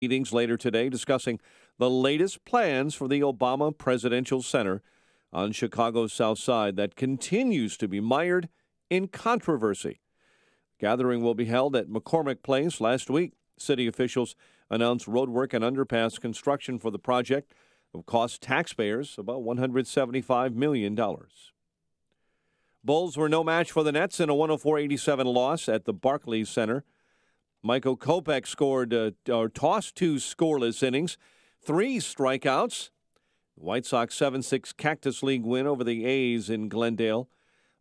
Meetings later today discussing the latest plans for the Obama Presidential Center on Chicago's South Side that continues to be mired in controversy. Gathering will be held at McCormick Place. Last week, city officials announced roadwork and underpass construction for the project will cost taxpayers about $175 million. Bulls were no match for the Nets in a 104-87 loss at the Barclays Center. Michael Kopech tossed 2 scoreless innings, 3 strikeouts. The White Sox 7-6 Cactus League win over the A's in Glendale.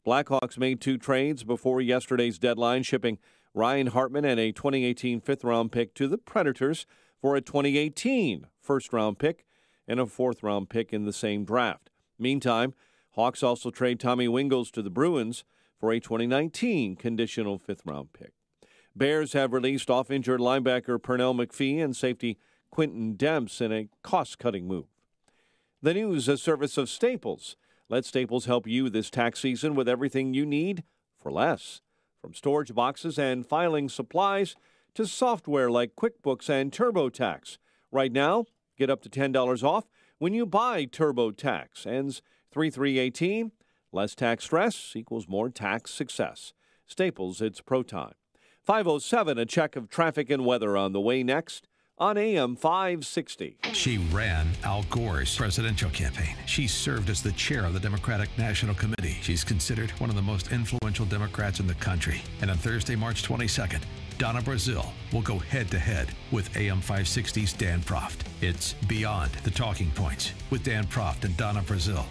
Blackhawks made 2 trades before yesterday's deadline, shipping Ryan Hartman and a 2018 fifth-round pick to the Predators for a 2018 first-round pick and a 4th-round pick in the same draft. Meantime, Hawks also trade Tommy Wingels to the Bruins for a 2019 conditional 5th-round pick. Bears have released off-injured linebacker Pernell McPhee and safety Quinton Demps in a cost-cutting move. The news, a service of Staples. Let Staples help you this tax season with everything you need for less. From storage boxes and filing supplies to software like QuickBooks and TurboTax. Right now, get up to $10 off when you buy TurboTax. Ends 3/3/18. Less tax stress equals more tax success. Staples, it's pro time. 5:07, a check of traffic and weather on the way next on AM 560. She ran Al Gore's presidential campaign. She served as the chair of the Democratic National Committee. She's considered one of the most influential Democrats in the country. And on Thursday, March 22nd, Donna Brazile will go head-to-head with AM 560's Dan Proft. It's Beyond the Talking Points with Dan Proft and Donna Brazile.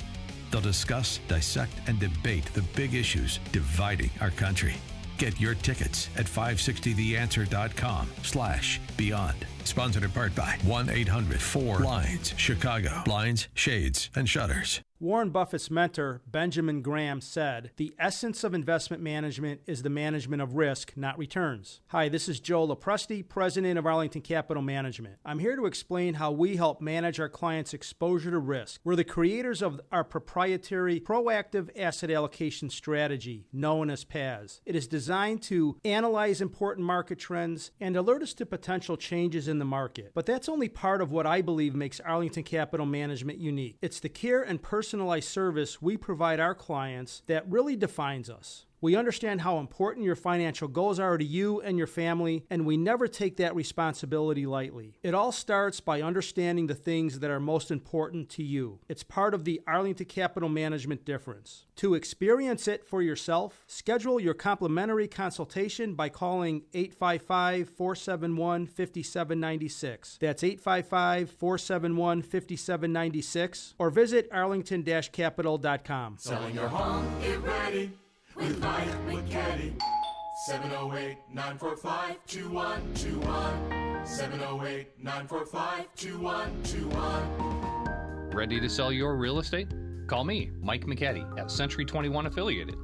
They'll discuss, dissect, and debate the big issues dividing our country. Get your tickets at 560theanswer.com/beyond. Sponsored in part by 1-800-4-BLINDS, Chicago. Blinds, shades, and shutters. Warren Buffett's mentor, Benjamin Graham, said, "The essence of investment management is the management of risk, not returns." Hi, this is Joe Lopresti, president of Arlington Capital Management. I'm here to explain how we help manage our clients' exposure to risk. We're the creators of our proprietary proactive asset allocation strategy, known as PAS. It is designed to analyze important market trends and alert us to potential changes in the market. But that's only part of what I believe makes Arlington Capital Management unique. It's the care and personalized service we provide our clients that really defines us. We understand how important your financial goals are to you and your family, and we never take that responsibility lightly. It all starts by understanding the things that are most important to you. It's part of the Arlington Capital Management difference. To experience it for yourself, schedule your complimentary consultation by calling 855-471-5796. That's 855-471-5796, or visit arlington-capital.com. Selling your home, get ready with Mike McCaddy. 708-945-2121. 708-945-2121. Ready to sell your real estate? Call me, Mike McCaddy, at Century 21 Affiliated.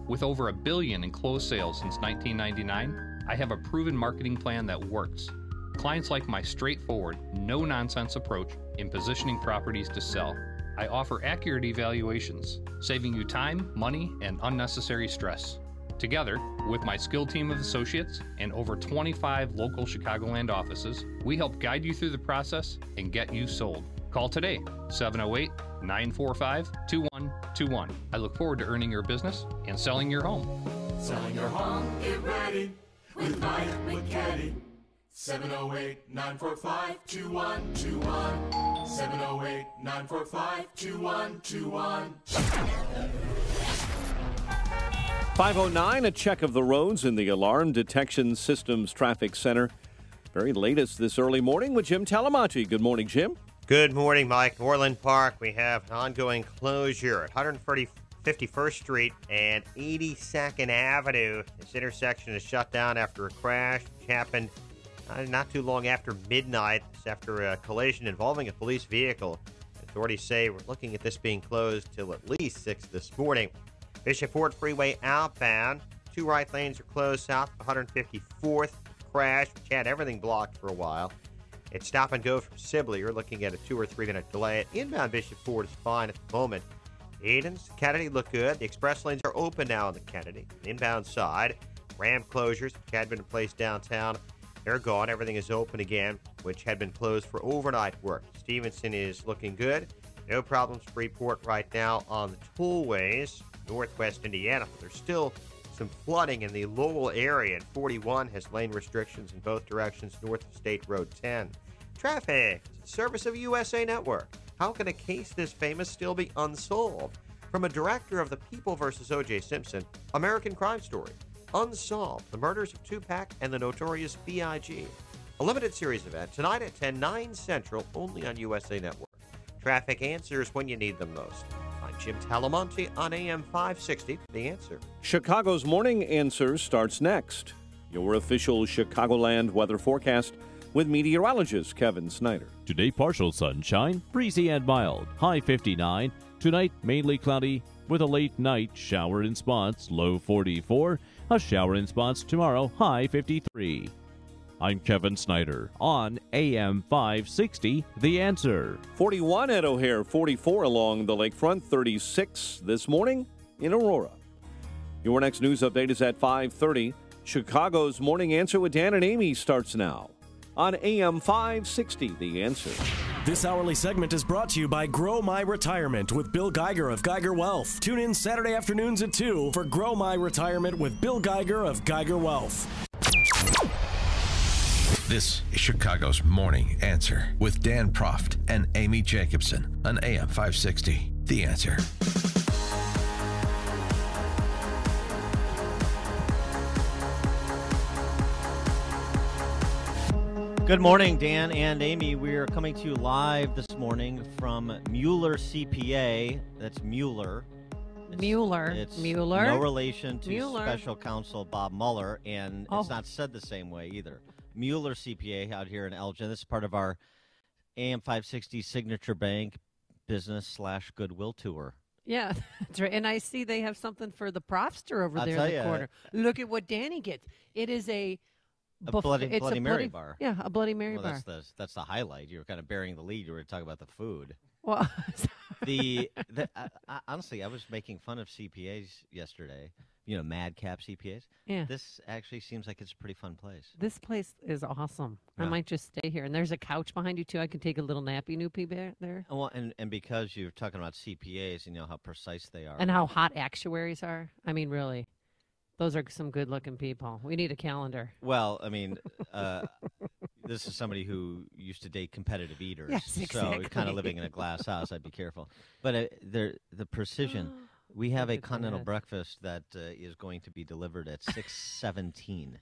With over $1 billion in closed sales since 1999, I have a proven marketing plan that works. Clients like my straightforward, no-nonsense approach in positioning properties to sell. I offer accurate evaluations, saving you time, money, and unnecessary stress. Together, with my skilled team of associates and over 25 local Chicagoland offices, we help guide you through the process and get you sold. Call today, 708-945-2121. I look forward to earning your business and selling your home. Selling your home, get ready with Mike McCaddy. 708-945-2121. 708-945-2121. 5:09, a check of the roads in the Alarm Detection Systems Traffic Center. Very latest this early morning with Jim Talamonte. Good morning, Jim. Good morning, Mike. Norland Park, we have an ongoing closure at 151st Street and 82nd Avenue. This intersection is shut down after a crash which happened not too long after midnight. It's after a collision involving a police vehicle. Authorities say we're looking at this being closed till at least 6 this morning. Bishop Ford Freeway outbound. 2 right lanes are closed south of 154th. Crash, which had everything blocked for a while. It's stop and go from Sibley. You're looking at a 2 or 3 minute delay. Inbound Bishop Ford is fine at the moment. Edens, Kennedy look good. The express lanes are open now on the Kennedy. Inbound side. Ram closures, which had been in place downtown. They're gone. Everything is open again, which had been closed for overnight work. Stevenson is looking good. No problems to report right now on the tollways, northwest Indiana. But there's still some flooding in the Lowell area, and 41 has lane restrictions in both directions north of State Road 10. Traffic, service of USA Network. How can a case this famous still be unsolved? From a director of the People vs. O.J. Simpson, American Crime Story. Unsolved, the murders of Tupac and the notorious B.I.G. A limited series event tonight at 10, 9 Central, only on USA Network. Traffic answers when you need them most. I'm Jim Talamonte on AM 560, The Answer. Chicago's Morning Answer starts next. Your official Chicagoland weather forecast with meteorologist Kevin Snyder. Today, partial sunshine, breezy and mild, high 59. Tonight, mainly cloudy with a late night shower in spots, low 44. A shower in spots tomorrow, high 53. I'm Kevin Snyder on AM 560, The Answer. 41 at O'Hare, 44 along the lakefront, 36 this morning in Aurora. Your next news update is at 5:30. Chicago's Morning Answer with Dan and Amy starts now on AM 560, The Answer. This hourly segment is brought to you by Grow My Retirement with Bill Geiger of Geiger Wealth. Tune in Saturday afternoons at 2 for Grow My Retirement with Bill Geiger of Geiger Wealth. This is Chicago's Morning Answer with Dan Proft and Amy Jacobson on AM 560, The Answer. Good morning, Dan and Amy. We are coming to you live this morning from Mueller CPA. That's Mueller. It's Mueller. No relation to Mueller. Special Counsel Bob Mueller, and it's not said the same way either. Mueller CPA out here in Elgin. This is part of our AM 560 Signature Bank Business/Goodwill Tour. Yeah, that's right. And I see they have something for the Profster over there in the corner. Look at what Danny gets. It is a Bloody Mary bar. Yeah, a Bloody Mary bar. That's the highlight. You were kind of bearing the lead. You were talking about the food. Well, honestly, I was making fun of CPAs yesterday. You know, madcap CPAs. Yeah. This actually seems like it's a pretty fun place. This place is awesome. Yeah. I might just stay here. And there's a couch behind you, too. I can take a little nappy noopy there. Well, and because you're talking about CPAs, you know how precise they are. And how hot actuaries are. I mean, really. Those are some good-looking people. We need a calendar. Well, I mean, this is somebody who used to date competitive eaters. Yes, exactly. So kind of living in a glass house, I'd be careful. But the precision. We have a continental breakfast that is going to be delivered at 6:17.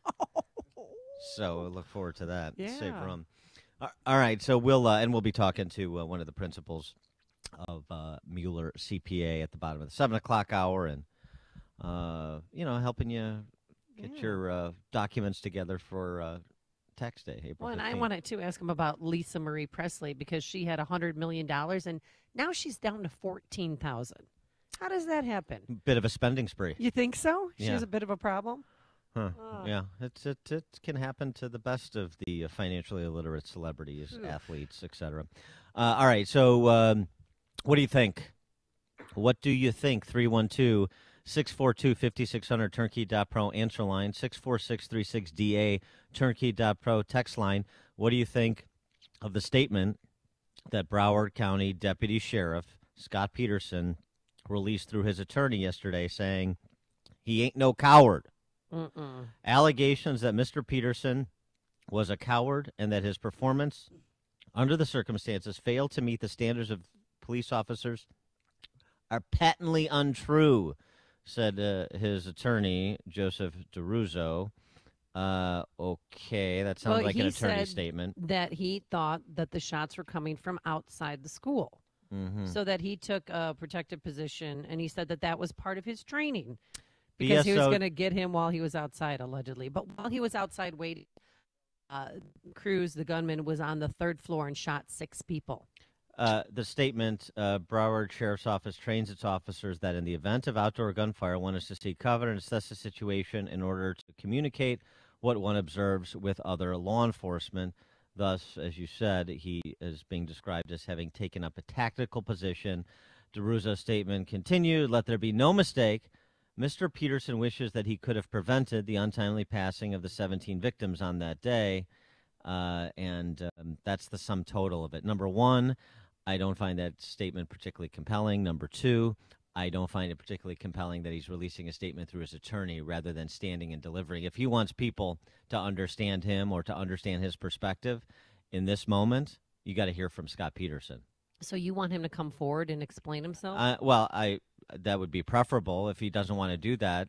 So look forward to that. Yeah. Save room. All right, so we'll be talking to one of the principals of Mueller CPA at the bottom of the 7 o'clock hour, and helping you get your documents together for tax day, April 15th. And I wanted to ask him about Lisa Marie Presley because she had $100 million, and now she's down to $14,000. How does that happen? Bit of a spending spree. You think so? She Yeah. has a bit of a problem? Huh. Yeah, it can happen to the best of the financially illiterate celebrities, athletes, etc. All right, so what do you think? What do you think? 312-642-5600, turnkey.pro, answer line, 64636DA, turnkey.pro, text line. What do you think of the statement that Broward County Deputy Sheriff Scott Peterson released through his attorney yesterday, saying he ain't no coward? Allegations that Mr. Peterson was a coward and that his performance under the circumstances failed to meet the standards of police officers are patently untrue, said his attorney, Joseph DeRuzo. Okay, that sounds like an attorney statement. That he thought that the shots were coming from outside the school. So that he took a protective position, and he said that was part of his training because he was going to get him while he was outside, allegedly. But while he was outside waiting, Cruz, the gunman, was on the third floor and shot 6 people. The statement, Broward Sheriff's Office trains its officers that in the event of outdoor gunfire, one is to seek cover and assess the situation in order to communicate what one observes with other law enforcement. Thus, as you said, he is being described as having taken up a tactical position. DeRuzo's statement continued, let there be no mistake. Mr. Peterson wishes that he could have prevented the untimely passing of the 17 victims on that day. and that's the sum total of it. Number one, I don't find that statement particularly compelling. Number two, I don't find it particularly compelling that he's releasing a statement through his attorney rather than standing and delivering. If he wants people to understand him or to understand his perspective in this moment, you got to hear from Scott Peterson. So you want him to come forward and explain himself? That would be preferable. If he doesn't want to do that,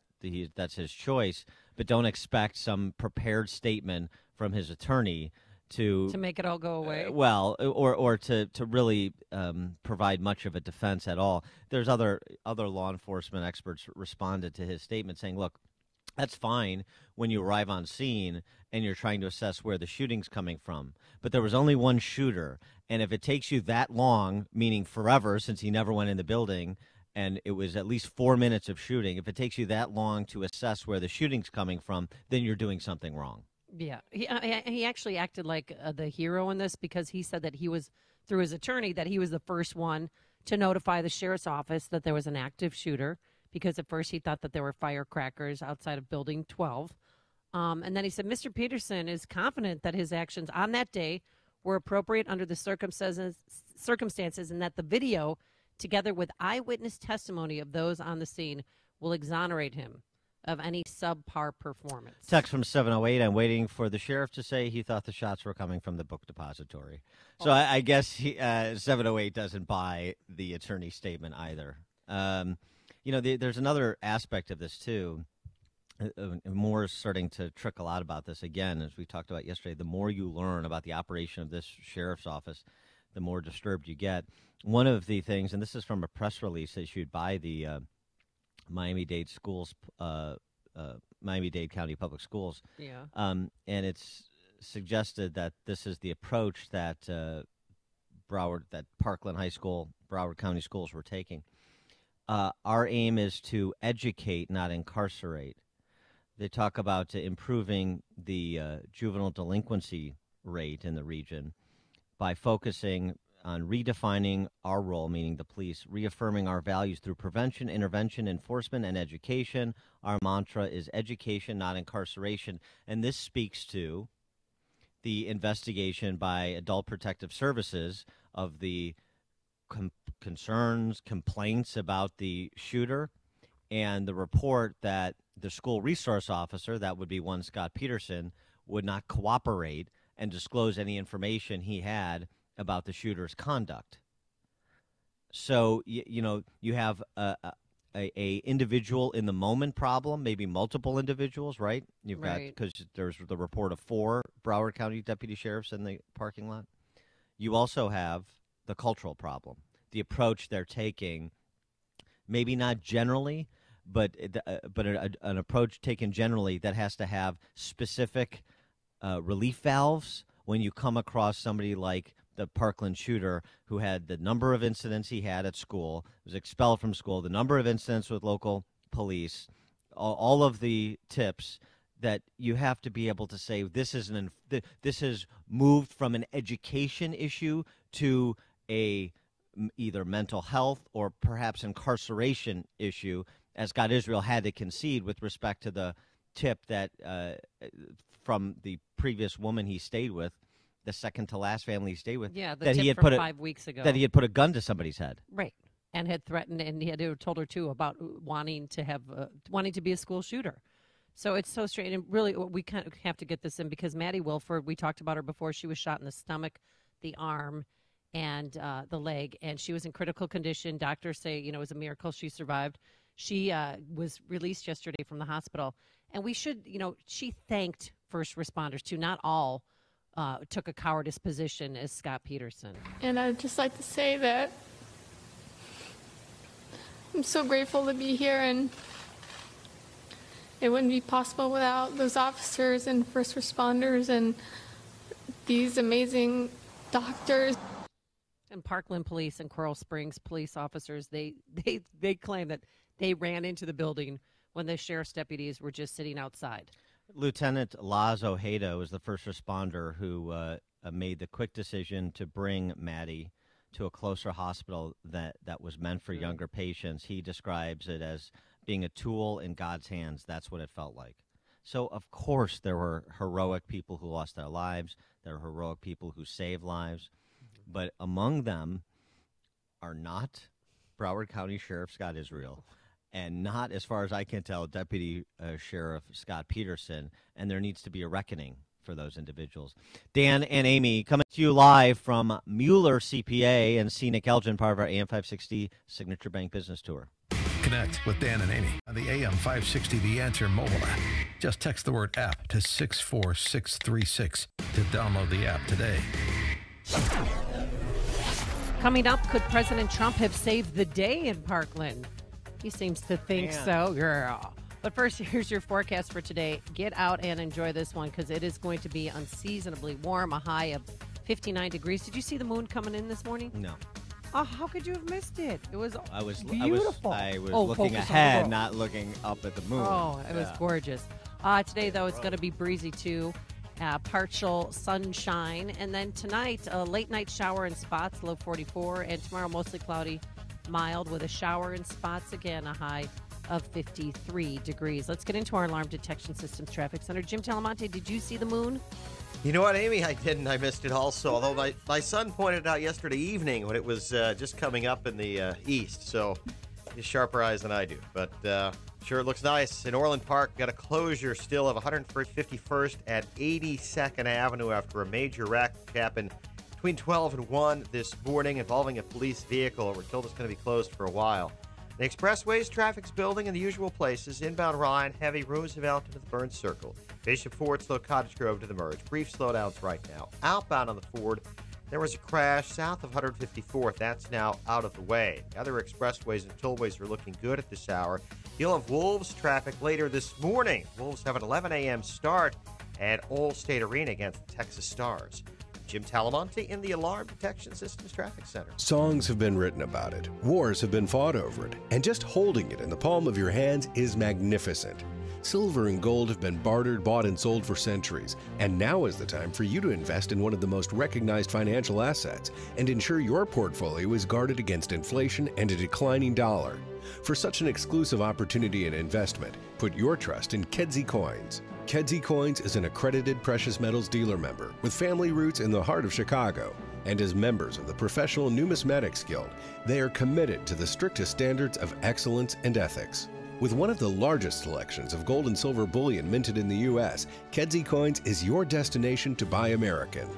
that's his choice. But don't expect some prepared statement from his attorney to make it all go away. Or to really provide much of a defense at all. There's other law enforcement experts responded to his statement saying, look, that's fine when you arrive on scene and you're trying to assess where the shooting's coming from. But there was only one shooter, and if it takes you that long, meaning forever since he never went in the building, and it was at least 4 minutes of shooting, if it takes you that long to assess where the shooting's coming from, then you're doing something wrong. Yeah, he actually acted like the hero in this because he said that he was, through his attorney, that he was the first one to notify the sheriff's office that there was an active shooter, because at first he thought that there were firecrackers outside of Building 12. And then he said Mr. Peterson is confident that his actions on that day were appropriate under the circumstances and that the video, together with eyewitness testimony of those on the scene, will exonerate him of any subpar performance. Text from 708, I'm waiting for the sheriff to say he thought the shots were coming from the book depository. So I guess 708 doesn't buy the attorney's statement either. There's another aspect of this, too. More is starting to trickle out about this again, as we talked about yesterday. The more you learn about the operation of this sheriff's office, the more disturbed you get. One of the things, and this is from a press release issued by the Miami-Dade schools, Miami-Dade County Public Schools. Yeah. And it's suggested that this is the approach that that Parkland High School, Broward County schools were taking. Our aim is to educate, not incarcerate. They talk about improving the juvenile delinquency rate in the region by focusing on redefining our role, meaning the police, reaffirming our values through prevention, intervention, enforcement, and education. Our mantra is education, not incarceration. And this speaks to the investigation by Adult Protective Services of the concerns, complaints about the shooter, and the report that the school resource officer, that would be one Scott Peterson, would not cooperate and disclose any information he had about the shooter's conduct. So, you have a individual in the moment problem, maybe multiple individuals, right? You've got, because there's the report of 4 Broward County deputy sheriffs in the parking lot. You also have the cultural problem, the approach they're taking, maybe not generally, but an approach taken generally that has to have specific relief valves when you come across somebody like the Parkland shooter who had the number of incidents he had at school, was expelled from school, the number of incidents with local police, all of the tips that you have to be able to say this has moved from an education issue to a either mental health or perhaps incarceration issue, as Scott Israel had to concede with respect to the tip that from the previous woman he stayed with, the second to last family he stayed with, that he had put 5 weeks ago, that he had put a gun to somebody's head, right, and had threatened, and he had told her too about wanting to be a school shooter. So it's so strange, and really we kind of have to get this in because Maddie Wilford, we talked about her before. She was shot in the stomach, the arm, and the leg, and she was in critical condition. Doctors say it was a miracle she survived. She was released yesterday from the hospital, and we should, she thanked first responders too. Not all took a cowardice position as Scott Peterson. And I'd just like to say that I'm so grateful to be here, and it wouldn't be possible without those officers and first responders and these amazing doctors. And Parkland Police and Coral Springs police officers, they claim that they ran into the building when the sheriff's deputies were just sitting outside. Lieutenant Laz Ojeda was the first responder who made the quick decision to bring Maddie to a closer hospital that was meant for younger patients. He describes it as being a tool in God's hands. That's what it felt like. So, of course, there were heroic people who lost their lives. They're heroic people who save lives. But among them are not Broward County Sheriff Scott Israel and not, as far as I can tell, Deputy Sheriff Scott Peterson. And there needs to be a reckoning for those individuals. Dan and Amy coming to you live from Mueller CPA and Scenic Elgin, part of our AM 560 Signature Bank Business Tour. Connect with Dan and Amy on the AM 560 The Answer mobile app. Just text the word app to 64636 to download the app today. Coming up, could President Trump have saved the day in Parkland? He seems to think so, girl. But first, here's your forecast for today. Get out and enjoy this one because it is going to be unseasonably warm, a high of 59 degrees. Did you see the moon coming in this morning? No. Oh, how could you have missed it? It was beautiful. I was looking ahead, not looking up at the moon. Oh, it was gorgeous. Today, though, it's going to be breezy, too. Partial sunshine. And then tonight, a late night shower in spots, low 44. And tomorrow, mostly cloudy, mild with a shower in spots. Again, a high of 53 degrees. Let's get into our alarm detection systems traffic center. Jim Talamonte, did you see the moon? You know what, Amy? I didn't. I missed it also. Although my son pointed out yesterday evening when it was just coming up in the east. So he has sharper eyes than I do. But sure, it looks nice. In Orland Park, got a closure still of 151st at 82nd Avenue after a major wreck happened between 12 and 1 this morning involving a police vehicle. We're told it's going to be closed for a while. The expressways, traffic's building in the usual places. Inbound Ryan, heavy. Roosevelt to the Burns Circle. Bishop Ford, slow Cottage Grove to the merge. Brief slowdowns right now. Outbound on the Ford, there was a crash south of 154th. That's now out of the way. The other expressways and tollways are looking good at this hour. You'll have Wolves traffic later this morning. Wolves have an 11 a.m. start at Old State Arena against the Texas Stars. Jim Talamonte in the Alarm Detection Systems Traffic Center. Songs have been written about it. Wars have been fought over it. And just holding it in the palm of your hands is magnificent. Silver and gold have been bartered, bought, and sold for centuries. And now is the time for you to invest in one of the most recognized financial assets and ensure your portfolio is guarded against inflation and a declining dollar. For such an exclusive opportunity and investment, put your trust in Kedzie Coins. Kedzie Coins is an accredited precious metals dealer member with family roots in the heart of Chicago. And as members of the Professional Numismatics Guild, they are committed to the strictest standards of excellence and ethics. With one of the largest selections of gold and silver bullion minted in the U.S., Kedzie Coins is your destination to buy American.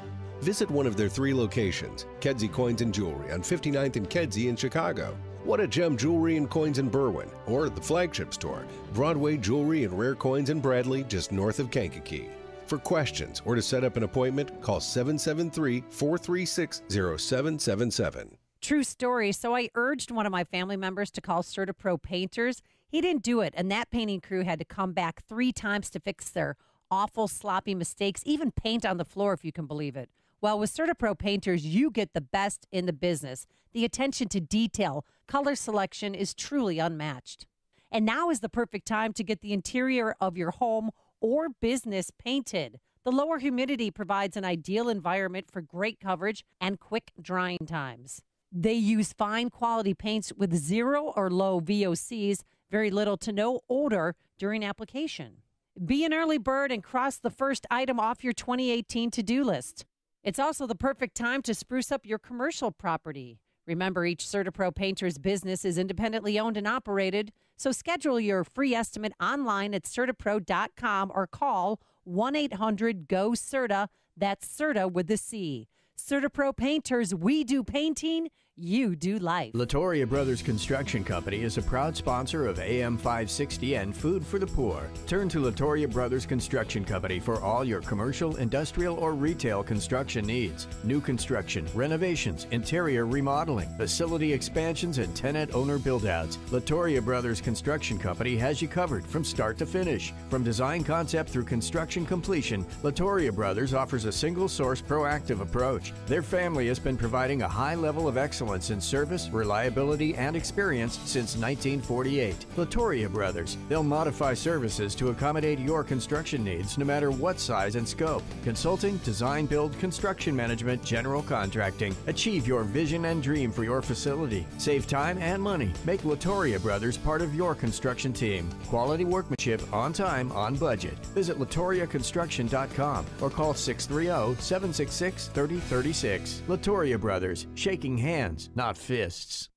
Visit one of their 3 locations, Kedzie Coins and Jewelry on 59th and Kedzie in Chicago, What a Gem Jewelry and Coins in Berwyn, or the flagship store, Broadway Jewelry and Rare Coins in Bradley, just north of Kankakee. For questions or to set up an appointment, call 773-436-0777. True story. So I urged one of my family members to call CertaPro Painters. He didn't do it, and that painting crew had to come back 3 times to fix their awful, sloppy mistakes, even paint on the floor, if you can believe it. Well, with CertaPro Painters, you get the best in the business. The attention to detail, color selection is truly unmatched. And now is the perfect time to get the interior of your home or business painted. The lower humidity provides an ideal environment for great coverage and quick drying times. They use fine quality paints with 0 or low VOCs, very little to no odor during application. Be an early bird and cross the first item off your 2018 to-do list. It's also the perfect time to spruce up your commercial property. Remember, each CertaPro Painter's business is independently owned and operated, so schedule your free estimate online at CertaPro.com or call 1-800-GO-CERTA. That's CERTA with the C. CertaPro Painters, we do painting, you do life. Latoria Brothers Construction Company is a proud sponsor of AM 560 and Food for the Poor. Turn to Latoria Brothers Construction Company for all your commercial, industrial, or retail construction needs. New construction, renovations, interior remodeling, facility expansions, and tenant owner build-outs. Latoria Brothers Construction Company has you covered from start to finish. From design concept through construction completion, Latoria Brothers offers a single-source proactive approach. Their family has been providing a high level of excellence excellence in service, reliability, and experience since 1948. Latoria Brothers. They'll modify services to accommodate your construction needs no matter what size and scope. Consulting, design, build, construction management, general contracting. Achieve your vision and dream for your facility. Save time and money. Make Latoria Brothers part of your construction team. Quality workmanship on time, on budget. Visit LatoriaConstruction.com or call 630-766-3036. Latoria Brothers, shaking hands, not fists.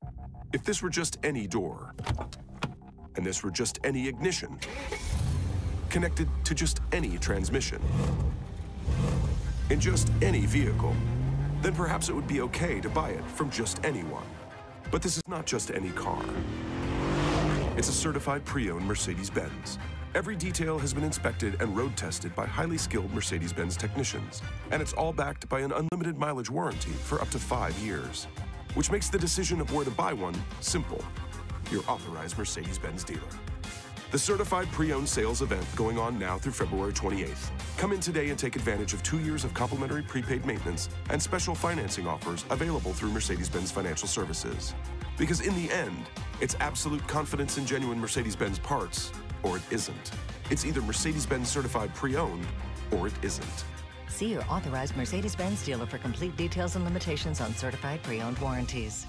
If this were just any door, and this were just any ignition, connected to just any transmission, in just any vehicle, then perhaps it would be okay to buy it from just anyone. But this is not just any car. It's a certified pre-owned Mercedes-Benz. Every detail has been inspected and road tested by highly skilled Mercedes-Benz technicians. And it's all backed by an unlimited mileage warranty for up to 5 years. Which makes the decision of where to buy one simple. Your authorized Mercedes-Benz dealer. The certified pre-owned sales event going on now through February 28th. Come in today and take advantage of 2 years of complimentary prepaid maintenance and special financing offers available through Mercedes-Benz Financial Services. Because in the end, it's absolute confidence in genuine Mercedes-Benz parts, or it isn't. It's either Mercedes-Benz certified pre-owned, or it isn't. See your authorized Mercedes-Benz dealer for complete details and limitations on certified pre-owned warranties.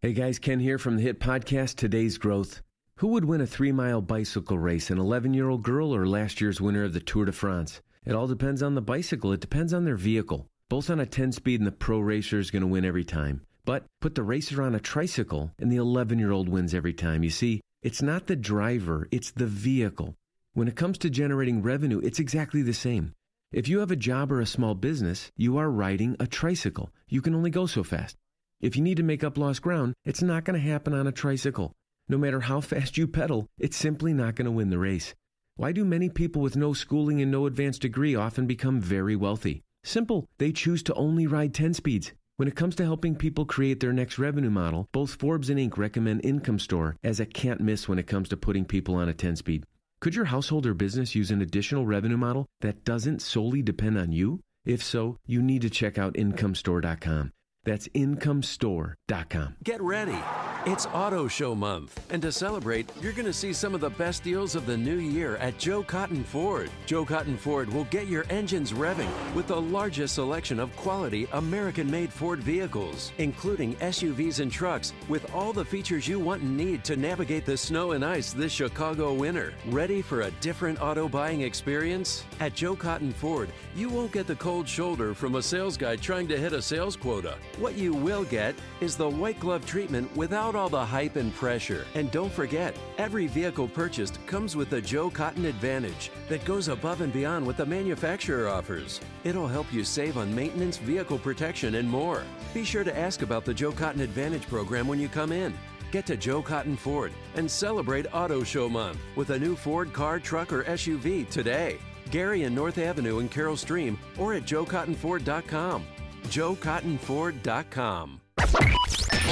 Hey guys, Ken here from the hit podcast Today's Growth. Who would win a 3-mile bicycle race, an 11-year-old girl or last year's winner of the Tour de France? It all depends on the bicycle. It depends on their vehicle. Both on a 10-speed and the pro racer is going to win every time. But put the racer on a tricycle and the 11-year-old wins every time. You see, it's not the driver, it's the vehicle. When it comes to generating revenue, it's exactly the same. If you have a job or a small business, you are riding a tricycle. You can only go so fast. If you need to make up lost ground, it's not going to happen on a tricycle. No matter how fast you pedal, it's simply not going to win the race. Why do many people with no schooling and no advanced degree often become very wealthy? Simple. They choose to only ride 10 speeds. When it comes to helping people create their next revenue model, both Forbes and Inc. recommend Income Store as a can't miss when it comes to putting people on a 10-speed. Could your household or business use an additional revenue model that doesn't solely depend on you? If so, you need to check out IncomeStore.com. That's IncomeStore.com. Get ready. It's Auto Show Month. And to celebrate, you're going to see some of the best deals of the new year at Joe Cotton Ford. Joe Cotton Ford will get your engines revving with the largest selection of quality American-made Ford vehicles, including SUVs and trucks with all the features you want and need to navigate the snow and ice this Chicago winter. Ready for a different auto buying experience? At Joe Cotton Ford, you won't get the cold shoulder from a sales guy trying to hit a sales quota. What you will get is the white glove treatment without all the hype and pressure. And don't forget, every vehicle purchased comes with the Joe Cotton Advantage that goes above and beyond what the manufacturer offers. It'll help you save on maintenance, vehicle protection, and more. Be sure to ask about the Joe Cotton Advantage program when you come in. Get to Joe Cotton Ford and celebrate Auto Show Month with a new Ford car, truck, or SUV today. Gary and North Avenue in Carroll Stream or at joecottonford.com. joecottonford.com.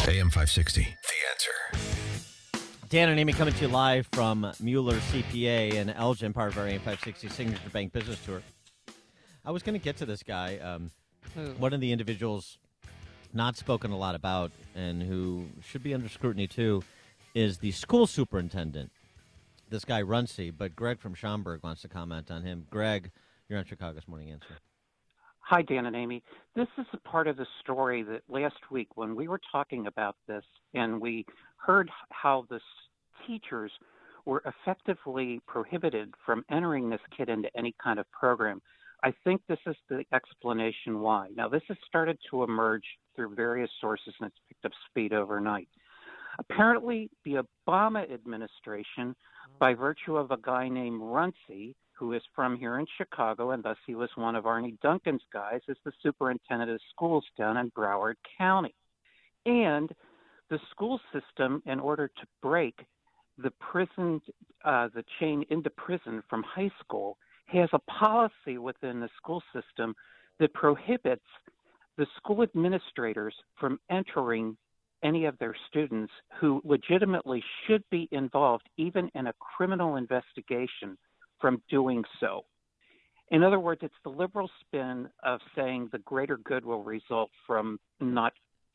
AM 560, The Answer. Dan and Amy coming to you live from Mueller CPA in Elgin, part of our AM 560 Signature Bank Business Tour. I was going to get to this guy. One of the individuals not spoken a lot about and who should be under scrutiny too is the school superintendent. This guy Runcie, but Greg from Schaumburg wants to comment on him. Greg, you're on Chicago's Morning Answer. Hi, Dan and Amy. This is a part of the story that last week when we were talking about this and we heard how the teachers were effectively prohibited from entering this kid into any kind of program. I think this is the explanation why. Now, this has started to emerge through various sources and it's picked up speed overnight. Apparently, the Obama administration, by virtue of a guy named Runcie, who is from here in Chicago, and thus he was one of Arnie Duncan's guys, is the superintendent of schools down in Broward County. And the school system, in order to break the chain into prison from high school, has a policy within the school system that prohibits the school administrators from entering any of their students who legitimately should be involved, even in a criminal investigation, from doing so. In other words, it's the liberal spin of saying the greater good will result from not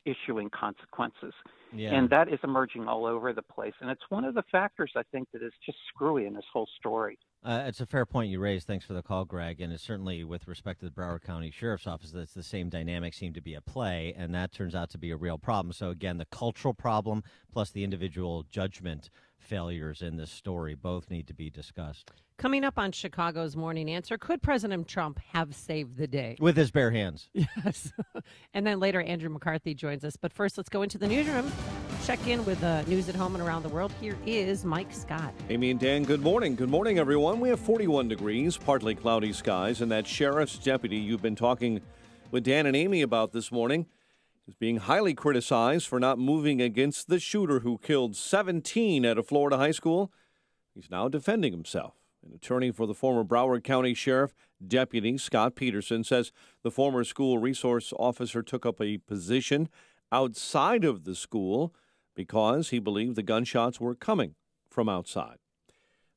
issuing consequences. Yeah. And that is emerging all over the place. And it's one of the factors, I think, that is just screwy in this whole story. It's a fair point you raised. Thanks for the call, Greg. And it's certainly with respect to the Broward County Sheriff's Office, that's the same dynamic seem to be at play, and that turns out to be a real problem. So, again, the cultural problem plus the individual judgment failures in this story both need to be discussed. Coming up on Chicago's Morning Answer, could President Trump have saved the day? With his bare hands. Yes. And then later, Andrew McCarthy joins us. But first, let's go into the newsroom, check in with news at home and around the world. Here is Mike Scott. Amy and Dan, good morning. Good morning, everyone. We have 41 degrees, partly cloudy skies, and that sheriff's deputy you've been talking with Dan and Amy about this morning is being highly criticized for not moving against the shooter who killed 17 at a Florida high school. He's now defending himself. An attorney for the former Broward County Sheriff Deputy Scott Peterson says the former school resource officer took up a position outside of the school because he believed the gunshots were coming from outside.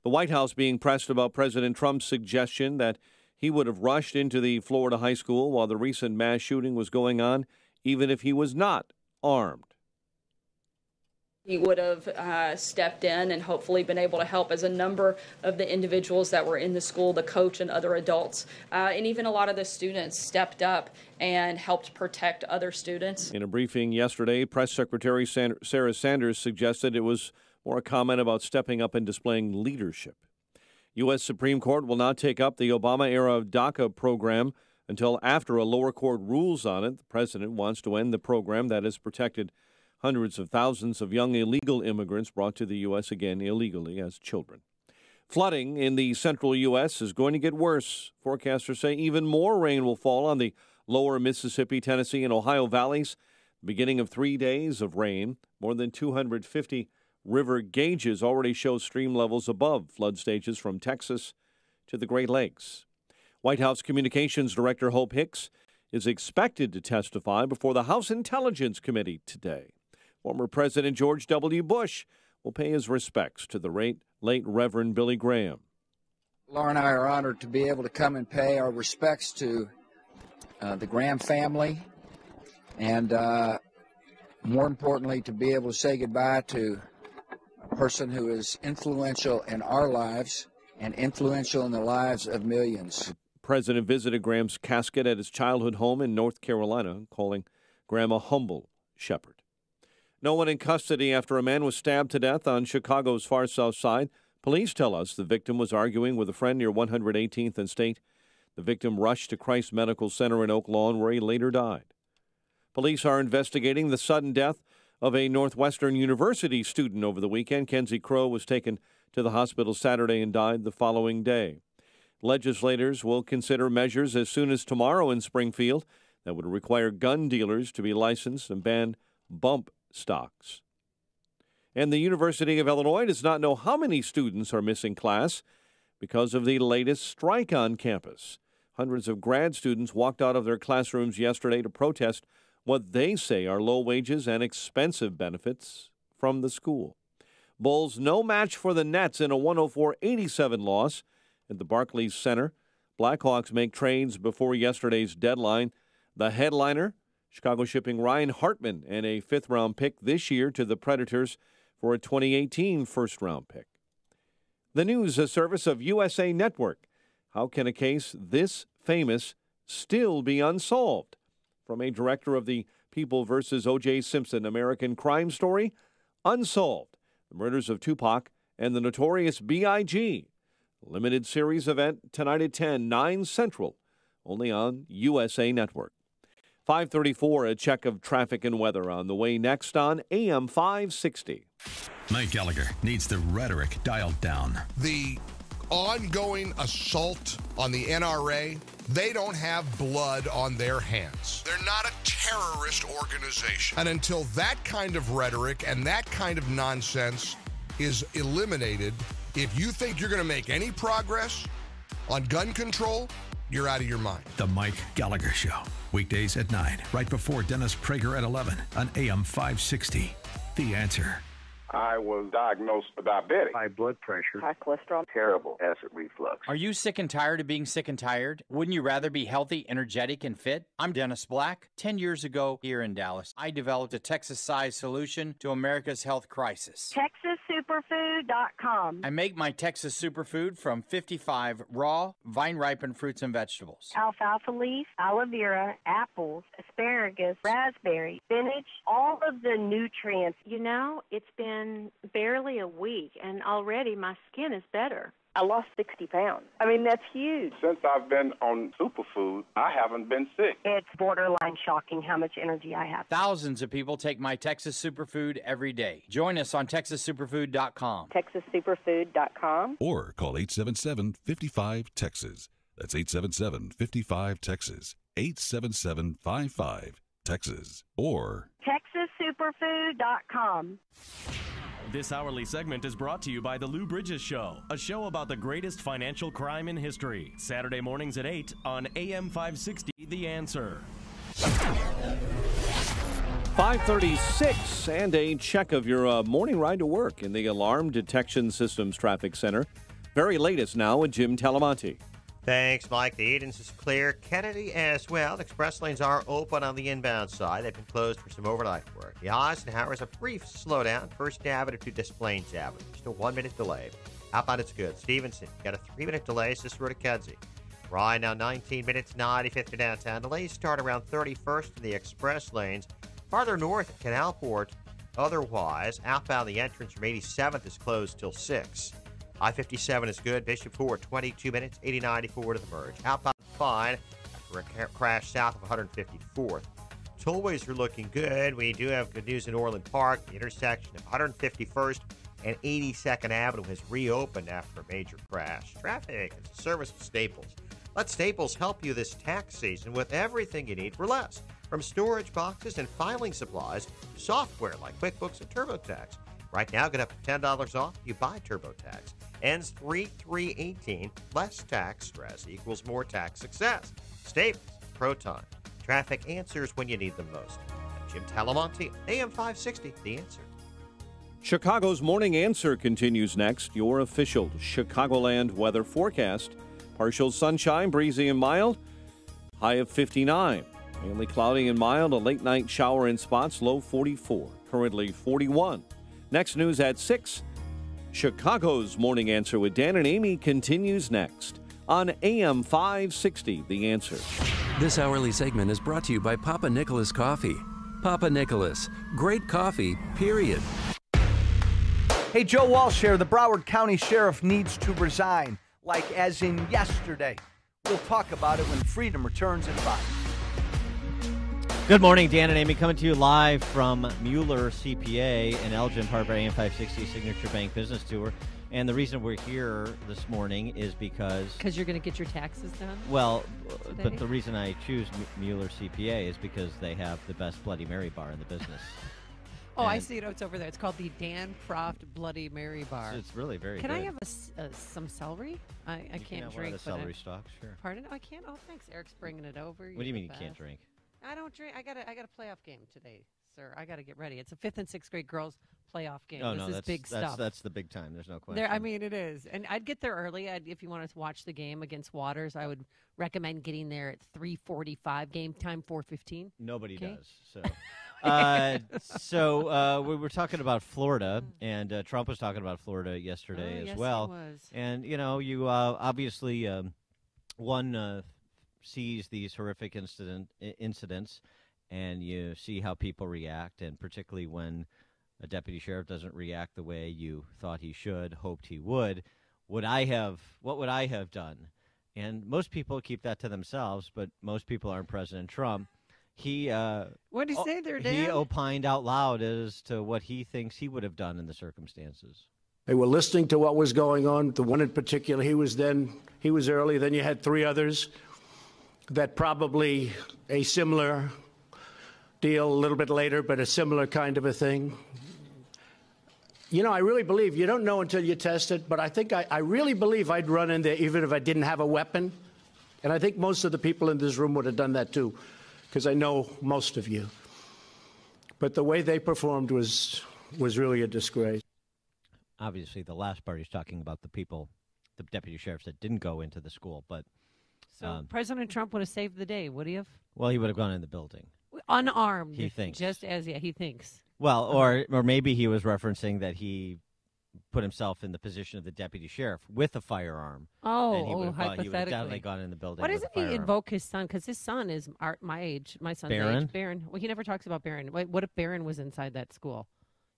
The White House being pressed about President Trump's suggestion that he would have rushed into the Florida high school while the recent mass shooting was going on, even if he was not armed. He would have stepped in and hopefully been able to help, as a number of the individuals that were in the school, the coach and other adults, and even a lot of the students stepped up and helped protect other students. In a briefing yesterday, Press Secretary Sarah Sanders suggested it was more a comment about stepping up and displaying leadership. U.S. Supreme Court will not take up the Obama-era DACA program until after a lower court rules on it. The president wants to end the program that has protected hundreds of thousands of young illegal immigrants brought to the U.S. again illegally as children. Flooding in the central U.S. is going to get worse. Forecasters say even more rain will fall on the lower Mississippi, Tennessee, and Ohio valleys. Beginning of 3 days of rain, more than 250 river gauges already show stream levels above flood stages from Texas to the Great Lakes. White House Communications Director Hope Hicks is expected to testify before the House Intelligence Committee today. Former President George W. Bush will pay his respects to the late Reverend Billy Graham. Laura and I are honored to be able to come and pay our respects to the Graham family, and more importantly, to be able to say goodbye to a person who is influential in our lives and influential in the lives of millions. The president visited Graham's casket at his childhood home in North Carolina, calling Graham a humble shepherd. No one in custody after a man was stabbed to death on Chicago's far south side. Police tell us the victim was arguing with a friend near 118th and State. The victim rushed to Christ Medical Center in Oak Lawn, where he later died. Police are investigating the sudden death of a Northwestern University student over the weekend. Kenzie Crow was taken to the hospital Saturday and died the following day. Legislators will consider measures as soon as tomorrow in Springfield that would require gun dealers to be licensed and ban bump stocks. And the University of Illinois does not know how many students are missing class because of the latest strike on campus. Hundreds of grad students walked out of their classrooms yesterday to protest what they say are low wages and expensive benefits from the school. Bulls no match for the Nets in a 104-87 loss at the Barclays Center. Blackhawks make trades before yesterday's deadline. The headliner, Chicago shipping Ryan Hartman and a fifth-round pick this year to the Predators for a 2018 first-round pick. The news, a service of USA Network. How can a case this famous still be unsolved? From a director of the People vs. O.J. Simpson American Crime Story, Unsolved, the murders of Tupac and the Notorious B.I.G. Limited series event tonight at 10, 9 Central, only on USA Network. 5:34, a check of traffic and weather on the way next on AM 560. Mike Gallagher needs the rhetoric dialed down. The ongoing assault on the NRA, they don't have blood on their hands. They're not a terrorist organization. And until that kind of rhetoric and that kind of nonsense is eliminated, if you think you're going to make any progress on gun control, you're out of your mind. The Mike Gallagher Show. Weekdays at 9, right before Dennis Prager at 11 on AM 560. The Answer. I was diagnosed diabetic. High blood pressure. High cholesterol. Terrible acid reflux. Are you sick and tired of being sick and tired? Wouldn't you rather be healthy, energetic, and fit? I'm Dennis Black. 10 years ago here in Dallas, I developed a Texas-sized solution to America's health crisis. TexasSuperfood.com. I make my Texas Superfood from 55 raw, vine-ripened fruits and vegetables. Alfalfa leaf, aloe vera, apples, asparagus, raspberry, spinach, all of the nutrients. You know, it's been barely a week, and already my skin is better. I lost 60 pounds. I mean, that's huge. Since I've been on Superfood, I haven't been sick. It's borderline shocking how much energy I have. Thousands of people take my Texas Superfood every day. Join us on TexasSuperfood.com. TexasSuperfood.com. Or call 877-55-TEXAS. That's 877-55-TEXAS. 877-55-TEXAS. Or TexasSuperfood.com. This hourly segment is brought to you by The Lou Bridges Show, a show about the greatest financial crime in history. Saturday mornings at 8 on AM 560, The Answer. 5:36 and a check of your morning ride to work in the Alarm Detection Systems Traffic Center. Very latest now with Jim Talamonte. Thanks, Mike. The Edens is clear. Kennedy as well. The express lanes are open on the inbound side. They've been closed for some overnight work. The Eisenhower is a brief slowdown. First Avenue to Des Plaines Avenue. Just a 1-minute delay. Outbound, it's good. Stevenson, got a 3-minute delay. Cicero to Kedzie. Ryan now 19 minutes, 95th to downtown. Delays start around 31st in the express lanes. Farther north at Canalport. Otherwise, outbound the entrance from 87th is closed till 6. I-57 is good. Bishop Ford, 22 minutes, 80-94 to the merge. Outbound fine after a crash south of 154th. Tollways are looking good. We do have good news in Orland Park. The intersection of 151st and 82nd Avenue has reopened after a major crash. Traffic is a service of Staples. Let Staples help you this tax season with everything you need for less. From storage boxes and filing supplies to software like QuickBooks and TurboTax. Right now, get up to $10 off if you buy TurboTax. Ends 3/3/18. Less tax stress equals more tax success. Staples, ProTime. Traffic answers when you need them most. I'm Jim Talamonte, AM 560, The Answer. Chicago's Morning Answer continues next. Your official Chicagoland weather forecast. Partial sunshine, breezy and mild. High of 59. Mainly cloudy and mild. A late night shower in spots. Low 44. Currently 41. Next news at 6. Chicago's Morning Answer with Dan and Amy continues next on AM 560, The Answer. This hourly segment is brought to you by Papa Nicholas Coffee. Papa Nicholas, great coffee, period. Hey, Joe Walsh here. The Broward County Sheriff needs to resign, like as in yesterday. We'll talk about it when Freedom returns at 5. Good morning, Dan and Amy, coming to you live from Mueller CPA in Elgin, part of our AM 560 Signature Bank Business Tour. And the reason we're here this morning is because you're going to get your taxes done? Well, but the reason I choose Mueller CPA is because they have the best Bloody Mary bar in the business. Oh, I see it. It's over there. It's called the Dan Croft Bloody Mary Bar. It's really very Can good. I have some celery? I can't drink. One of the celery stalks, sure. Pardon? I can't. Oh, thanks. Eric's bringing it over. What do you mean you can't drink? I don't drink. I got a playoff game today, sir. I got to get ready. It's a 5th and 6th grade girls playoff game. Oh, this is big stuff. That's the big time. There's no question. I mean, it is. And I'd get there early. If you wanted to watch the game against Waters, I would recommend getting there at 3:45. Game time 4:15. Nobody does. So, we were talking about Florida, and Trump was talking about Florida yesterday as well. He was. And you obviously one sees these horrific incidents, and you see how people react, and particularly when a deputy sheriff doesn't react the way you thought he should, hoped he would. What would I have done? And most people keep that to themselves, but most people aren't President Trump. What did he say there, Dan? He opined out loud as to what he thinks he would have done in the circumstances. They were listening to what was going on. The one in particular, he was early. Then you had 3 others that probably a similar deal a little bit later, but a similar kind of a thing. I really believe, you don't know until you test it, but I really believe I'd run in there even if I didn't have a weapon. And I think most of the people in this room would have done that too, because I know most of you. But the way they performed was was really a disgrace. Obviously, the last part he's talking about the people, the deputy sheriffs that didn't go into the school, but so President Trump would have saved the day, would he have? Well, he would have gone in the building. Unarmed. He thinks. Just as, he thinks. Well, or maybe he was referencing that he put himself in the position of the deputy sheriff with a firearm. Oh, he would have hypothetically. definitely gone in the building. Why with doesn't a firearm. he invoke his son? Because his son is my age, my son's Barron? age. Barron. Well, he never talks about Barron. What if Barron was inside that school?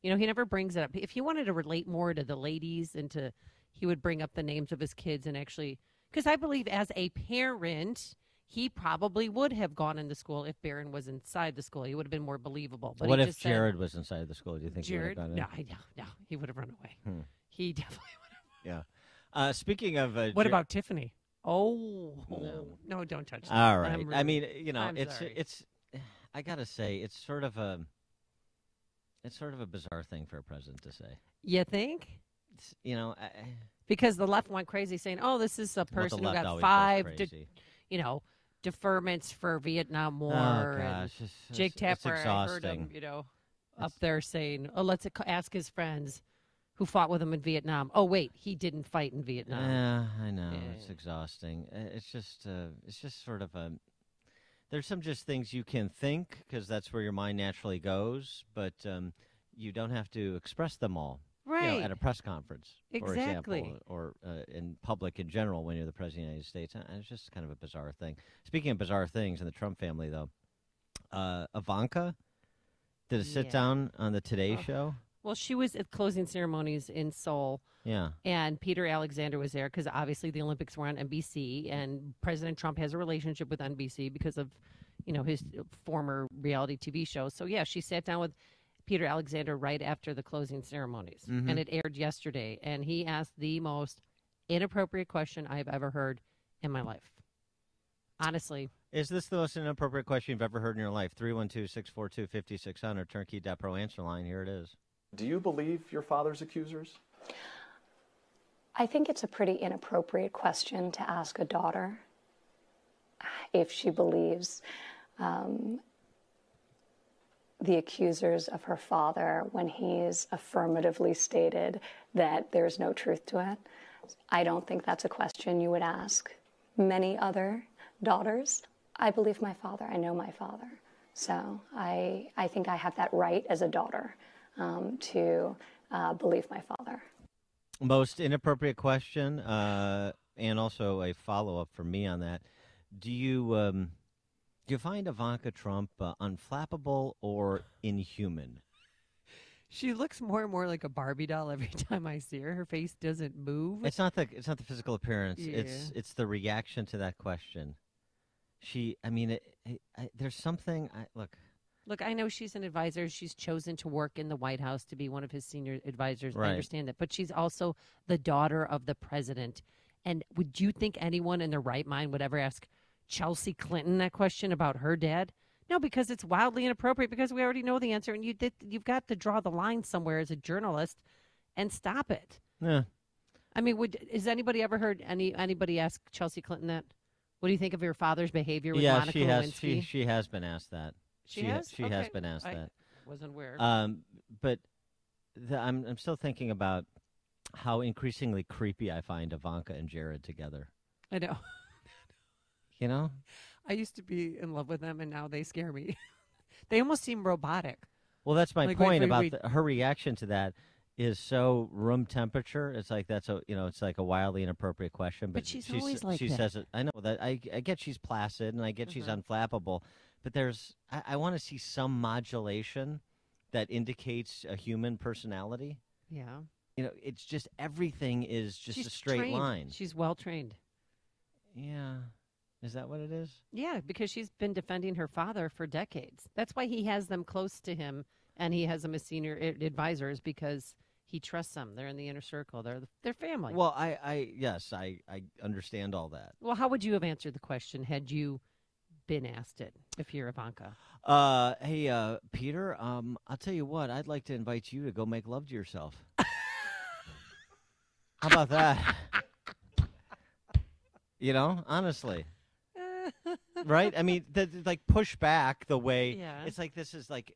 You know, he never brings it up. If he wanted to relate more to the ladies and he would bring up the names of his kids and actually, because I believe as a parent, he probably would have gone into school if Barron was inside the school. He would have been more believable. But what he if just said, Jared was inside the school? Do you think Jared? he would have gone in? No, he would have run away. He definitely would have. Yeah. Speaking of, what about Tiffany? Oh, no, don't touch that. All right. I mean, I'm it's sorry. I gotta say, it's sort of a bizarre thing for a president to say. You think? Because the left went crazy saying, "Oh, this is a person who got 5, deferments for Vietnam War." Oh gosh, Jake Tapper, it's I heard him, up there saying, "Oh, let's ask his friends who fought with him in Vietnam." Oh, wait, he didn't fight in Vietnam. Yeah, I know. It's exhausting. It's just sort of a. There's some just things you can think because that's where your mind naturally goes, but you don't have to express them all. Right. At a press conference, for Exactly. example, or in public in general when you're the President of the United States. It's just kind of a bizarre thing. Speaking of bizarre things in the Trump family, though, Ivanka did a sit-down on the Today Show. Well, she was at closing ceremonies in Seoul. Yeah. And Peter Alexander was there because obviously the Olympics were on NBC, and President Trump has a relationship with NBC because of, his former reality TV shows. So, yeah, she sat down with Peter Alexander right after the closing ceremonies, and it aired yesterday. And he asked the most inappropriate question I've ever heard in my life. Honestly. Is this the most inappropriate question you've ever heard in your life? 312-642-5600, Turnkey.pro answer line. Here it is. Do you believe your father's accusers? I think it's a pretty inappropriate question to ask a daughter if she believes the accusers of her father when he's affirmatively stated that there's no truth to it. I don't think that's a question you would ask many other daughters. I believe my father. I know my father. So I think I have that right as a daughter to believe my father. Most inappropriate question, and also a follow-up from me on that. Do you find Ivanka Trump unflappable or inhuman? She looks more and more like a Barbie doll every time I see her. Her face doesn't move. It's not the physical appearance. Yeah. It's the reaction to that question. There's something. Look, I know she's an advisor. She's chosen to work in the White House to be one of his senior advisors. Right. I understand that. But she's also the daughter of the president. And would you think anyone in their right mind would ever ask Chelsea Clinton that question about her dad? No, because it's wildly inappropriate because we already know the answer. And you've got to draw the line somewhere as a journalist and stop it. Yeah. I mean, has anybody ever heard anybody ask Chelsea Clinton that? What do you think of your father's behavior with Monica Lewinsky? She has been asked that. She has? She has been asked that. Wasn't aware. But I'm still thinking about how increasingly creepy I find Ivanka and Jared together. I know. I used to be in love with them, and now they scare me. They almost seem robotic. Well, that's my point about her reaction to that is so room temperature. It's like it's like a wildly inappropriate question. But she's always like she that. says it. I know that. I get she's placid, and I get she's unflappable. But I want to see some modulation that indicates a human personality. Yeah. It's just everything is just She's a straight trained. line. She's well trained. Yeah. Is that what it is? Yeah, because she's been defending her father for decades. That's why he has them close to him, and he has them as senior advisors because he trusts them. They're in the inner circle. They're family. Well, I understand all that. Well, how would you have answered the question had you been asked it if you're Ivanka? Hey, Peter, I'll tell you what. I'd like to invite you to go make love to yourself. How about that? Honestly. Right? I mean, like push back the way Yeah. it's like this is like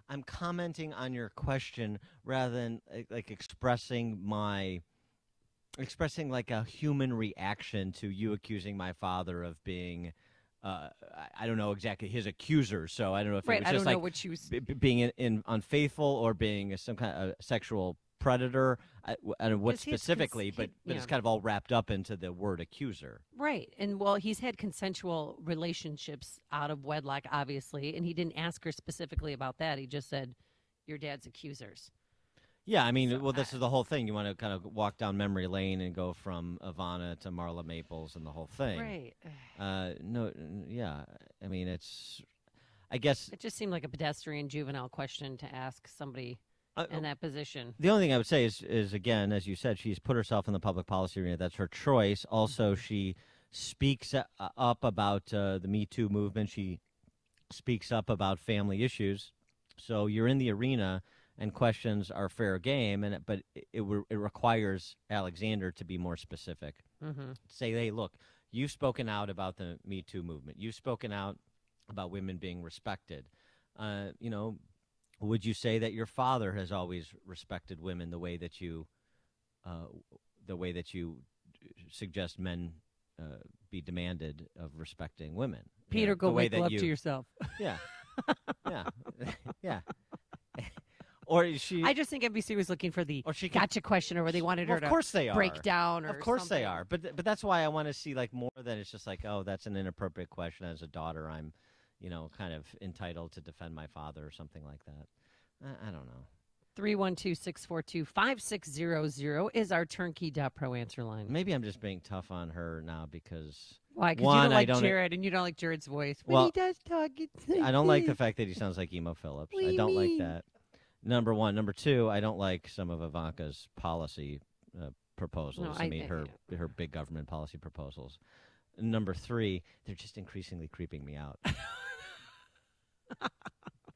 I'm commenting on your question rather than like expressing like a human reaction to you accusing my father of being I don't know exactly his accuser, so I don't know if Right, it was I just don't know like what she was- being in unfaithful or being some kind of sexual predator. I don't know what 'Cause he's specifically, but yeah. it's kind of all wrapped up into the word accuser. Right. And well, he's had consensual relationships out of wedlock, obviously, and he didn't ask her specifically about that. He just said, your dad's accusers. Yeah, I mean, well, this is the whole thing. You want to kind of walk down memory lane and go from Ivana to Marla Maples and the whole thing. Right. No, yeah. I mean, I guess. It just seemed like a pedestrian juvenile question to ask somebody in that position. The only thing I would say is again, as you said, she's put herself in the public policy arena. That's her choice. Also, she speaks up about the Me Too movement. She speaks up about family issues. So you're in the arena, and questions are fair game. But it requires Alexander to be more specific. Mm-hmm. Say, hey, look, you've spoken out about the Me Too movement. You've spoken out about women being respected. Would you say that your father has always respected women the way that you suggest men be demanded of respecting women? Peter, go the way make that love to yourself. Yeah, yeah, yeah. Or she? I just think NBC was looking for the gotcha question, or where they wanted her Of to course they break are. down. Or Of course something. they are. But that's why I want to see like more than it's just like, oh, that's an inappropriate question. As a daughter, I'm, kind of entitled to defend my father or something like that. I don't know. 312-642-5600 is our turnkey.pro answer line. Maybe I'm just being tough on her now because Why? Because you don't like Jared, and you don't like Jared's voice. When he does talk, it's like I don't like the this. fact that he sounds like Emo Phillips. What do I you don't like mean? that. Number one. Number two, I don't like some of Ivanka's policy proposals. No, I mean, her big government policy proposals. Number three, they're just increasingly creeping me out.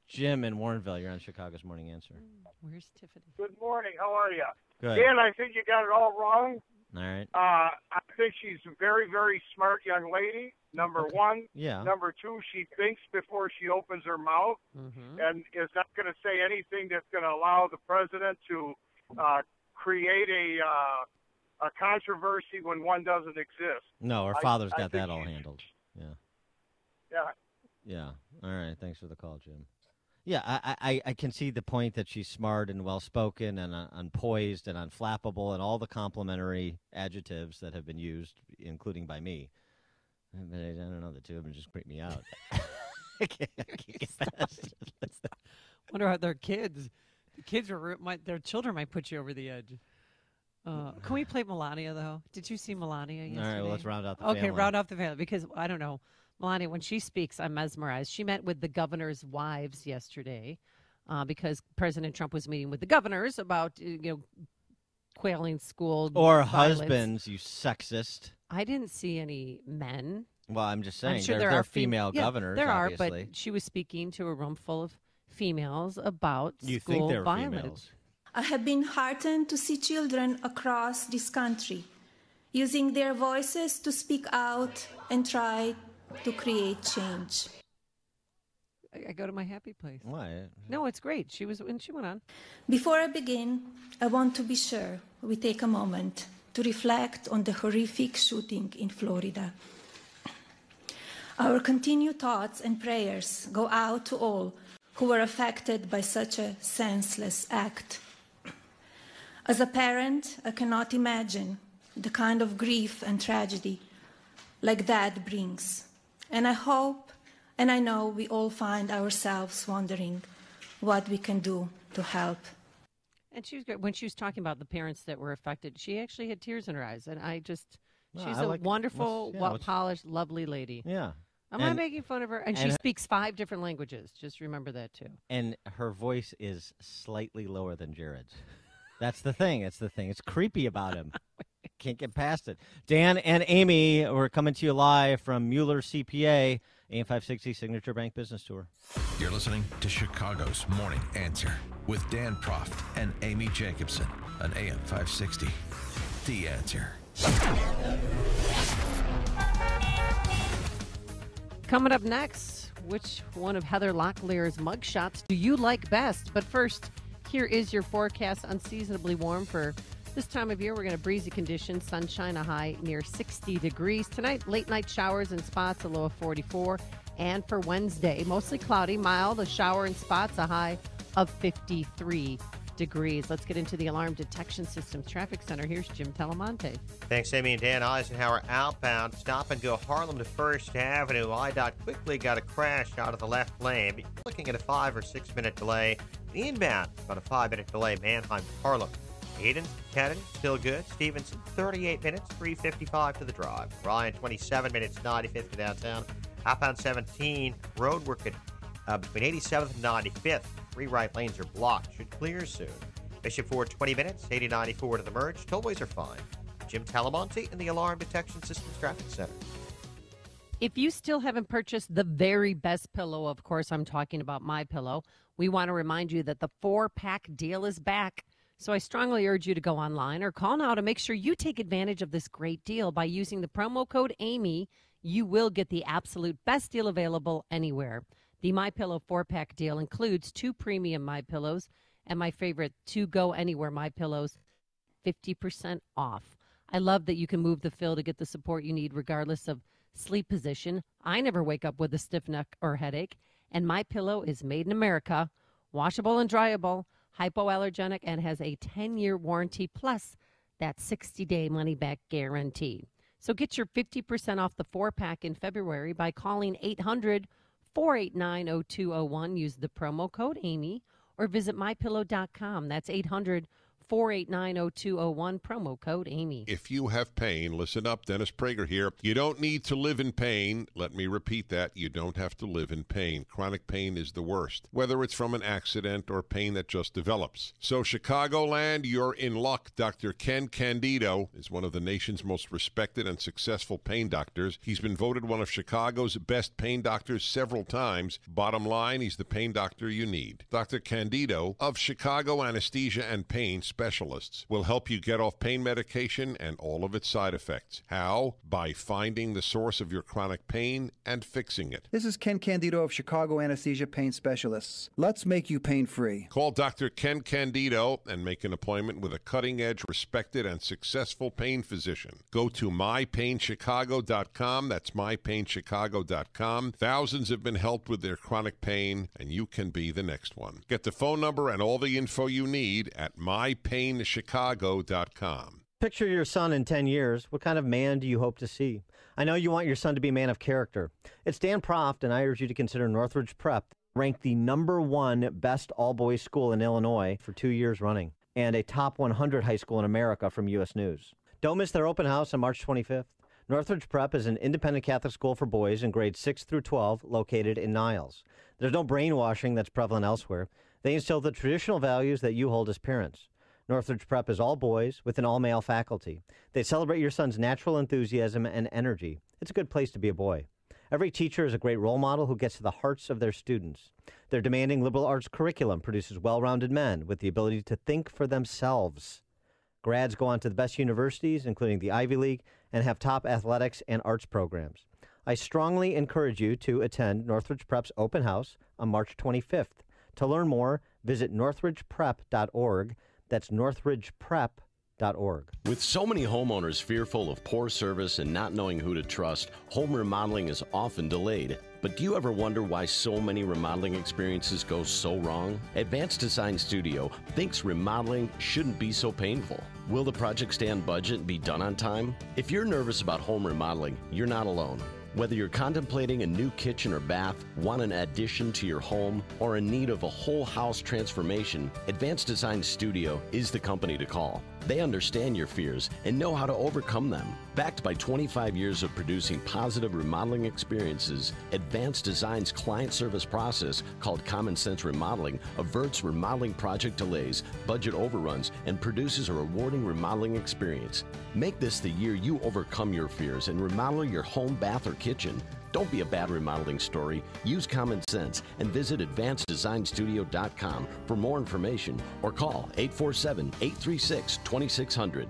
Jim in Warrenville, you're on Chicago's Morning Answer. Where's Tiffany? Good morning. How are you? Good. Dan, I think you got it all wrong. All right. I think she's a very, very smart young lady, number one. Yeah. Number two, she thinks before she opens her mouth Mm-hmm. and is not going to say anything that's going to allow the president to create a controversy when one doesn't exist. No, her father's got that all handled. Yeah. Yeah. Yeah. All right. Thanks for the call, Jim. Yeah, I can see the point that she's smart and well-spoken and poised and unflappable and all the complimentary adjectives that have been used, including by me. But I don't know, the two of them just creep me out. I can't get past it. Wonder how their kids. The kids their children might put you over the edge. Can we play Melania though? Did you see Melania yesterday? All right, well, let's round out the Okay, family. round off the family because I don't know. Melania, when she speaks, I'm mesmerized. She met with the governor's wives yesterday because President Trump was meeting with the governors about quelling school Or violence. husbands, you sexist. I didn't see any men. Well, I'm just saying, I'm sure there are are female yeah, governors, there obviously. are, but she was speaking to a room full of females about You school think they're violence. females? I have been heartened to see children across this country using their voices to speak out and try to create change. I go to my happy place. Why? No, it's great. She went on. Before I begin, I want to be sure we take a moment to reflect on the horrific shooting in Florida. Our continued thoughts and prayers go out to all who were affected by such a senseless act. As a parent, I cannot imagine the kind of grief and tragedy like that brings. And I hope and I know we all find ourselves wondering what we can do to help. And she was good. When she was talking about the parents that were affected, she actually had tears in her eyes. And she's a wonderful, polished, lovely lady. Yeah. I'm not making fun of her. And she speaks 5 different languages. Just remember that, too. And her voice is slightly lower than Jared's. That's the thing. It's creepy about him. Can't get past it. Dan and Amy, we're coming to you live from Mueller CPA, AM 560 Signature Bank Business Tour. You're listening to Chicago's Morning Answer with Dan Proft and Amy Jacobson on AM 560. The Answer. Coming up next, which one of Heather Locklear's mugshots do you like best? But first, here is your forecast. Unseasonably warm for this time of year. We're going to breezy conditions, sunshine, a high near 60 degrees. Tonight, late night showers and spots, a low of 44. And for Wednesday, mostly cloudy, mild, a shower and spots, a high of 53 degrees. Let's get into the Alarm Detection Systems Traffic Center. Here's Jim Telemonte. Thanks, Amy and Dan. Eisenhower outbound. Stop and go Harlem to First Avenue. IDOT quickly got a crash out of the left lane. But you're looking at a 5 or 6 minute delay. Inbound, about a 5-minute delay. Mannheim to Harlem. Eden, Kennedy, still good. Stevenson, 38 minutes, 3:55 to the drive. Ryan, 27 minutes, 95th to downtown. Outbound 17, road work at between 87th and 95th. 3 right lanes are blocked. Should clear soon. Bishop Ford, 20 minutes, 80-94 to the merge. Tollways are fine. Jim Talamonte in the Alarm Detection Systems Traffic Center. If you still haven't purchased the very best pillow, of course, I'm talking about MyPillow, we want to remind you that the 4-pack deal is back. So I strongly urge you to go online or call now to make sure you take advantage of this great deal. By using the promo code Amy, you will get the absolute best deal available anywhere. The MyPillow 4-pack deal includes 2 premium MyPillows and my favorite 2 Go Anywhere MyPillows, 50% off. I love that you can move the fill to get the support you need regardless of sleep position. I never wake up with a stiff neck or headache, and MyPillow is made in America, washable and dryable, hypoallergenic, and has a 10-year warranty plus that 60-day money-back guarantee. So get your 50% off the 4-pack in February by calling 800-489-0201. Use the promo code Amy or visit MyPillow.com. That's 800-489-0201, promo code Amy. If you have pain, listen up, Dennis Prager here. You don't need to live in pain. Let me repeat that. You don't have to live in pain. Chronic pain is the worst, whether it's from an accident or pain that just develops. So Chicagoland, you're in luck. Dr. Ken Candido is one of the nation's most respected and successful pain doctors. He's been voted one of Chicago's best pain doctors several times. Bottom line, he's the pain doctor you need. Dr. Candido of Chicago Anesthesia and Pain Specialists will help you get off pain medication and all of its side effects. How? By finding the source of your chronic pain and fixing it. This is Ken Candido of Chicago Anesthesia Pain Specialists. Let's make you pain-free. Call Dr. Ken Candido and make an appointment with a cutting-edge, respected, and successful pain physician. Go to mypainchicago.com. That's mypainchicago.com. Thousands have been helped with their chronic pain, and you can be the next one. Get the phone number and all the info you need at mypainchicago.com. Picture your son in 10 years. What kind of man do you hope to see? I know you want your son to be a man of character. It's Dan Proft, and I urge you to consider Northridge Prep, ranked the #1 best all-boys school in Illinois for 2 years running, and a top 100 high school in America from U.S. News. Don't miss their open house on March 25th. Northridge Prep is an independent Catholic school for boys in grades 6 through 12 located in Niles. There's no brainwashing that's prevalent elsewhere. They instill the traditional values that you hold as parents. Northridge Prep is all boys with an all-male faculty. They celebrate your son's natural enthusiasm and energy. It's a good place to be a boy. Every teacher is a great role model who gets to the hearts of their students. Their demanding liberal arts curriculum produces well-rounded men with the ability to think for themselves. Grads go on to the best universities, including the Ivy League, and have top athletics and arts programs. I strongly encourage you to attend Northridge Prep's open house on March 25th. To learn more, visit northridgeprep.org. That's northridgeprep.org. With so many homeowners fearful of poor service and not knowing who to trust, home remodeling is often delayed. But do you ever wonder why so many remodeling experiences go so wrong? Advanced Design Studio thinks remodeling shouldn't be so painful. Will the project stay on budget and be done on time? If you're nervous about home remodeling, you're not alone. Whether you're contemplating a new kitchen or bath, want an addition to your home, or in need of a whole house transformation, Advanced Design Studio is the company to call. They understand your fears and know how to overcome them. Backed by 25 years of producing positive remodeling experiences, Advanced Design's client service process, called Common Sense Remodeling, averts remodeling project delays, budget overruns, and produces a rewarding remodeling experience. Make this the year you overcome your fears and remodel your home, bath, or kitchen. Don't be a bad remodeling story. Use common sense and visit AdvancedDesignStudio.com for more information or call 847-836-2600.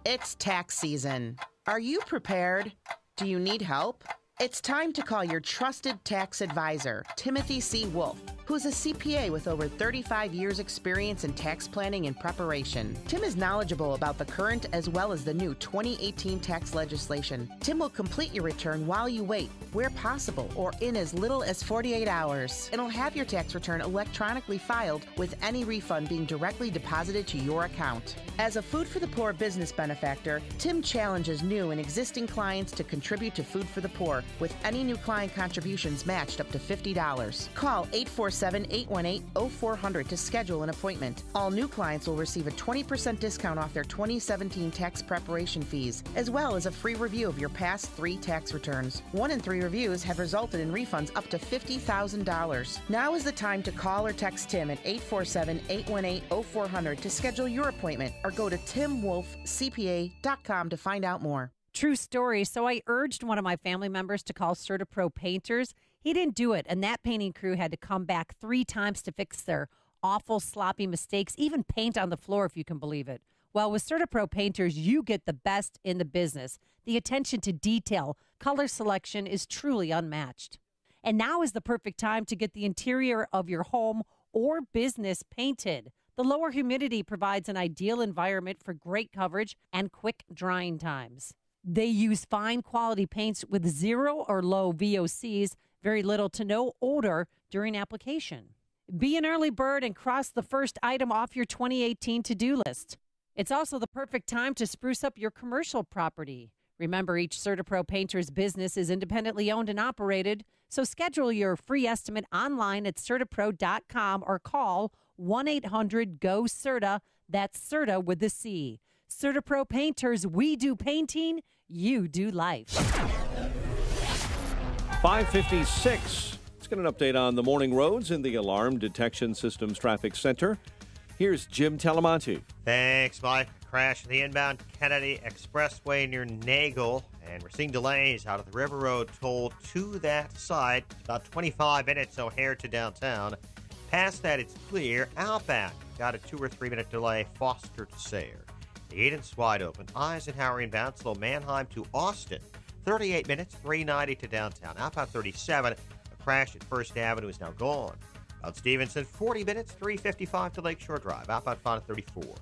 It's tax season. Are you prepared? Do you need help? It's time to call your trusted tax advisor, Timothy C. Wolf, who's a CPA with over 35 years experience in tax planning and preparation. Tim is knowledgeable about the current as well as the new 2018 tax legislation. Tim will complete your return while you wait, where possible, or in as little as 48 hours. And he'll have your tax return electronically filed with any refund being directly deposited to your account. As a Food for the Poor business benefactor, Tim challenges new and existing clients to contribute to Food for the Poor, with any new client contributions matched up to $50. Call 847-818-0400 to schedule an appointment. All new clients will receive a 20% discount off their 2017 tax preparation fees, as well as a free review of your past 3 tax returns. 1 in 3 reviews have resulted in refunds up to $50,000. Now is the time to call or text Tim at 847-818-0400 to schedule your appointment, or go to timwolfcpa.com to find out more. True story. So I urged one of my family members to call CertaPro Painters. He didn't do it, and that painting crew had to come back 3 times to fix their awful, sloppy mistakes, even paint on the floor, if you can believe it. Well, with CertaPro Painters, you get the best in the business. The attention to detail, color selection is truly unmatched. And now is the perfect time to get the interior of your home or business painted. The lower humidity provides an ideal environment for great coverage and quick drying times. They use fine quality paints with 0 or low VOCs, very little to no odor during application. Be an early bird and cross the first item off your 2018 to-do list. It's also the perfect time to spruce up your commercial property. Remember, each CertaPro Painter's business is independently owned and operated, so schedule your free estimate online at CertaPro.com or call 1-800-GO-CERTA. That's CERTA with a C. CertaPro Painters, we do painting, you do life. 5:56. Let's get an update on the morning roads in the Alarm Detection Systems Traffic Center. Here's Jim Talamonte. Thanks, Mike. Crash at the inbound Kennedy Expressway near Nagel, and we're seeing delays out of the River Road toll to that side. About 25 minutes O'Hare to downtown. Past that, it's clear. Outbound, got a 2 or 3 minute delay. Foster to Sayre. The Eden's wide open. Eisenhower inbound, slow Mannheim to Austin. 38 minutes, 390 to downtown. Outbound 37, a crash at First Avenue is now gone. Out Stevenson, 40 minutes, 355 to Lakeshore Drive. Outbound 534.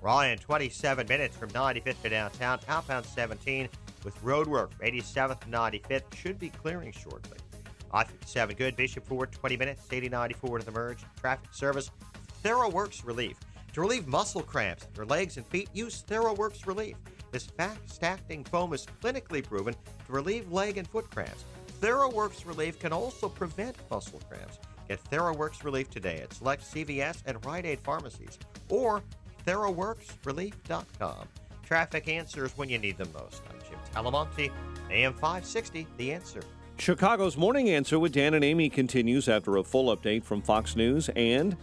Ryan, 27 minutes from 95th to downtown. Outbound 17 with roadwork. 87th to 95th should be clearing shortly. I-57 good. Bishop Ford, 20 minutes, 8094 to the merge. Traffic service, TheraWorks Relief. To relieve muscle cramps in your legs and feet, use TheraWorks Relief. This fast-acting foam is clinically proven to relieve leg and foot cramps. TheraWorks Relief can also prevent muscle cramps. Get TheraWorks Relief today at select CVS and Rite Aid pharmacies or TheraWorksRelief.com. Traffic answers when you need them most. I'm Jim Talamonte, AM 560, The Answer. Chicago's Morning Answer with Dan and Amy continues after a full update from Fox News and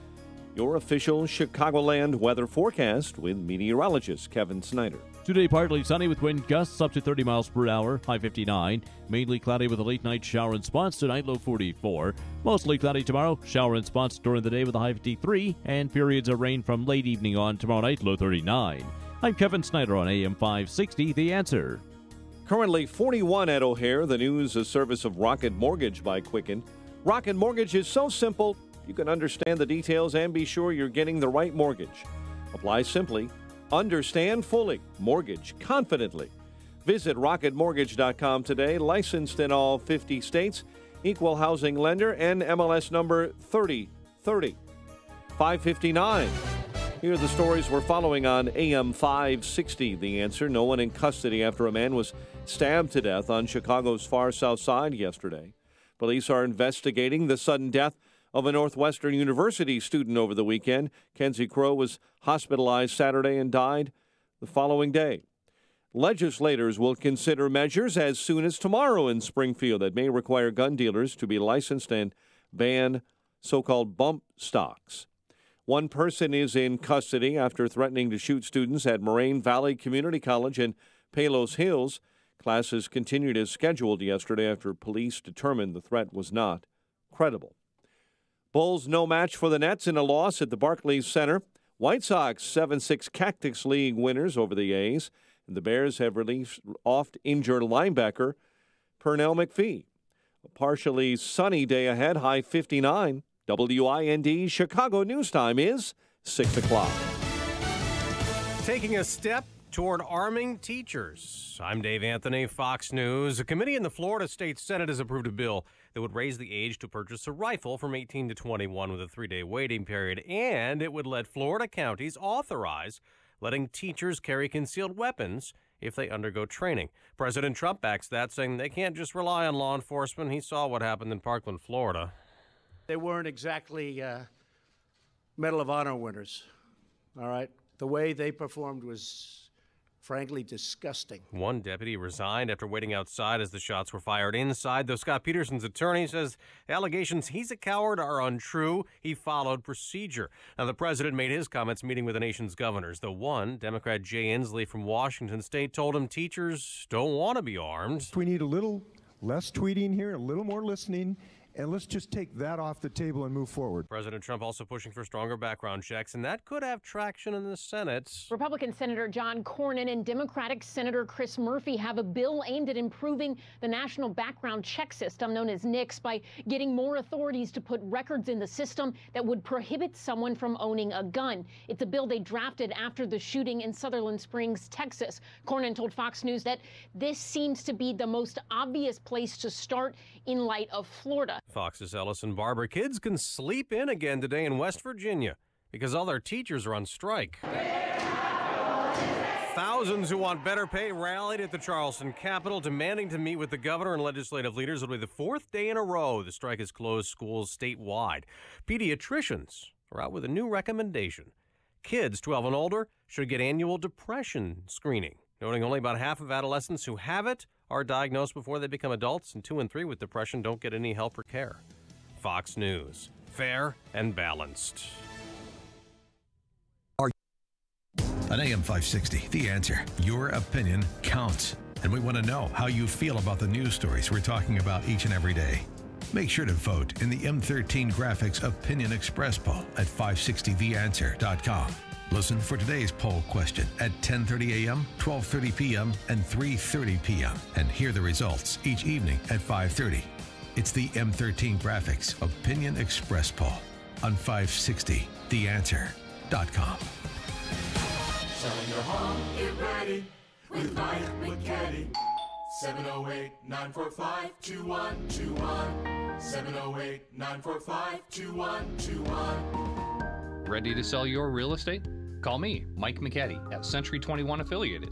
your official Chicagoland weather forecast with meteorologist Kevin Snyder. Today, partly sunny with wind gusts up to 30 miles per hour, high 59. Mainly cloudy with a late night shower in spots tonight, low 44. Mostly cloudy tomorrow, shower in spots during the day with a high 53, and periods of rain from late evening on tomorrow night, low 39. I'm Kevin Snyder on AM 560, The Answer. Currently 41 at O'Hare. The news, a service of Rocket Mortgage by Quicken. Rocket Mortgage is so simple, you can understand the details and be sure you're getting the right mortgage. Apply simply, understand fully, mortgage confidently. Visit rocketmortgage.com today. Licensed in all 50 states, equal housing lender, and MLS number 3030. 559. Here are the stories we're following on AM 560. The Answer. No one in custody after a man was stabbed to death on Chicago's far south side yesterday. Police are investigating the sudden death of a Northwestern University student over the weekend. Kenzie Crow was hospitalized Saturday and died the following day. Legislators will consider measures as soon as tomorrow in Springfield that may require gun dealers to be licensed and ban so-called bump stocks. One person is in custody after threatening to shoot students at Moraine Valley Community College in Palos Hills. Classes continued as scheduled yesterday after police determined the threat was not credible. Bulls no match for the Nets in a loss at the Barclays Center. White Sox 7-6 Cactus League winners over the A's. And the Bears have released oft-injured linebacker Pernell McPhee. A partially sunny day ahead, high 59. WIND Chicago News Time is 6 o'clock. Taking a step toward arming teachers. I'm Dave Anthony, Fox News. A committee in the Florida State Senate has approved a bill that would raise the age to purchase a rifle from 18 to 21 with a 3-day waiting period, and it would let Florida counties authorize letting teachers carry concealed weapons if they undergo training. President Trump backs that, saying they can't just rely on law enforcement. He saw what happened in Parkland, Florida. They weren't exactly Medal of Honor winners, all right? The way they performed was, frankly, disgusting. One deputy resigned after waiting outside as the shots were fired inside, though Scott Peterson's attorney says the allegations he's a coward are untrue. He followed procedure. Now, the president made his comments meeting with the nation's governors. The one, Democrat Jay Inslee from Washington State, told him teachers don't want to be armed. We need a little less tweeting here, a little more listening, and let's just take that off the table and move forward. President Trump also pushing for stronger background checks, and that could have traction in the Senate. Republican Senator John Cornyn and Democratic Senator Chris Murphy have a bill aimed at improving the national background check system, known as NICS, by getting more authorities to put records in the system that would prohibit someone from owning a gun. It's a bill they drafted after the shooting in Sutherland Springs, Texas. Cornyn told Fox News that this seems to be the most obvious place to start in light of Florida. Fox's Ellison Barber. Kids can sleep in again today in West Virginia because all their teachers are on strike. Thousands who want better pay rallied at the Charleston Capitol, demanding to meet with the governor and legislative leaders. It'll be the fourth day in a row the strike has closed schools statewide. Pediatricians are out with a new recommendation. Kids 12 and older should get annual depression screening, noting only about half of adolescents who have it are diagnosed before they become adults, and 2 and 3 with depression don't get any help or care. Fox News, fair and balanced. On AM 560, The Answer, your opinion counts. And we want to know how you feel about the news stories we're talking about each and every day. Make sure to vote in the M13 Graphics Opinion Express poll at 560theanswer.com. Listen for today's poll question at 10:30 a.m., 12:30 p.m., and 3:30 p.m. and hear the results each evening at 5:30. It's the M13 Graphics Opinion Express poll on 560theanswer.com. Selling your home, get ready with Mike McKetty. 708-945-2121. 708-945-2121. Ready to sell your real estate? Call me, Mike McKetty, at Century 21 Affiliated.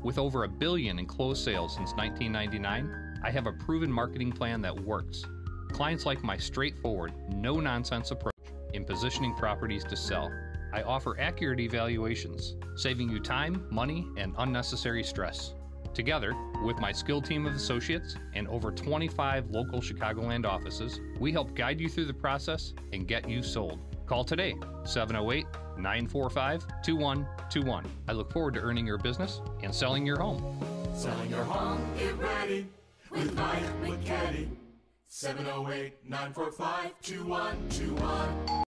With over $1 billion in closed sales since 1999, I have a proven marketing plan that works. Clients like my straightforward, no-nonsense approach in positioning properties to sell. I offer accurate evaluations, saving you time, money, and unnecessary stress. Together, with my skilled team of associates and over 25 local Chicagoland offices, we help guide you through the process and get you sold. Call today, 708-945-2121. I look forward to earning your business and selling your home. Selling your home, get ready with Mike McKetty. 708-945-2121.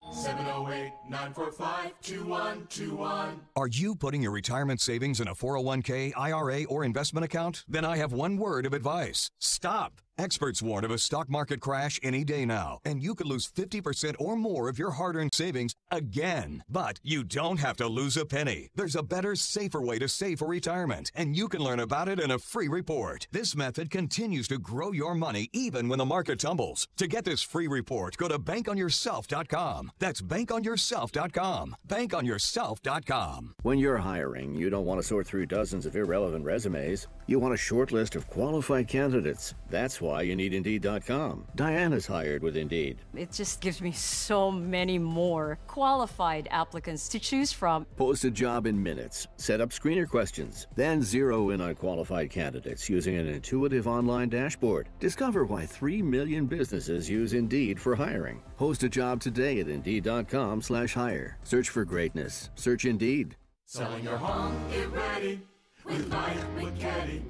708-945-2121. Are you putting your retirement savings in a 401k, IRA, or investment account? Then I have one word of advice. Stop. Experts warn of a stock market crash any day now, and you could lose 50% or more of your hard-earned savings again. But you don't have to lose a penny. There's a better, safer way to save for retirement, and you can learn about it in a free report. This method continues to grow your money even when the market tumbles. To get this free report, go to bankonyourself.com. That's bankonyourself.com. Bankonyourself.com. When you're hiring, you don't want to sort through dozens of irrelevant resumes. You want a short list of qualified candidates. That's why you need Indeed.com. Diana's hired with Indeed. It just gives me so many more qualified applicants to choose from. Post a job in minutes. Set up screener questions. Then zero in on qualified candidates using an intuitive online dashboard. Discover why 3 million businesses use Indeed for hiring. Post a job today at Indeed.com/hire. Search for greatness. Search Indeed. Selling your home, get ready with Mike McKetty.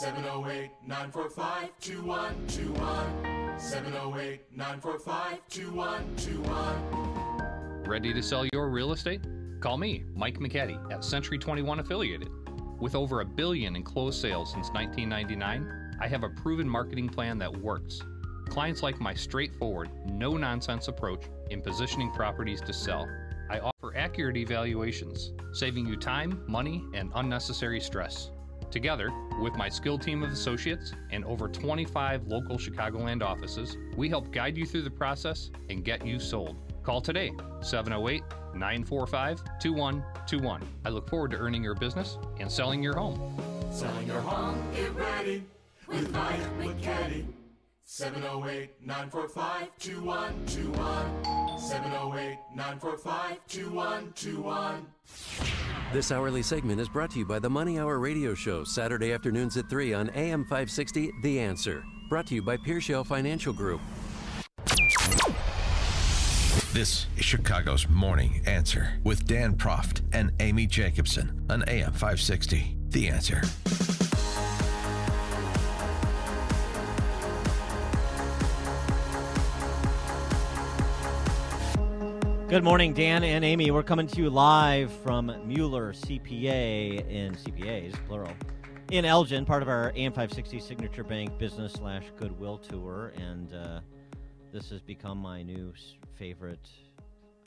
708-945-2121. 708-945-2121. Ready to sell your real estate? Call me, Mike McKetty, at Century 21 Affiliated. With over $1 billion in closed sales since 1999, I have a proven marketing plan that works. Clients like my straightforward, no-nonsense approach in positioning properties to sell. I offer accurate evaluations, saving you time, money, and unnecessary stress. Together, with my skilled team of associates and over 25 local Chicagoland offices, we help guide you through the process and get you sold. Call today, 708-945-2121. I look forward to earning your business and selling your home. Selling your home, get ready with Mike McKetty. 708-945-2121. 708-945-2121. This hourly segment is brought to you by the Money Hour radio show, Saturday afternoons at 3 on AM 560, The Answer. Brought to you by Pearshell Financial Group. This is Chicago's Morning Answer with Dan Proft and Amy Jacobson on AM 560, The Answer. Good morning, Dan and Amy. We're coming to you live from Mueller CPA in CPAs, plural, in Elgin, part of our AM 560 Signature Bank Business/Goodwill Tour. And this has become my new favorite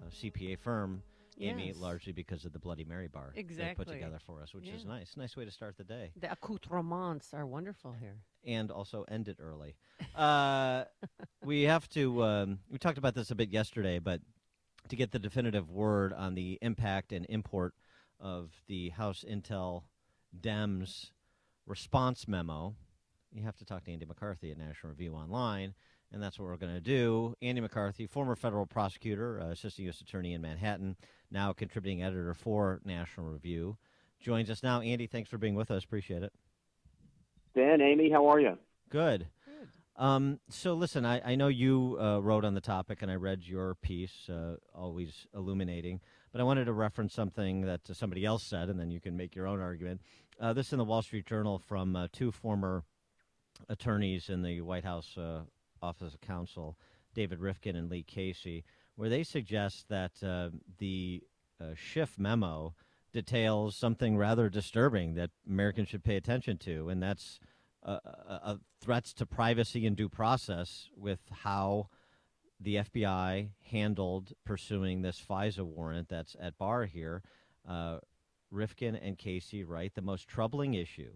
CPA firm, Amy, Yes. largely because of the Bloody Mary bar they Exactly. put together for us, which is nice. Nice way to start the day. The accoutrements are wonderful here. And also end it early. We have to, we talked about this a bit yesterday, but to get the definitive word on the impact and import of the House Intel Dems response memo, you have to talk to Andy McCarthy at National Review Online, and that's what we're going to do. Andy McCarthy, former federal prosecutor, assistant U.S. attorney in Manhattan, now contributing editor for National Review, joins us now. Andy, thanks for being with us. Appreciate it. Dan, Amy, how are you? Good. So listen, I know you wrote on the topic, and I read your piece, always illuminating, but I wanted to reference something that somebody else said, and then you can make your own argument. This in the Wall Street Journal from two former attorneys in the White House Office of Counsel, David Rifkin and Lee Casey, where they suggest that the Schiff memo details something rather disturbing that Americans should pay attention to, and that's threats to privacy and due process with how the FBI handled pursuing this FISA warrant that's at bar here. Rifkin and Casey write, the most troubling issue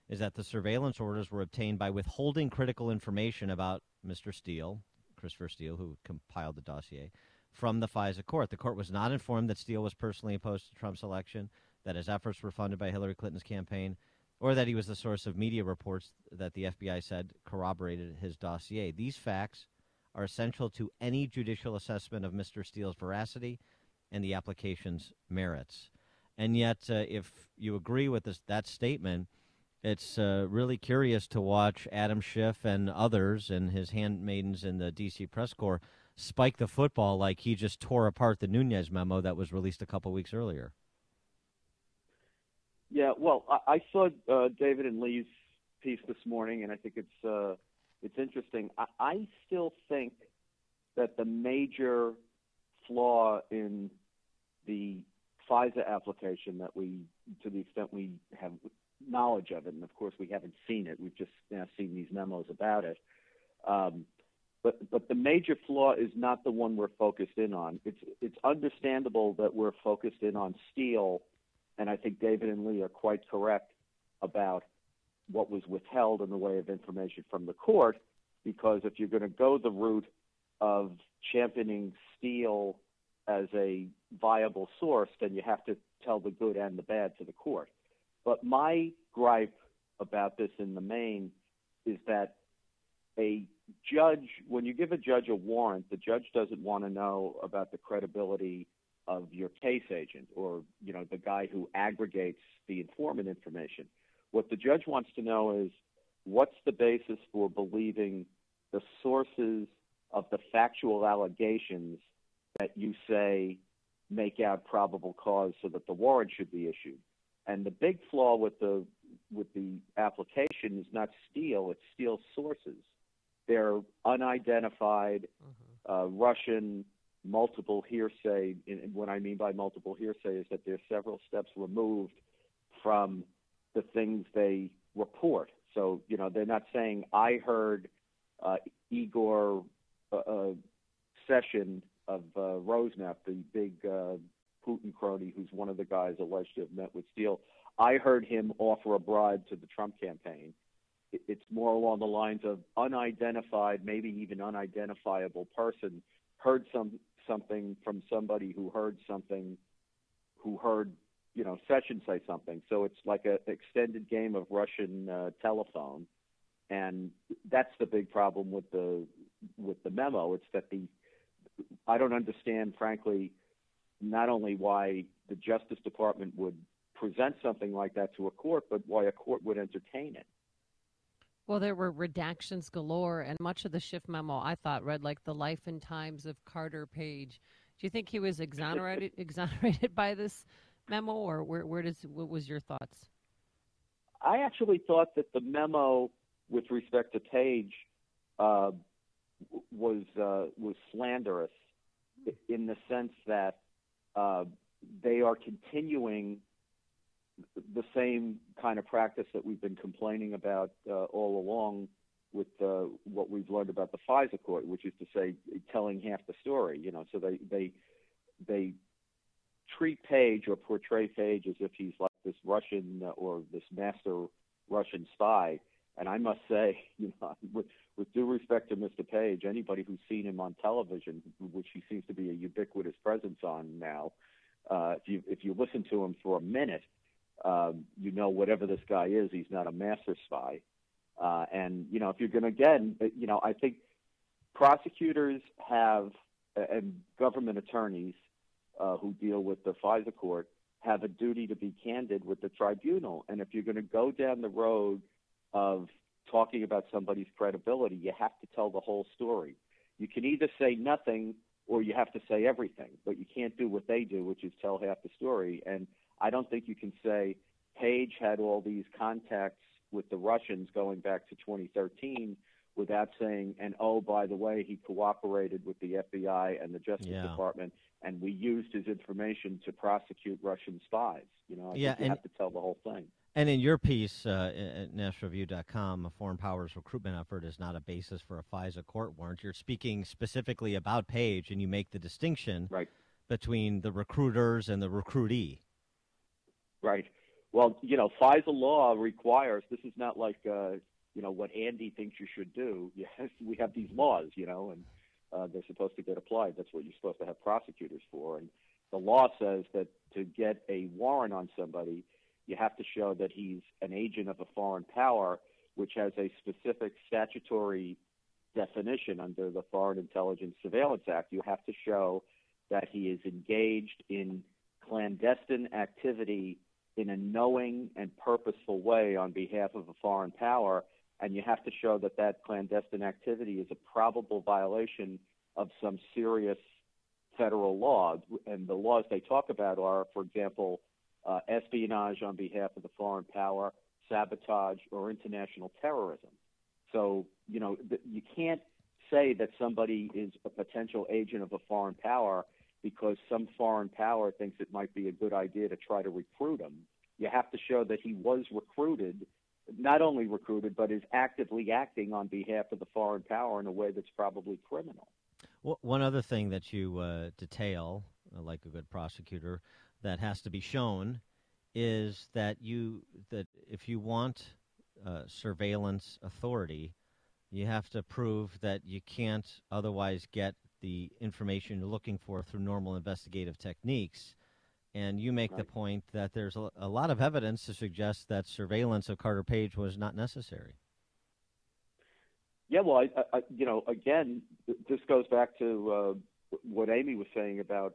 is that the surveillance orders were obtained by withholding critical information about Mr. Steele, Christopher Steele, who compiled the dossier, from the FISA court. The court was not informed that Steele was personally opposed to Trump's election, that his efforts were funded by Hillary Clinton's campaign, or that he was the source of media reports that the FBI said corroborated his dossier. These facts are essential to any judicial assessment of Mr. Steele's veracity and the application's merits. And yet, if you agree with that statement, it's really curious to watch Adam Schiff and others and his handmaidens in the D.C. press corps spike the football like he just tore apart the Nunes memo that was released a couple weeks earlier. Yeah, well, I saw David and Lee's piece this morning, and I think it's interesting. I still think that the major flaw in the FISA application that we, to the extent we have knowledge of it, and of course we haven't seen it, we've just now seen these memos about it, but the major flaw is not the one we're focused in on. It's understandable that we're focused in on Steele, and I think David and Lee are quite correct about what was withheld in the way of information from the court, because if you're going to go the route of championing Steele as a viable source, then you have to tell the good and the bad to the court. But my gripe about this in the main is that a judge, when you give a judge a warrant, the judge doesn't want to know about the credibility of your case agent or, you know, the guy who aggregates the informant information. What the judge wants to know is what's the basis for believing the sources of the factual allegations that you say make out probable cause so that the warrant should be issued. And the big flaw with the application is not Steele, it's Steele's sources. They're unidentified, Russian, multiple hearsay. And what I mean by multiple hearsay is that they're several steps removed from the things they report. So, they're not saying, I heard Igor Session of Rosneft, the big Putin crony who's one of the guys alleged to have met with Steele. I heard him offer a bribe to the Trump campaign. It's more along the lines of unidentified, maybe even unidentifiable person heard something from somebody who heard something, who heard, Session say something. So it's like an extended game of Russian telephone, and that's the big problem with the memo. It's that I don't understand, frankly, not only why the Justice Department would present something like that to a court, but why a court would entertain it. Well, there were redactions galore, and much of the Schiff memo, I thought, read like the life and times of Carter Page. Do you think he was exonerated by this memo, or what was your thoughts? I actually thought that the memo with respect to Page was slanderous in the sense that they are continuing the same kind of practice that we've been complaining about all along with what we've learned about the FISA court, which is to say telling half the story. So they treat Page or portray Page as if he's like this Russian or this master Russian spy. And I must say, with due respect to Mr. Page, anybody who's seen him on television, which he seems to be a ubiquitous presence on now, if you listen to him for a minute, whatever this guy is, he's not a master spy. And if you're going to, again, I think prosecutors have, and government attorneys who deal with the FISA court have a duty to be candid with the tribunal. And if you're going to go down the road of talking about somebody's credibility, you have to tell the whole story. You can either say nothing or you have to say everything, but you can't do what they do, which is tell half the story. And I don't think you can say Page had all these contacts with the Russians going back to 2013 without saying, and oh, by the way, he cooperated with the FBI and the Justice Department, and we used his information to prosecute Russian spies. I think you have to tell the whole thing. And in your piece at nationalreview.com, a foreign powers recruitment effort is not a basis for a FISA court warrant. You're speaking specifically about Page, and you make the distinction between the recruiters and the recruitee. Right. Well, FISA law requires, this is not like, what Andy thinks you should do. We have these laws, and they're supposed to get applied. That's what you're supposed to have prosecutors for. And the law says that to get a warrant on somebody, you have to show that he's an agent of a foreign power, which has a specific statutory definition under the Foreign Intelligence Surveillance Act. You have to show that he is engaged in clandestine activity in a knowing and purposeful way on behalf of a foreign power, and you have to show that that clandestine activity is a probable violation of some serious federal law. And the laws they talk about are, for example, espionage on behalf of the foreign power, sabotage, or international terrorism. So, you can't say that somebody is a potential agent of a foreign power because some foreign power thinks it might be a good idea to try to recruit him. You have to show that he was recruited, not only recruited, but is actively acting on behalf of the foreign power in a way that's probably criminal. Well, one other thing that you detail, like a good prosecutor, that has to be shown is that if you want surveillance authority, you have to prove that you can't otherwise get the information you're looking for through normal investigative techniques. And you make the point that there's a lot of evidence to suggest that surveillance of Carter Page was not necessary. Yeah, well, again, this goes back to what Amy was saying about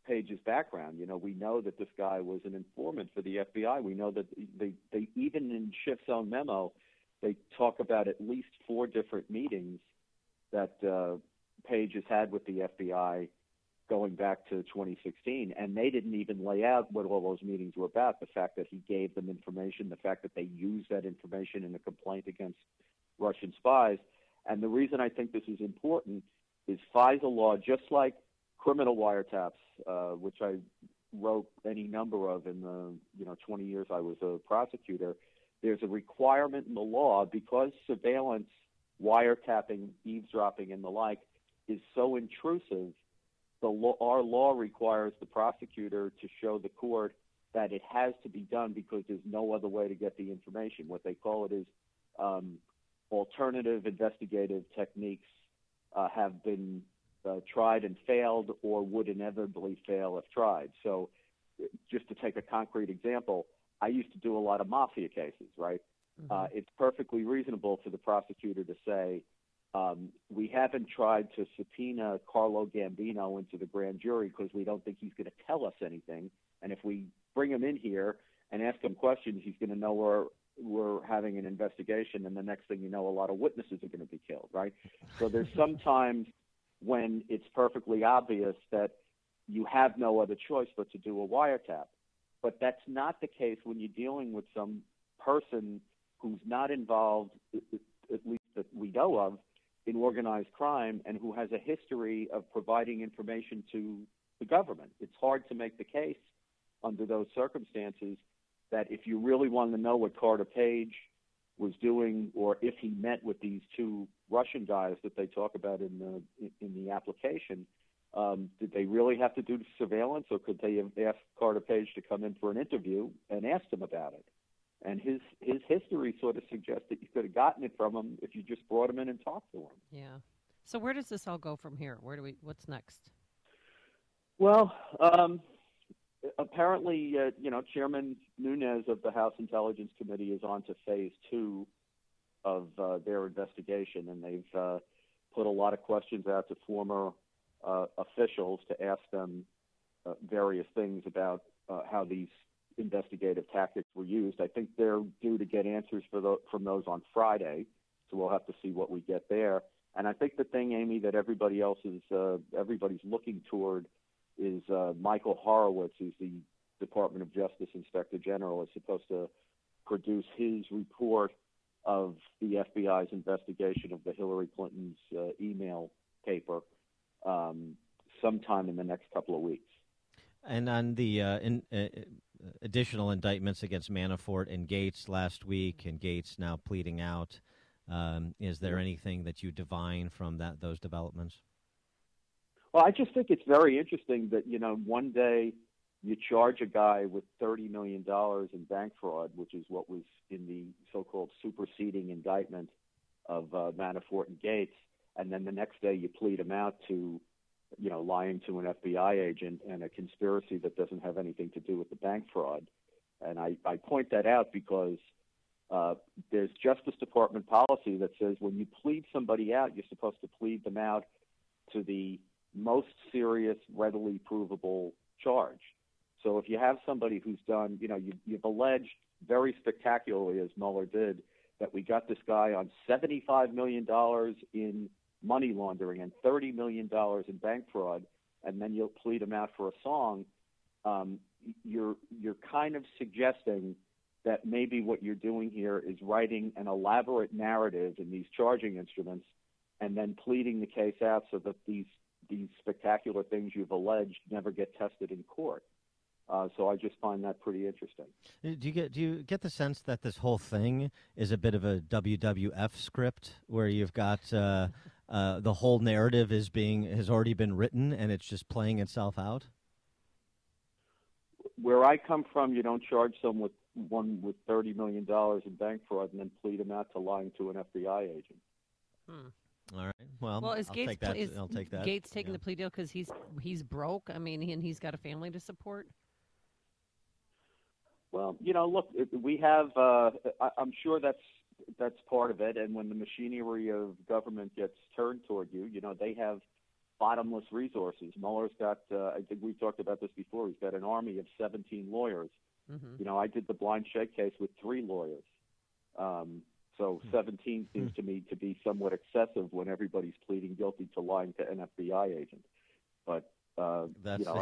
Page's background. We know that this guy was an informant for the FBI. We know that they even in Schiff's own memo, they talk about at least 4 different meetings that Page has had with the FBI going back to 2016, and they didn't even lay out what all those meetings were about. The fact that he gave them information, the fact that they used that information in a complaint against Russian spies. And the reason I think this is important is FISA law, just like criminal wiretaps, which I wrote any number of in the 20 years I was a prosecutor, there's a requirement in the law because surveillance, wiretapping, eavesdropping, and the like is so intrusive. Our law requires the prosecutor to show the court that it has to be done because there's no other way to get the information. What they call it is alternative investigative techniques have been tried and failed or would inevitably fail if tried. So just to take a concrete example, I used to do a lot of mafia cases, right? It's perfectly reasonable for the prosecutor to say, we haven't tried to subpoena Carlo Gambino into the grand jury because we don't think he's going to tell us anything. And if we bring him in here and ask him questions, he's going to know we're having an investigation, and the next thing you know, a lot of witnesses are going to be killed, right? So there's sometimes when it's perfectly obvious that you have no other choice but to do a wiretap. But that's not the case when you're dealing with some person who's not involved, at least that we know of, in organized crime and who has a history of providing information to the government. It's hard to make the case under those circumstances that if you really want to know what Carter Page was doing, or if he met with these two Russian guys that they talk about in the application, did they really have to do surveillance, or could they have asked Carter Page to come in for an interview and asked him about it? And his history sort of suggests that you could have gotten it from him if you just brought him in and talked to him. Yeah. So where does this all go from here? What's next? Well, apparently, Chairman Nunes of the House Intelligence Committee is on to phase 2 of their investigation, and they've put a lot of questions out to former officials to ask them various things about how these investigative tactics were used. I think they're due to get answers from those on Friday, so we'll have to see what we get there. And I think the thing, Amy, that everybody's looking toward is Michael Horowitz, who's the Department of Justice Inspector General, is supposed to produce his report of the FBI's investigation of the Hillary Clinton's email paper sometime in the next couple of weeks. And on the additional indictments against Manafort and Gates last week, and Gates now pleading out, is there anything that you divine from those developments? Well, I just think it's very interesting that, one day you charge a guy with $30 million in bank fraud, which is what was in the so-called superseding indictment of Manafort and Gates, and then the next day you plead him out to, lying to an FBI agent and a conspiracy that doesn't have anything to do with the bank fraud. And I point that out because there's Justice Department policy that says when you plead somebody out, you're supposed to plead them out to the most serious, readily provable charge. So if you have somebody who's done, you've alleged very spectacularly, as Mueller did, that we got this guy on $75 million in money laundering and $30 million in bank fraud, and then you'll plead him out for a song, you're kind of suggesting that maybe what you're doing here is writing an elaborate narrative in these charging instruments and then pleading the case out so that these spectacular things you've alleged never get tested in court. So I just find that pretty interesting. Do you get the sense that this whole thing is a bit of a WWF script where you've got the whole narrative has already been written and it's just playing itself out? Where I come from, you don't charge someone with $30 million in bank fraud and then plead them out to lying to an FBI agent. All right. Well, is I'll Gates, take that. is I'll take that. Gates taking the plea deal because he's broke? I mean, and he's got a family to support? Well, look, we have. I'm sure that's part of it. And when the machinery of government gets turned toward you, they have bottomless resources. Mueller's got. I think we've talked about this before. He's got an army of 17 lawyers. Mm-hmm. I did the blind shake case with 3 lawyers. So 17 seems to me to be somewhat excessive when everybody's pleading guilty to lying to an FBI agent. But I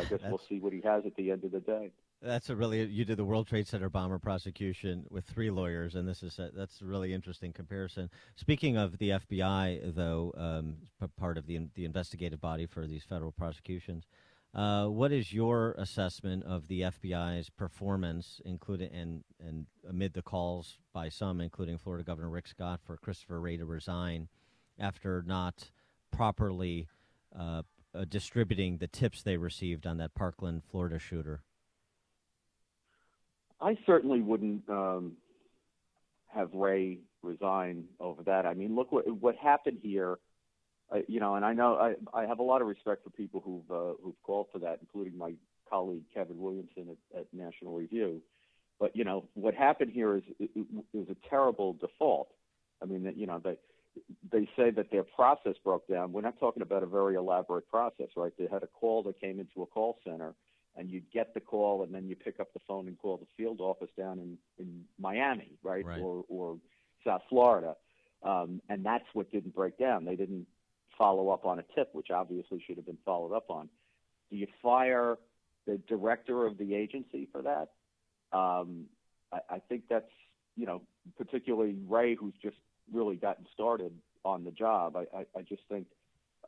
guess we'll see what he has at the end of the day. You did the World Trade Center bomber prosecution with 3 lawyers, and that's a really interesting comparison. Speaking of the FBI, though, part of the investigative body for these federal prosecutions, What is your assessment of the FBI's performance, including and amid the calls by some, including Florida Governor Rick Scott, for Christopher Wray to resign after not properly distributing the tips they received on that Parkland, Florida shooter? I certainly wouldn't have Wray resign over that. I mean, look what happened here. And I know I have a lot of respect for people who've called for that, including my colleague Kevin Williamson at National Review. But what happened here is a terrible default. I mean, they say that their process broke down. We're not talking about a very elaborate process, right? They had a call that came into a call center, and you'd get the call, and then you pick up the phone and call the field office down in Miami, right? Or South Florida, and that's what didn't break down. They didn't follow up on a tip, which obviously should have been followed up on. Do you fire the director of the agency for that? I think that's, particularly Wray, who's just really gotten started on the job. I just think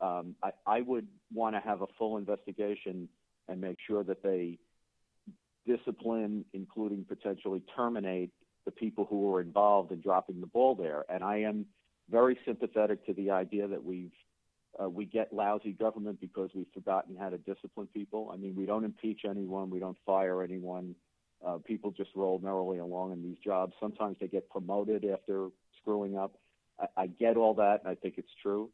I would want to have a full investigation and make sure that they discipline, including potentially terminate the people who were involved in dropping the ball there. And I am very sympathetic to the idea that we get lousy government because we've forgotten how to discipline people. I mean, we don't impeach anyone. We don't fire anyone. People just roll merrily along in these jobs. Sometimes they get promoted after screwing up. I get all that, and I think it's true.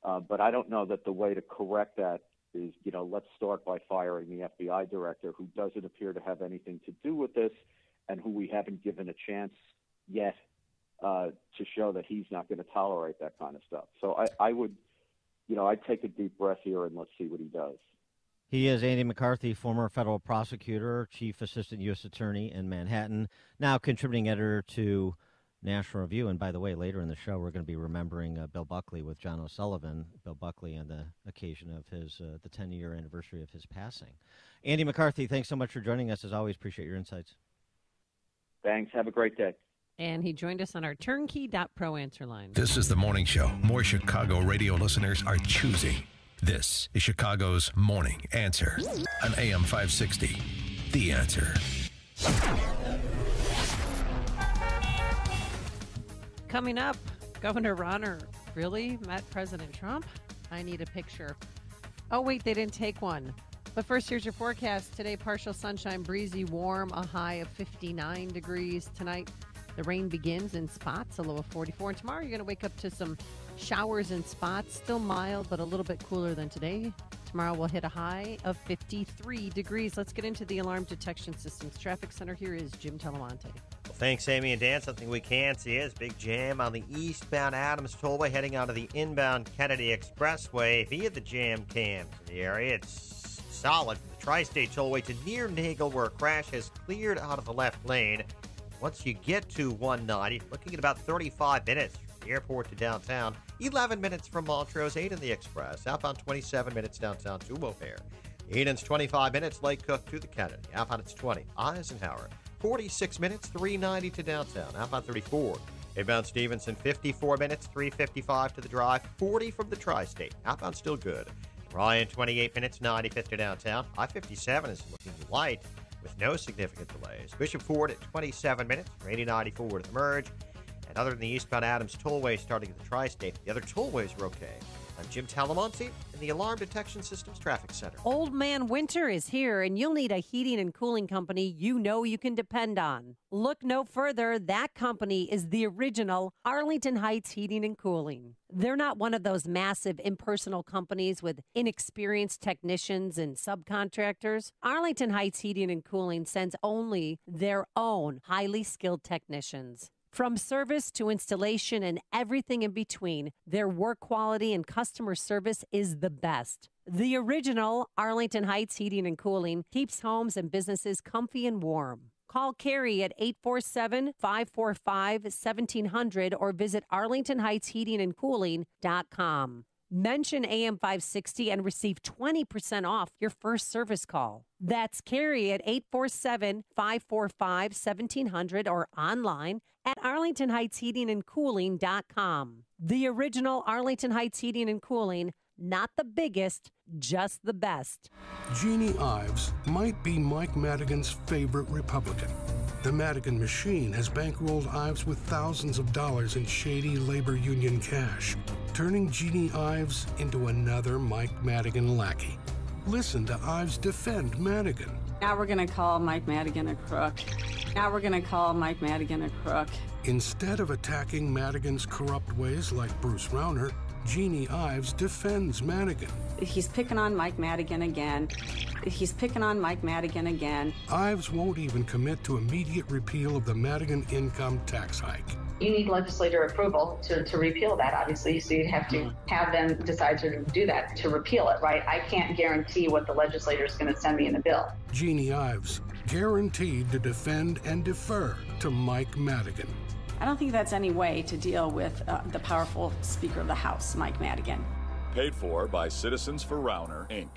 But I don't know that the way to correct that is, let's start by firing the FBI director, who doesn't appear to have anything to do with this and who we haven't given a chance yet to show that he's not going to tolerate that kind of stuff. So I would, I'd take a deep breath here and let's see what he does. He is Andy McCarthy, former federal prosecutor, chief assistant U.S. attorney in Manhattan, now contributing editor to National Review. And by the way, later in the show, we're going to be remembering Bill Buckley with John O'Sullivan. Bill Buckley on the occasion of his the 10-year anniversary of his passing. Andy McCarthy, thanks so much for joining us. As always, appreciate your insights. Thanks. Have a great day. And he joined us on our turnkey.pro answer line. This is the morning show more Chicago radio listeners are choosing. This is Chicago's Morning Answer on AM 560. The Answer. Coming up, Governor Rauner really met President Trump? I need a picture. Oh, wait, they didn't take one. But first, here's your forecast. Today, partial sunshine, breezy, warm, a high of 59 degrees. Tonight, the rain begins in spots, a low of 44. And tomorrow, you're going to wake up to some showers in spots. Still mild, but a little bit cooler than today. Tomorrow, we'll hit a high of 53 degrees. Let's get into the Alarm Detection Systems Traffic Center. Here is Jim Talamonte. Thanks, Amy and Dan. Something we can see is big jam on the eastbound Adams Tollway heading onto the inbound Kennedy Expressway via the jam cams in the area. It's solid from the Tri-State Tollway to near Nagel, where a crash has cleared out of the left lane. Once you get to 190, looking at about 35 minutes from the airport to downtown, 11 minutes from Montrose, 8 in the Express, outbound 27 minutes downtown to O'Hare. Eden's 25 minutes, Lake Cook to the Kennedy, outbound it's 20, Eisenhower. 46 minutes, 390 to downtown, outbound 34. Inbound Stevenson, 54 minutes, 355 to the drive, 40 from the Tri-State, outbound still good. Ryan, 28 minutes, 95 to downtown. I-57 is looking light with no significant delays. Bishop Ford at 27 minutes, 80-94 to the merge. And other than the eastbound Adams Tollway starting at the Tri-State, the other tollways are okay. I'm Jim Talamonte in the Alarm Detection Systems Traffic Center. Old Man Winter is here, and you'll need a heating and cooling company you know you can depend on. Look no further. That company is the original Arlington Heights Heating and Cooling. They're not one of those massive impersonal companies with inexperienced technicians and subcontractors. Arlington Heights Heating and Cooling sends only their own highly skilled technicians. From service to installation and everything in between, their work quality and customer service is the best. The original Arlington Heights Heating and Cooling keeps homes and businesses comfy and warm. Call Carrie at 847-545-1700 or visit arlingtonheightsheatingandcooling.com. Mention AM 560 and receive 20% off your first service call. That's Carrie at 847-545-1700 or online at arlingtonheightsheatingandcooling.com. The original Arlington Heights Heating and Cooling, not the biggest, just the best. Jeannie Ives might be Mike Madigan's favorite Republican. The Madigan machine has bankrolled Ives with thousands of dollars in shady labor union cash, turning Jeannie Ives into another Mike Madigan lackey. Listen to Ives defend Madigan. Now we're going to call Mike Madigan a crook. Now we're going to call Mike Madigan a crook. Instead of attacking Madigan's corrupt ways like Bruce Rauner, Jeannie Ives defends Madigan. He's picking on Mike Madigan again. He's picking on Mike Madigan again. Ives won't even commit to immediate repeal of the Madigan income tax hike. You need legislator approval to repeal that, obviously, so you'd have to have them decide to do that, to repeal it, right? I can't guarantee what the legislator is going to send me in the bill. Jeannie Ives, guaranteed to defend and defer to Mike Madigan. I don't think that's any way to deal with the powerful Speaker of the House, Mike Madigan. Paid for by Citizens for Rauner, Inc.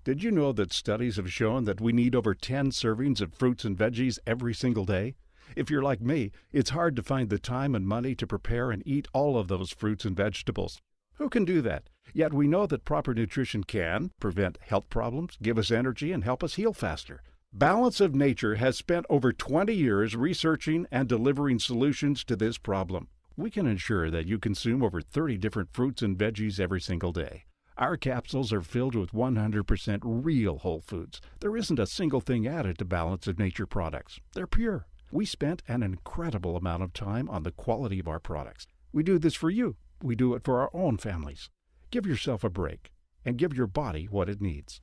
Did you know that studies have shown that we need over 10 servings of fruits and veggies every single day? If you're like me, it's hard to find the time and money to prepare and eat all of those fruits and vegetables. Who can do that? Yet we know that proper nutrition can prevent health problems, give us energy, and help us heal faster. Balance of Nature has spent over 20 years researching and delivering solutions to this problem. We can ensure that you consume over 30 different fruits and veggies every single day. Our capsules are filled with 100% real whole foods. There isn't a single thing added to Balance of Nature products. They're pure. We spent an incredible amount of time on the quality of our products. We do this for you. We do it for our own families. Give yourself a break and give your body what it needs.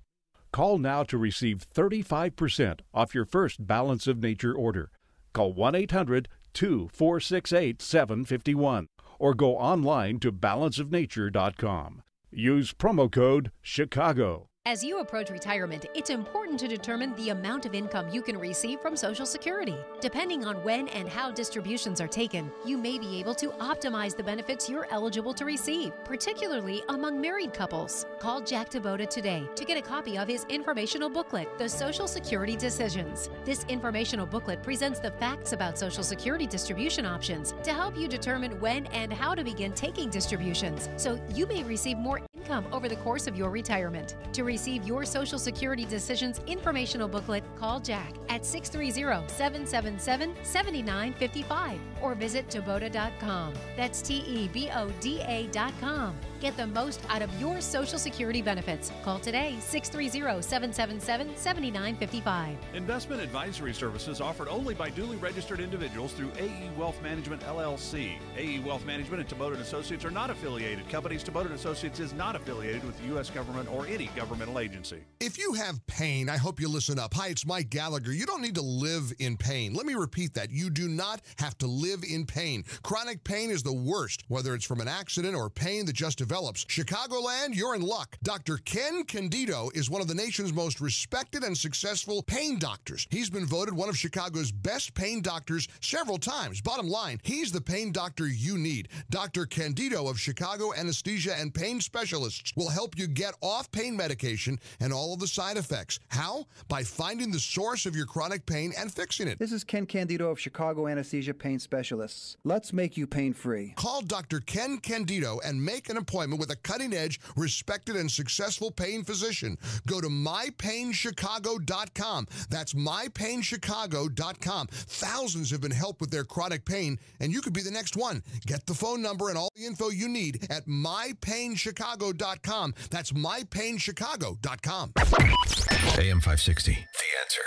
Call now to receive 35% off your first Balance of Nature order. Call 1-800-2468-751 or go online to balanceofnature.com. Use promo code CHICAGO. As you approach retirement, it's important to determine the amount of income you can receive from Social Security. Depending on when and how distributions are taken, you may be able to optimize the benefits you're eligible to receive, particularly among married couples. Call Jack Taboda today to get a copy of his informational booklet, The Social Security Decisions. This informational booklet presents the facts about Social Security distribution options to help you determine when and how to begin taking distributions, so you may receive more income over the course of your retirement. To receive your Social Security Decisions informational booklet, call Jack at 630-777-7955 or visit Taboda.com. That's TEBODA.com. Get the most out of your Social Security benefits. Call today, 630-777-7955. Investment advisory services offered only by duly registered individuals through AE Wealth Management, LLC. AE Wealth Management and Taboda & Associates are not affiliated companies. Taboda & Associates is not affiliated with the U.S. government or any governmental agency. If you have pain, I hope you listen up. Hi, it's Mike Gallagher. You don't need to live in pain. Let me repeat that. You do not have to live in pain. Chronic pain is the worst, whether it's from an accident or pain that just develops. Chicagoland, you're in luck. Dr. Ken Candido is one of the nation's most respected and successful pain doctors. He's been voted one of Chicago's best pain doctors several times. Bottom line, he's the pain doctor you need. Dr. Candido of Chicago Anesthesia and Pain Specialists will help you get off pain medication and all of the side effects. How? By finding the source of your chronic pain and fixing it. This is Ken Candido of Chicago Anesthesia Pain Specialists. Let's make you pain-free. Call Dr. Ken Candido and make an appointment with a cutting-edge, respected, and successful pain physician. Go to mypainchicago.com. That's mypainchicago.com. Thousands have been helped with their chronic pain, and you could be the next one. Get the phone number and all the info you need at mypainchicago.com. That's mypainchicago.com. AM 560, The Answer.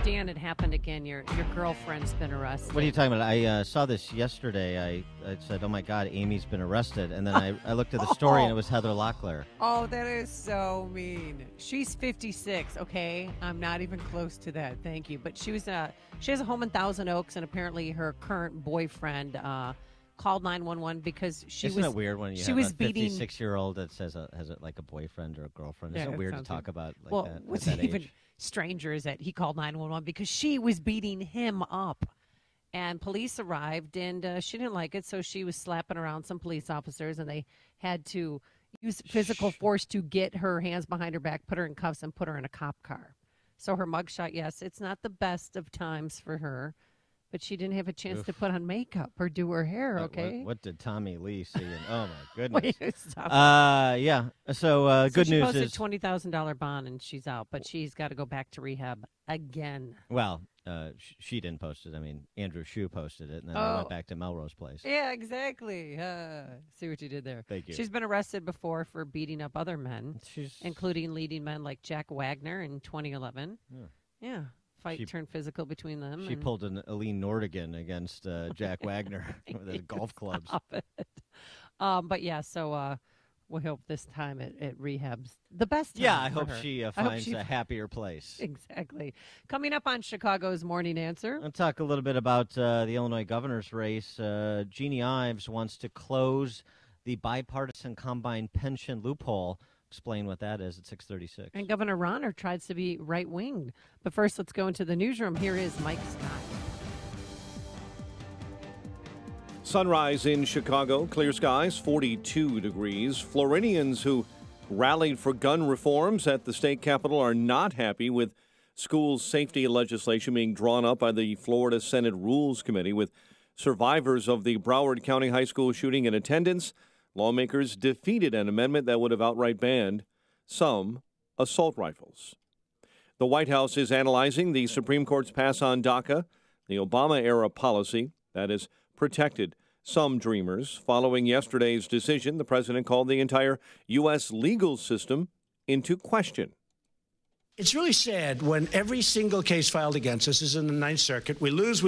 Dan, it happened again. Your girlfriend's been arrested. What are you talking about? I saw this yesterday. I said, oh, my God, Amy's been arrested. And then I looked at the story, and it was Heather Locklear. Oh, that is so mean. She's 56, okay? I'm not even close to that. Thank you. But she has a home in Thousand Oaks, and apparently her current boyfriend called 911 because Isn't it weird when you have a 56-year-old that says has it like a boyfriend or a girlfriend? Isn't it weird to talk about like that what's at that even age? stranger is that he called 911 because she was beating him up. And police arrived, and she didn't like it, so she was slapping around some police officers, and they had to use physical force to get her hands behind her back, put her in cuffs, and put her in a cop car. So her mugshot, yes, it's not the best of times for her. but she didn't have a chance to put on makeup or do her hair, okay? What did Tommy Lee see? Oh, my goodness. Wait, stop. Yeah. So good news is... She posted $20,000 bond, and she's out, but she's got to go back to rehab again. Well, she didn't post it. I mean, Andrew Shue posted it, and then they went back to Melrose Place. Yeah, exactly. See what you did there. Thank you. She's been arrested before for beating up other men, including leading men like Jack Wagner in 2011. Yeah. Fight turned physical between them. She pulled an Eileen Nordigan against Jack Wagner with his golf clubs. But yeah, so we hope this time it rehabs the best time. Yeah, I for hope her. she finds a happier place. Exactly. Coming up on Chicago's Morning Answer. I'll talk a little bit about the Illinois governor's race. Jeannie Ives wants to close the bipartisan combined pension loophole. Explain what that is at 6:36. And Governor Rauner tries to be right-winged. But first, let's go into the newsroom. Here is Mike Scott. Sunrise in Chicago, clear skies, 42 degrees. Floridians who rallied for gun reforms at the state capitol are not happy with school safety legislation being drawn up by the Florida Senate Rules Committee. With survivors of the Broward County High School shooting in attendance, lawmakers defeated an amendment that would have outright banned some assault rifles. The White House is analyzing the Supreme Court's pass on DACA, the Obama-era policy that has protected some dreamers. Following yesterday's decision, the president called the entire U.S. legal system into question. It's really sad when every single case filed against us is in the Ninth Circuit. We lose,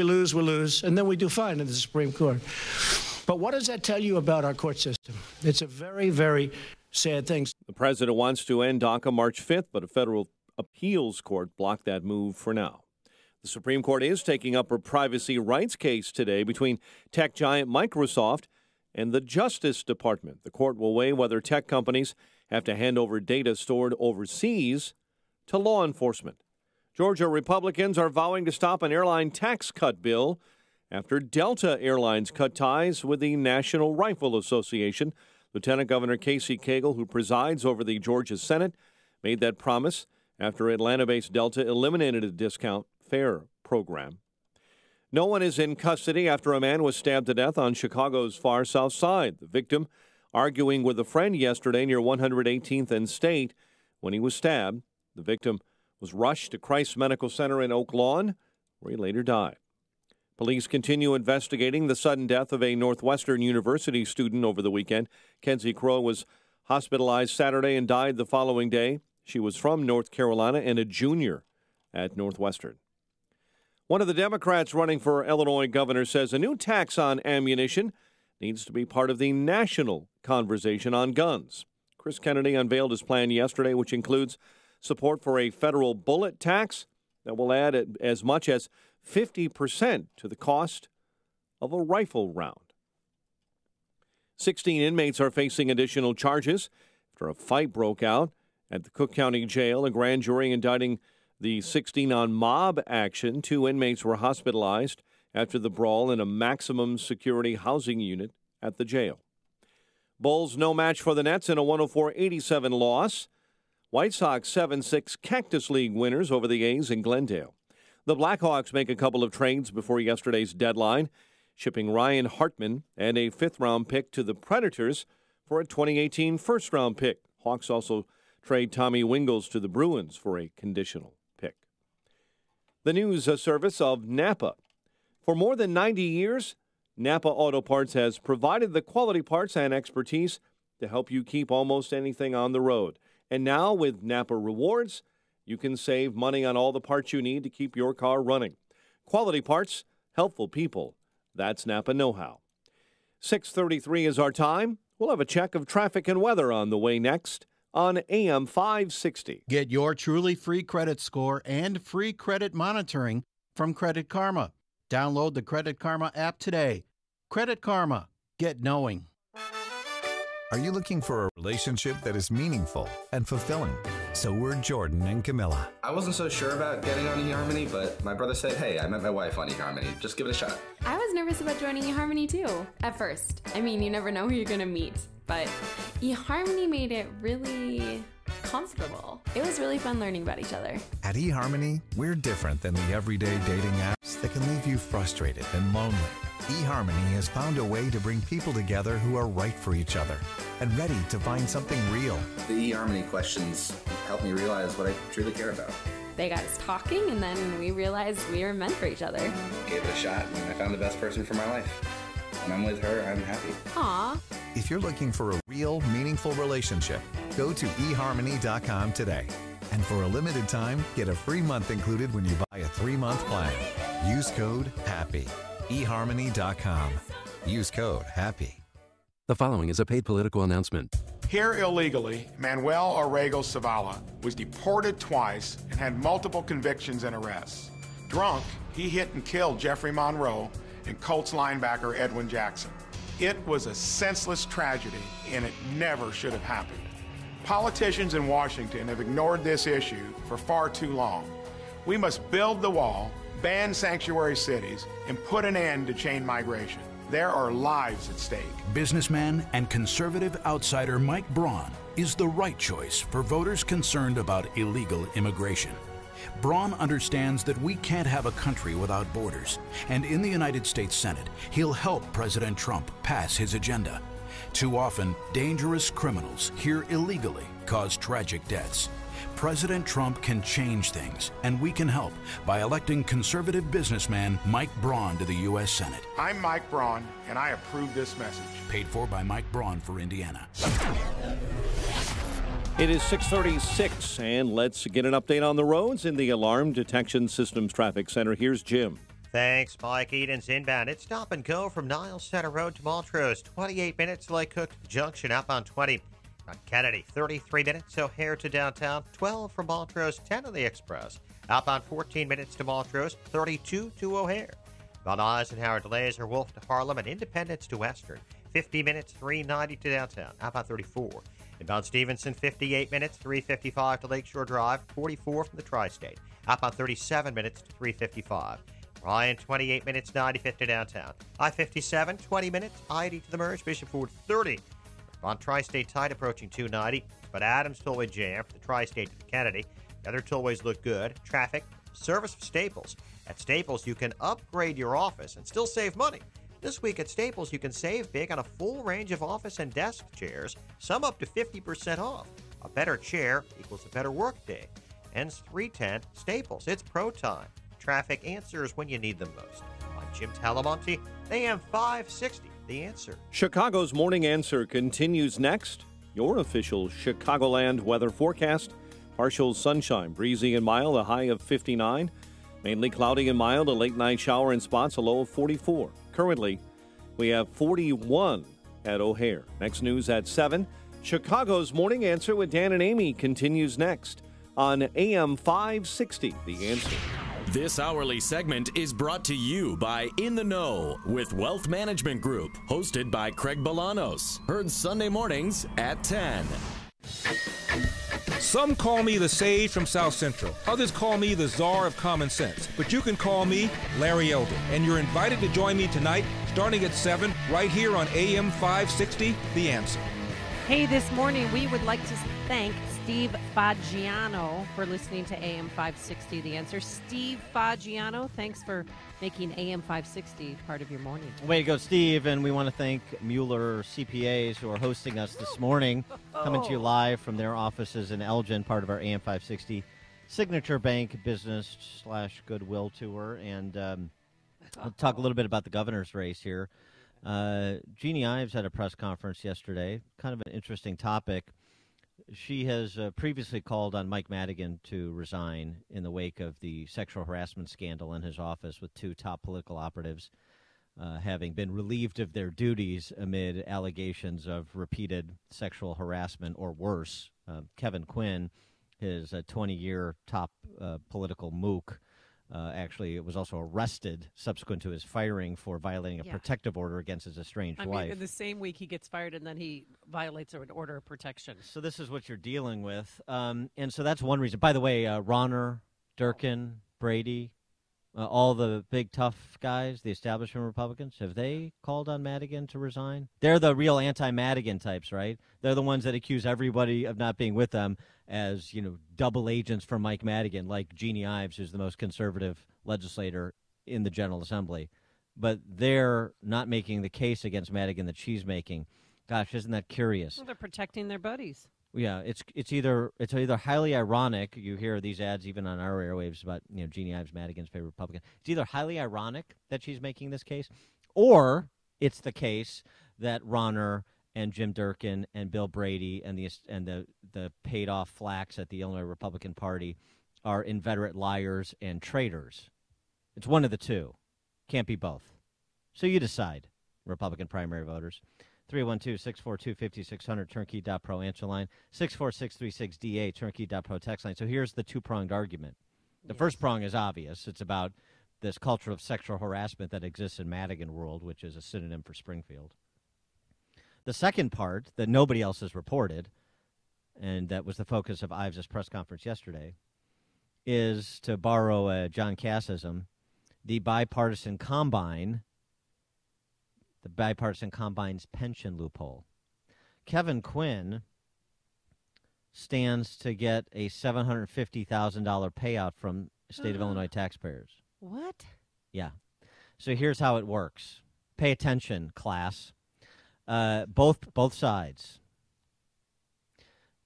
and then we do fine in the Supreme Court. But what does that tell you about our court system? It's a very, very sad thing. The president wants to end DACA March 5th, but a federal appeals court blocked that move for now. The Supreme Court is taking up a privacy rights case today between tech giant Microsoft and the Justice Department. The court will weigh whether tech companies have to hand over data stored overseas to law enforcement. Georgia Republicans are vowing to stop an airline tax cut bill after Delta Airlines cut ties with the National Rifle Association. Lieutenant Governor Casey Cagle, who presides over the Georgia Senate, made that promise after Atlanta-based Delta eliminated a discount fare program. No one is in custody after a man was stabbed to death on Chicago's far south side. The victim arguing with a friend yesterday near 118th and State when he was stabbed. The victim was rushed to Christ Medical Center in Oak Lawn, where he later died. Police continue investigating the sudden death of a Northwestern University student over the weekend. Kenzie Crow was hospitalized Saturday and died the following day. She was from North Carolina and a junior at Northwestern. One of the Democrats running for Illinois governor says a new tax on ammunition needs to be part of the national conversation on guns. Chris Kennedy unveiled his plan yesterday, which includes support for a federal bullet tax that will add as much as 50% to the cost of a rifle round. 16 inmates are facing additional charges after a fight broke out at the Cook County Jail. A grand jury indicting the 16 on mob action. 2 inmates were hospitalized after the brawl in a maximum security housing unit at the jail. Bulls no match for the Nets in a 104-87 loss. White Sox 7-6 Cactus League winners over the A's in Glendale. The Blackhawks make a couple of trades before yesterday's deadline, shipping Ryan Hartman and a 5th-round pick to the Predators for a 2018 first-round pick. Hawks also trade Tommy Wingles to the Bruins for a conditional pick. The news service of Napa. For more than 90 years, Napa Auto Parts has provided the quality parts and expertise to help you keep almost anything on the road. And now with Napa Rewards, you can save money on all the parts you need to keep your car running. Quality parts, helpful people. That's Napa know-how. 6:33 is our time. We'll have a check of traffic and weather on the way next on AM 560. Get your truly free credit score and free credit monitoring from Credit Karma. Download the Credit Karma app today. Credit Karma. Get knowing. Are you looking for a relationship that is meaningful and fulfilling? So we're Jordan and Camilla. I wasn't so sure about getting on eHarmony, but my brother said, hey, I met my wife on eHarmony. Just give it a shot. I was nervous about joining eHarmony too, at first. I mean, you never know who you're going to meet. But eHarmony made it really comfortable. It was really fun learning about each other. At eHarmony, we're different than the everyday dating apps that can leave you frustrated and lonely. eHarmony has found a way to bring people together who are right for each other and ready to find something real. The eHarmony questions helped me realize what I truly care about. They got us talking, and then we realized we were meant for each other. Gave it a shot, and I found the best person for my life. When I'm with her, I'm happy. Aw. If you're looking for a real, meaningful relationship, go to eHarmony.com today. And for a limited time, get a free month included when you buy a 3-month plan. Use code HAPPY. eHarmony.com. Use code HAPPY. The following is a paid political announcement. Here illegally, Manuel Orrego Zavala was deported twice and had multiple convictions and arrests. Drunk, he hit and killed Jeffrey Monroe and Colts linebacker Edwin Jackson. It was a senseless tragedy, and it never should have happened. Politicians in Washington have ignored this issue for far too long. We must build the wall, ban sanctuary cities, and put an end to chain migration. There are lives at stake. Businessman and conservative outsider Mike Braun is the right choice for voters concerned about illegal immigration. Braun understands that we can't have a country without borders, and in the United States Senate, he'll help President Trump pass his agenda. Too often, dangerous criminals here illegally cause tragic deaths. President Trump can change things, and we can help by electing conservative businessman Mike Braun to the U.S. Senate. I'm Mike Braun, and I approve this message. Paid for by Mike Braun for Indiana. It is 6:36, and let's get an update on the roads in the Alarm Detection Systems Traffic Center. Here's Jim. Thanks, Mike. Eden's inbound. It's stop and go from Niles Center Road to Montrose. 28 minutes, Lake Cook Junction, outbound 20. On Kennedy, 33 minutes, O'Hare to downtown. 12 from Montrose, 10 on the Express. Outbound 14 minutes to Montrose, 32 to O'Hare. Von Eisenhower delays are Wolf to Harlem and Independence to Western. 50 minutes, 390 to downtown. Outbound 34. Inbound Stevenson, 58 minutes, 355 to Lakeshore Drive. 44 from the Tri-State. Outbound 37 minutes to 355. Ryan, 28 minutes, 95 to downtown. I-57, 20 minutes, I-80 to the Merge. Bishop Ford, 30. On Tri-State tight approaching 290, but Adams Tollway jam for the Tri-State to the Kennedy. The other tollways look good. Traffic, service for Staples. At Staples, you can upgrade your office and still save money. This week at Staples, you can save big on a full range of office and desk chairs, some up to 50% off. A better chair equals a better workday. Ends 310 Staples. It's pro time. Traffic answers when you need them most. I'm Jim Talamonte, AM 560. The Answer. Chicago's Morning Answer continues next. Your official Chicagoland weather forecast. Partial sunshine, breezy and mild, a high of 59. Mainly cloudy and mild, a late night shower in spots, a low of 44. Currently, we have 41 at O'Hare. Next news at 7. Chicago's Morning Answer with Dan and Amy continues next on AM 560. The Answer. This hourly segment is brought to you by In the Know with Wealth Management Group, hosted by Craig Bolanos. Heard Sunday mornings at 10. Some call me the sage from South Central. Others call me the czar of common sense. But you can call me Larry Elder. And you're invited to join me tonight, starting at 7, right here on AM 560, The Answer. Hey, this morning we would like to thank Steve Fagiano for listening to AM 560, The Answer. Steve Fagiano, thanks for making AM 560 part of your morning. Way to go, Steve. And we want to thank Mueller CPAs who are hosting us this morning, coming to you live from their offices in Elgin, part of our AM 560 Signature Bank Business / Goodwill Tour. And we'll talk a little bit about the governor's race here. Jeannie Ives had a press conference yesterday, kind of an interesting topic. She has previously called on Mike Madigan to resign in the wake of the sexual harassment scandal in his office, with 2 top political operatives having been relieved of their duties amid allegations of repeated sexual harassment or worse. Kevin Quinn, his 20-year top political mook, actually was also arrested subsequent to his firing for violating a protective order against his estranged wife. In the same week he gets fired, and then he violates an order of protection. So this is what you're dealing with. And so that's one reason. By the way, Ronner, Durkin, Brady, all the big tough guys, the establishment Republicans, have they called on Madigan to resign? They're the real anti-Madigan types, right? They're the ones that accuse everybody of not being with them as, double agents for Mike Madigan, like Jeannie Ives, who's the most conservative legislator in the General Assembly. But they're not making the case against Madigan that she's making. Gosh, isn't that curious? Well, they're protecting their buddies. Yeah, it's either highly ironic. You hear these ads even on our airwaves about Jeannie Ives, Madigan's favorite Republican. It's either highly ironic that she's making this case, or it's the case that Rauner and Jim Durkin and Bill Brady and the paid off flacks at the Illinois Republican Party are inveterate liars and traitors. It's one of the two. Can't be both. So you decide, Republican primary voters. 312-642-5600, turnkey.pro answer line, 64636DA, turnkey.pro text line. So here's the two-pronged argument. The first prong is obvious. It's about this culture of sexual harassment that exists in Madigan world, which is a synonym for Springfield. The second part that nobody else has reported, and that was the focus of Ives' press conference yesterday, is, to borrow a John Cassism, the bipartisan combine's pension loophole. Kevin Quinn stands to get a $750,000 payout from state of Illinois taxpayers. What? Yeah. So here's how it works. Pay attention, class. Both sides.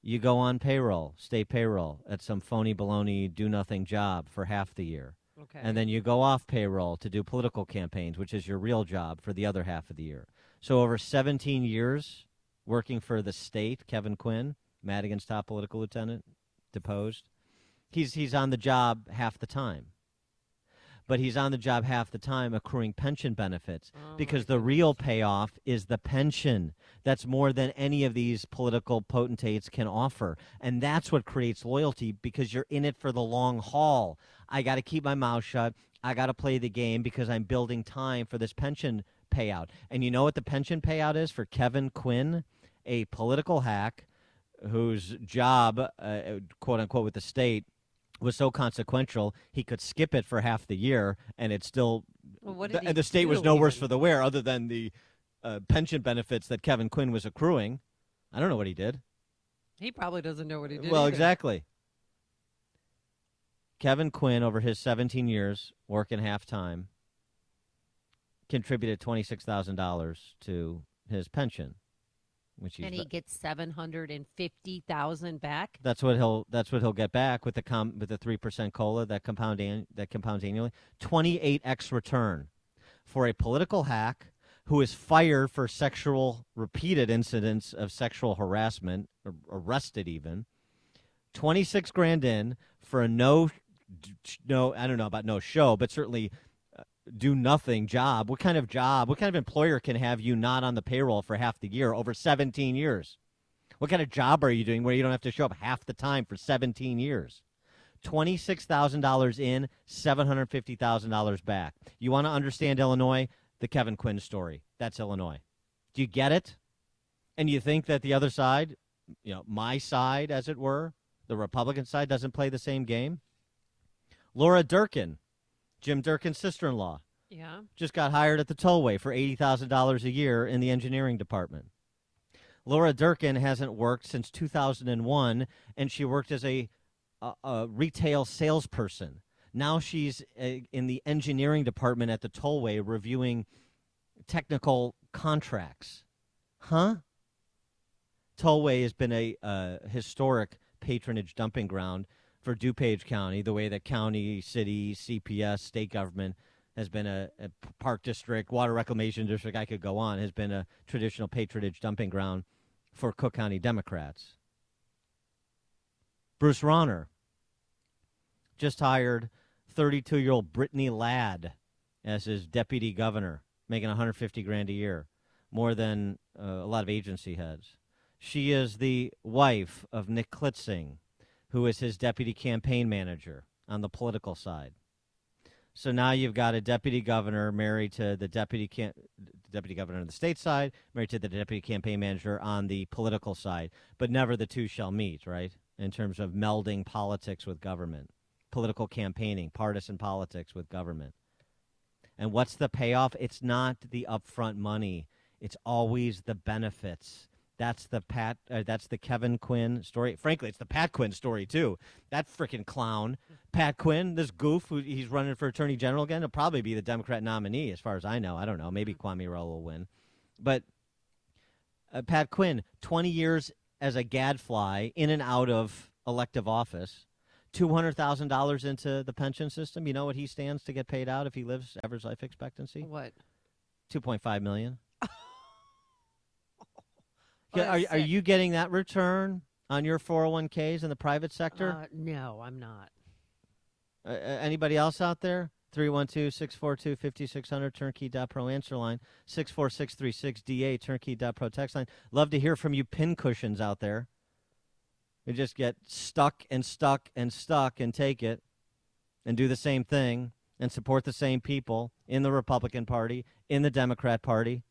You go on payroll, state payroll, at some phony baloney do-nothing job for half the year. Okay. And then you go off payroll to do political campaigns, which is your real job, for the other half of the year. So over 17 years working for the state, Kevin Quinn, Madigan's top political lieutenant, deposed, he's on the job half the time. But he's on the job half the time accruing pension benefits because the real payoff is the pension. That's more than any of these political potentates can offer. And that's what creates loyalty, because you're in it for the long haul. I got to keep my mouth shut. I got to play the game because I'm building time for this pension payout. And you know what the pension payout is for Kevin Quinn, a political hack whose job, quote unquote, with the state was so consequential he could skip it for half the year, and it's still and the state was no worse for the wear, other than the pension benefits that Kevin Quinn was accruing. I don't know what he did. He probably doesn't know what he did. Well, either. exactly. Kevin Quinn, over his 17 years working half-time, contributed $26,000 to his pension, which and he gets $750,000 back. That's what he'll get back with the 3% COLA that compounds annually. 28x return for a political hack who is fired for repeated incidents of sexual harassment, arrested even. 26 grand in for a no, I don't know about no show, but certainly do nothing job. What kind of job? What kind of employer can have you not on the payroll for half the year over 17 years? What kind of job are you doing where you don't have to show up half the time for 17 years? $26,000 in, $750,000 back. You want to understand Illinois? The Kevin Quinn story. That's Illinois. Do you get it? And you think that the other side, my side, as it were, the Republican side, doesn't play the same game? Laura Durkin, Jim Durkin's sister-in-law, just got hired at the tollway for $80,000 a year in the engineering department. Laura Durkin hasn't worked since 2001, and she worked as a retail salesperson. Now she's in the engineering department at the tollway reviewing technical contracts. Huh? Tollway has been a historic patronage dumping ground for DuPage County, the way that county, city, CPS, state government has been a park district, water reclamation district, I could go on, has been a traditional patronage dumping ground for Cook County Democrats. Bruce Rauner just hired 32-year-old Brittany Ladd as his deputy governor, making $150 grand a year, more than a lot of agency heads. She is the wife of Nick Klitzing, who is his deputy campaign manager on the political side. So now you've got a deputy governor married to the deputy governor on the state side, married to the deputy campaign manager on the political side, but never the two shall meet, right, in terms of melding politics with government. political campaigning, partisan politics with government. And what's the payoff? It's not the upfront money. It's always the benefits. That's the Kevin Quinn story. Frankly, it's the Pat Quinn story, too. That freaking clown, Pat Quinn, this goof, he's running for attorney general again. He'll probably be the Democrat nominee, as far as I know. I don't know. Maybe Kwame Raoul will win. But Pat Quinn, 20 years as a gadfly, in and out of elective office, $200,000 into the pension system. You know what he stands to get paid out if he lives average life expectancy? What? $2.5 million. Are you getting that return on your 401ks in the private sector? No, I'm not. Anybody else out there? 312-642-5600, turnkey.pro answer line, 64636DA, turnkey.pro text line. Love to hear from you pincushions out there. We just get stuck and stuck and stuck and take it and do the same thing and support the same people in the Republican Party, in the Democrat Party.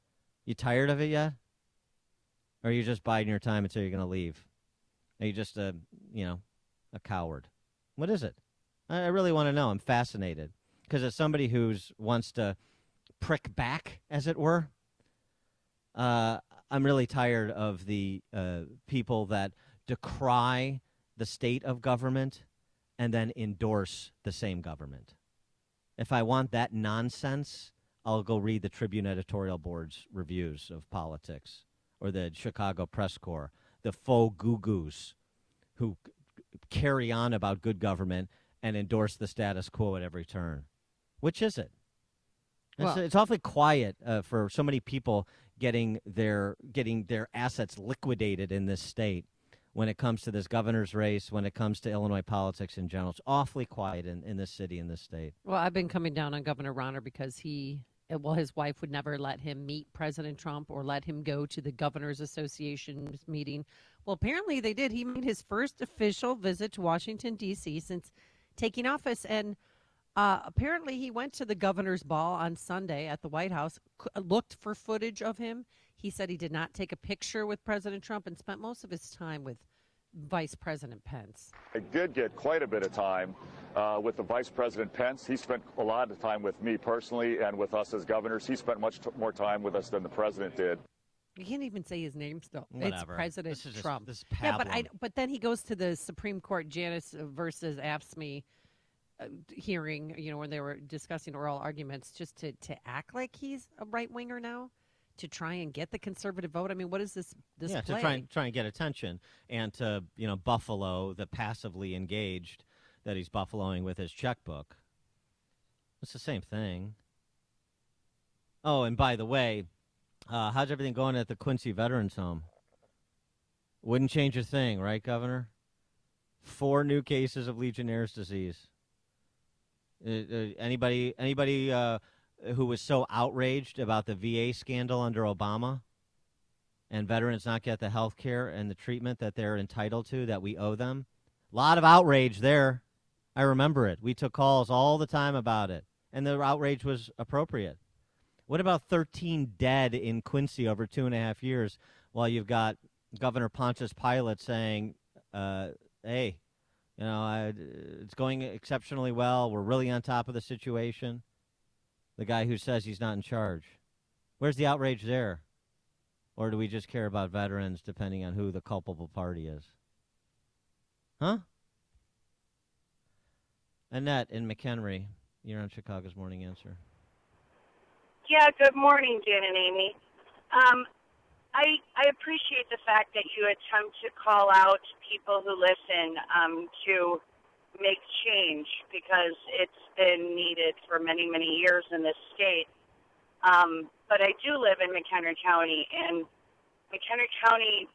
You tired of it yet? Or are you just biding your time until you're going to leave? Are you just a coward? What is it? I really want to know. I'm fascinated. Because as somebody who wants to prick back, as it were, I'm really tired of the people that decry the state of government and then endorse the same government. If I want that nonsense, I'll go read the Tribune editorial board's reviews of politics, or the Chicago Press Corps, the faux goo-goos who carry on about good government and endorse the status quo at every turn. Which is it? It's awfully quiet for so many people getting their assets liquidated in this state when it comes to this governor's race, when it comes to Illinois politics in general. It's awfully quiet in this city, in this state. Well, I've been coming down on Governor Rauner because his wife would never let him meet President Trump or let him go to the Governors Association meeting. Well, apparently they did. He made his first official visit to Washington, D.C. since taking office, and apparently he went to the governor's ball on Sunday at the White House, looked for footage of him. He said he did not take a picture with President Trump and spent most of his time with Vice President Pence. I did get quite a bit of time with the Vice President Pence. He spent a lot of time with me personally and with us as governors. He spent much more time with us than the president did. You can't even say his name still. Whatever. It's President Trump. This yeah, but then he goes to the Supreme Court Janus versus AFSCME hearing, when they were discussing oral arguments, just to act like he's a right-winger now, to try and get the conservative vote. I mean, what is this play? To try and get attention and to, buffalo the passively engaged that he's buffaloing with his checkbook. It's the same thing. Oh, and by the way, how's everything going at the Quincy Veterans Home? Wouldn't change a thing, right, Governor? 4 new cases of Legionnaire's disease. Anybody who was so outraged about the VA scandal under Obama and veterans not get the health care and the treatment that they're entitled to, that we owe them? A lot of outrage there. I remember it. We took calls all the time about it, and the outrage was appropriate. What about 13 dead in Quincy over 2.5 years while you've got Governor Pontius Pilate saying, hey, it's going exceptionally well. We're really on top of the situation. The guy who says he's not in charge. Where's the outrage there? Or do we just care about veterans depending on who the culpable party is? Huh? Annette in McHenry, you're on Chicago's Morning Answer. Yeah, good morning, Dan and Amy. I appreciate the fact that you attempt to call out people who listen to make change, because it's been needed for many, many years in this state. But I do live in McHenry County, and McHenry County,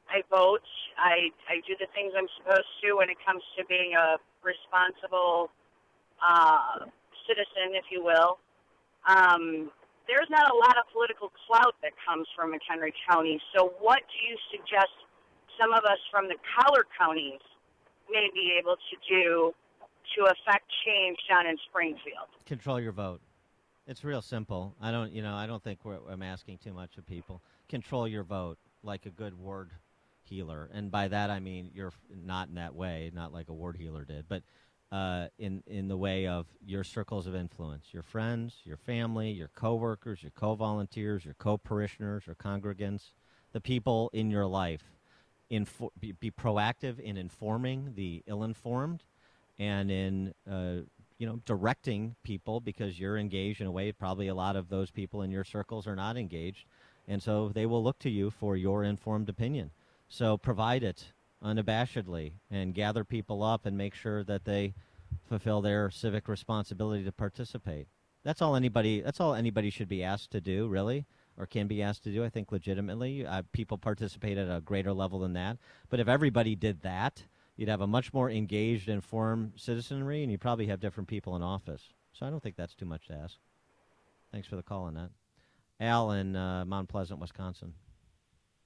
I vote. I do the things I'm supposed to when it comes to being a responsible citizen, if you will. There's not a lot of political clout that comes from McHenry County. So what do you suggest some of us from the collar counties may be able to do to affect change down in Springfield? Control your vote. It's real simple. I don't think I'm asking too much of people. Control your vote like a good ward healer. And by that I mean you're not in that way, not like a ward healer did. But in the way of your circles of influence, your friends, your family, your coworkers, your co-volunteers, your co-parishioners or congregants, the people in your life. Be proactive in informing the ill-informed and in directing people, because you're engaged in a way probably a lot of those people in your circles are not engaged, and so they will look to you for your informed opinion. So provide it unabashedly and gather people up and make sure that they fulfill their civic responsibility to participate. That's all anybody should be asked to do, really, or can be asked to do, I think, legitimately. People participate at a greater level than that. But if everybody did that, you'd have a much more engaged, informed citizenry, and you'd probably have different people in office. So I don't think that's too much to ask. Thanks for the call on that. Al in Mount Pleasant, Wisconsin.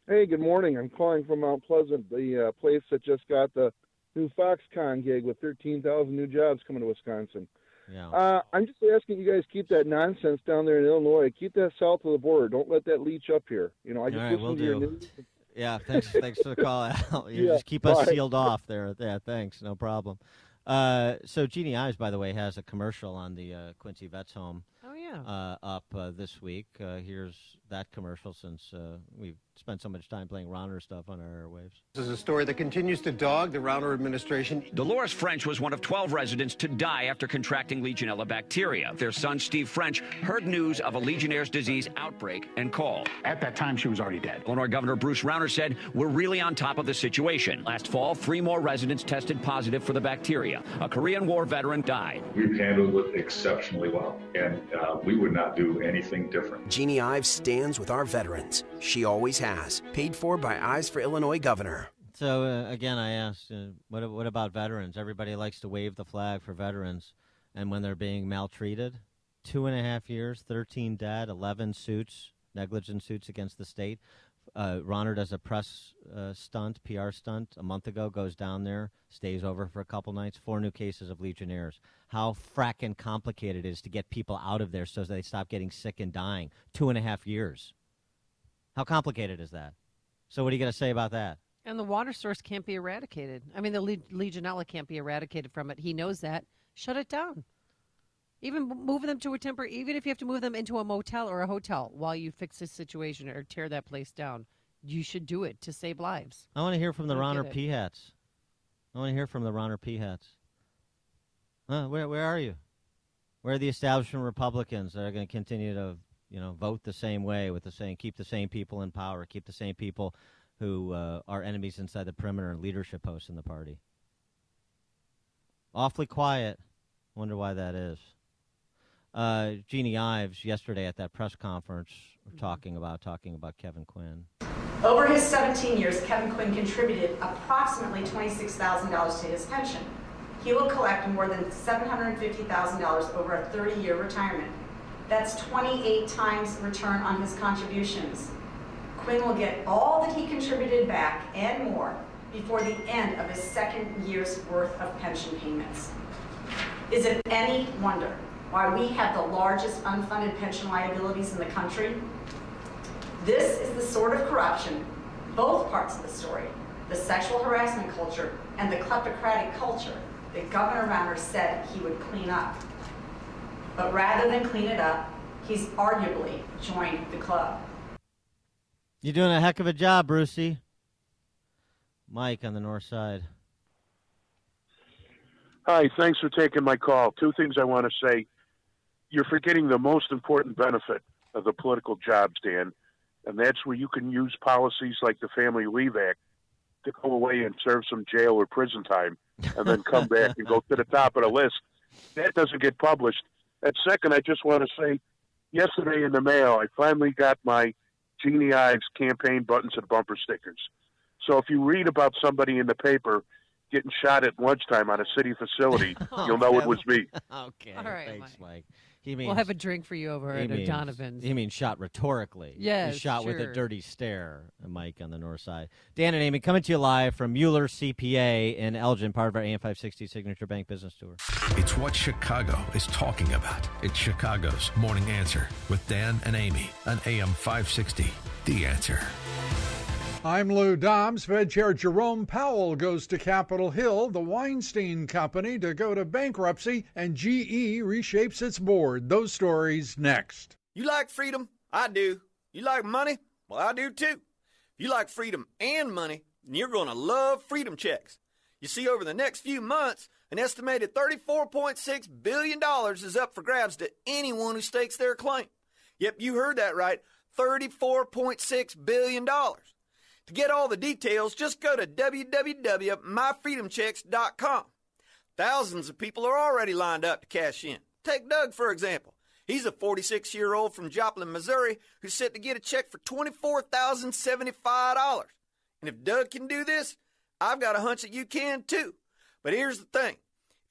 Hey, good morning. I'm calling from Mount Pleasant, the place that just got the new Foxconn gig with 13,000 new jobs coming to Wisconsin. Yeah. I'm just asking you guys keep that nonsense down there in Illinois. Keep that south of the border. Don't let that leach up here. I just listened to your news. Yeah, thanks for the call, Al. Just keep us sealed off there. Yeah, thanks. No problem. So Jeannie Ives, by the way, has a commercial on the Quincy Vets home. Oh, yeah. Up this week. Here's that commercial, since we've spent so much time playing Rauner stuff on our airwaves. This is a story that continues to dog the Rauner administration. Dolores French was one of 12 residents to die after contracting Legionella bacteria. Their son, Steve French, heard news of a Legionnaire's disease outbreak and called. At that time, she was already dead. Illinois Governor Bruce Rauner said, "We're really on top of the situation." Last fall, 3 more residents tested positive for the bacteria. A Korean War veteran died. We've handled it exceptionally well, and we would not do anything different. Jeannie Ives stands with our veterans. She always has. Paid for by Eyes for Illinois Governor. So, again, I asked, what about veterans? Everybody likes to wave the flag for veterans. And when they're being maltreated, 2.5 years, 13 dead, 11 suits, negligent suits against the state. Rauner does a press stunt, PR stunt, a month ago, goes down there, stays over for a couple nights, 4 new cases of Legionnaires. How frackin' complicated it is to get people out of there so they stop getting sick and dying. 2.5 years. How complicated is that? So what are you going to say about that? And the water source can't be eradicated. I mean, the Legionella can't be eradicated from it. He knows that. Shut it down. Even moving them to a temporary, even if you have to move them into a motel or a hotel while you fix this situation or tear that place down, you should do it to save lives. I want to hear from the Rauner P-hats. Where are you? Where are the establishment Republicans that are going to continue to, vote the same way keep the same people in power, keep the same people who are enemies inside the perimeter and leadership posts in the party? Awfully quiet. Wonder why that is. Jeannie Ives yesterday at that press conference talking about Kevin Quinn. Over his 17 years, Kevin Quinn contributed approximately $26,000 to his pension. He will collect more than $750,000 over a 30-year retirement. That's 28 times return on his contributions. Quinn will get all that he contributed back and more before the end of his second year's worth of pension payments. Is it any wonder why we have the largest unfunded pension liabilities in the country? This is the sort of corruption, both parts of the story, the sexual harassment culture and the kleptocratic culture, that Governor Rauner said he would clean up. But rather than clean it up, he's arguably joined the club. You're doing a heck of a job, Brucey. Mike on the north side. Hi, thanks for taking my call. 2 things I want to say. You're forgetting the most important benefit of the political jobs, Dan, and that's where you can use policies like the Family Leave Act to go away and serve some jail or prison time and then come back and go to the top of the list. That doesn't get published. And second, I just want to say, yesterday in the mail, I finally got my Jeannie Ives campaign buttons and bumper stickers. So if you read about somebody in the paper getting shot at lunchtime on a city facility, you'll know it was me. Okay, all right, thanks, Mike. We'll have a drink for you over at O'Donovan's. He means shot rhetorically. Yes, He's shot sure. with a dirty stare, Mike on the north side. Dan and Amy coming to you live from Mueller CPA in Elgin, part of our AM 560 Signature Bank Business Tour. It's what Chicago is talking about. It's Chicago's Morning Answer with Dan and Amy on AM 560. The Answer. I'm Lou Dobbs. Fed Chair Jerome Powell goes to Capitol Hill, the Weinstein Company, to go to bankruptcy, and GE reshapes its board. Those stories next. You like freedom? I do. You like money? Well, I do too. If you like freedom and money, then you're going to love Freedom Checks. You see, over the next few months, an estimated $34.6 billion is up for grabs to anyone who stakes their claim. Yep, you heard that right, $34.6 billion. To get all the details, just go to www.myfreedomchecks.com. Thousands of people are already lined up to cash in. Take Doug, for example. He's a 46-year-old from Joplin, Missouri, who's set to get a check for $24,075. And if Doug can do this, I've got a hunch that you can too. But here's the thing.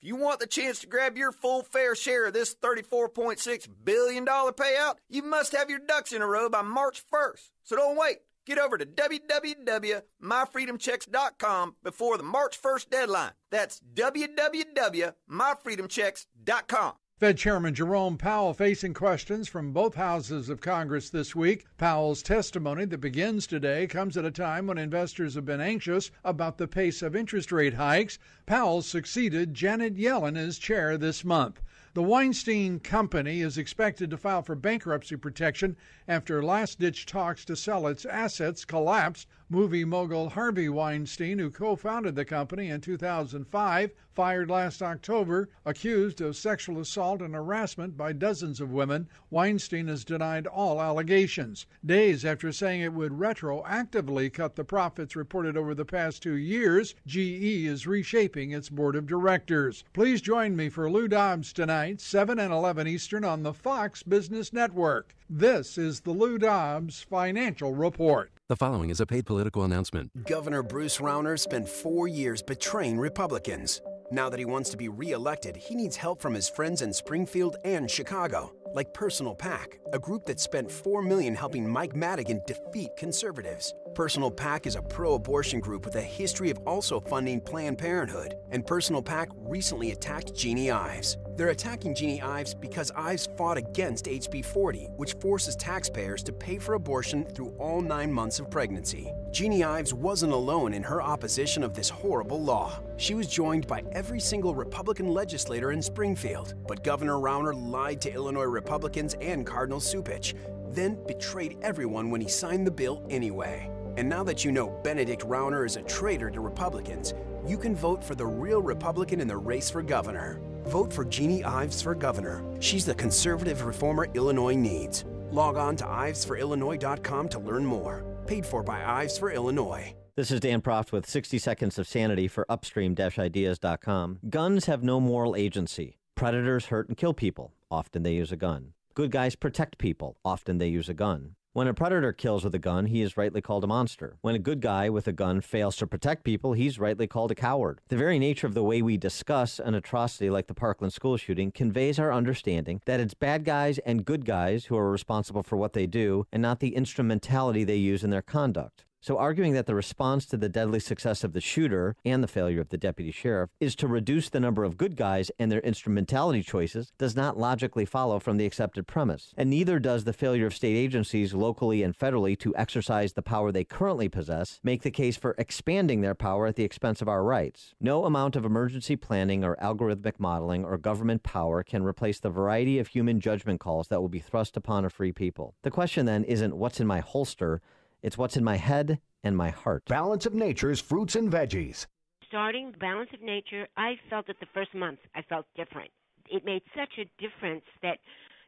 If you want the chance to grab your full fair share of this $34.6 billion payout, you must have your ducks in a row by March 1st. So don't wait. Get over to www.myfreedomchecks.com before the March 1st deadline. That's www.myfreedomchecks.com. Fed Chairman Jerome Powell facing questions from both houses of Congress this week. Powell's testimony that begins today comes at a time when investors have been anxious about the pace of interest rate hikes. Powell succeeded Janet Yellen as chair this month. The Weinstein Company is expected to file for bankruptcy protection after last-ditch talks to sell its assets collapsed. Movie mogul Harvey Weinstein, who co-founded the company in 2005, fired last October, accused of sexual assault and harassment by dozens of women. Weinstein has denied all allegations. Days after saying it would retroactively cut the profits reported over the past 2 years, GE is reshaping its board of directors. Please join me for Lou Dobbs tonight, 7 and 11 Eastern on the Fox Business Network. This is the Lou Dobbs Financial Report. The following is a paid political announcement. Governor Bruce Rauner spent 4 years betraying Republicans. Now that he wants to be re-elected, he needs help from his friends in Springfield and Chicago, like Personal PAC, a group that spent $4 million helping Mike Madigan defeat conservatives. Personal PAC is a pro-abortion group with a history of also funding Planned Parenthood, and Personal PAC recently attacked Jeannie Ives. They're attacking Jeannie Ives because Ives fought against HB 40, which forces taxpayers to pay for abortion through all 9 months of pregnancy. Jeannie Ives wasn't alone in her opposition of this horrible law. She was joined by every single Republican legislator in Springfield, but Governor Rauner lied to Illinois Republicans and Cardinal Cupich, then betrayed everyone when he signed the bill anyway. And now that you know Benedict Rauner is a traitor to Republicans, you can vote for the real Republican in the race for governor. Vote for Jeannie Ives for governor. She's the conservative reformer Illinois needs. Log on to ivesforillinois.com to learn more. Paid for by Ives for Illinois. This is Dan Proft with 60 Seconds of Sanity for upstream-ideas.com. Guns have no moral agency. Predators hurt and kill people. Often they use a gun. Good guys protect people. Often they use a gun. When a predator kills with a gun, he is rightly called a monster. When a good guy with a gun fails to protect people, he's rightly called a coward. The very nature of the way we discuss an atrocity like the Parkland school shooting conveys our understanding that it's bad guys and good guys who are responsible for what they do, and not the instrumentality they use in their conduct. So arguing that the response to the deadly success of the shooter and the failure of the deputy sheriff is to reduce the number of good guys and their instrumentality choices does not logically follow from the accepted premise. And neither does the failure of state agencies locally and federally to exercise the power they currently possess make the case for expanding their power at the expense of our rights. No amount of emergency planning or algorithmic modeling or government power can replace the variety of human judgment calls that will be thrust upon a free people. The question then isn't what's in my holster, it's what's in my head and my heart. Balance of Nature's fruits and veggies. Starting Balance of Nature, I felt it the first month. I felt different. It made such a difference that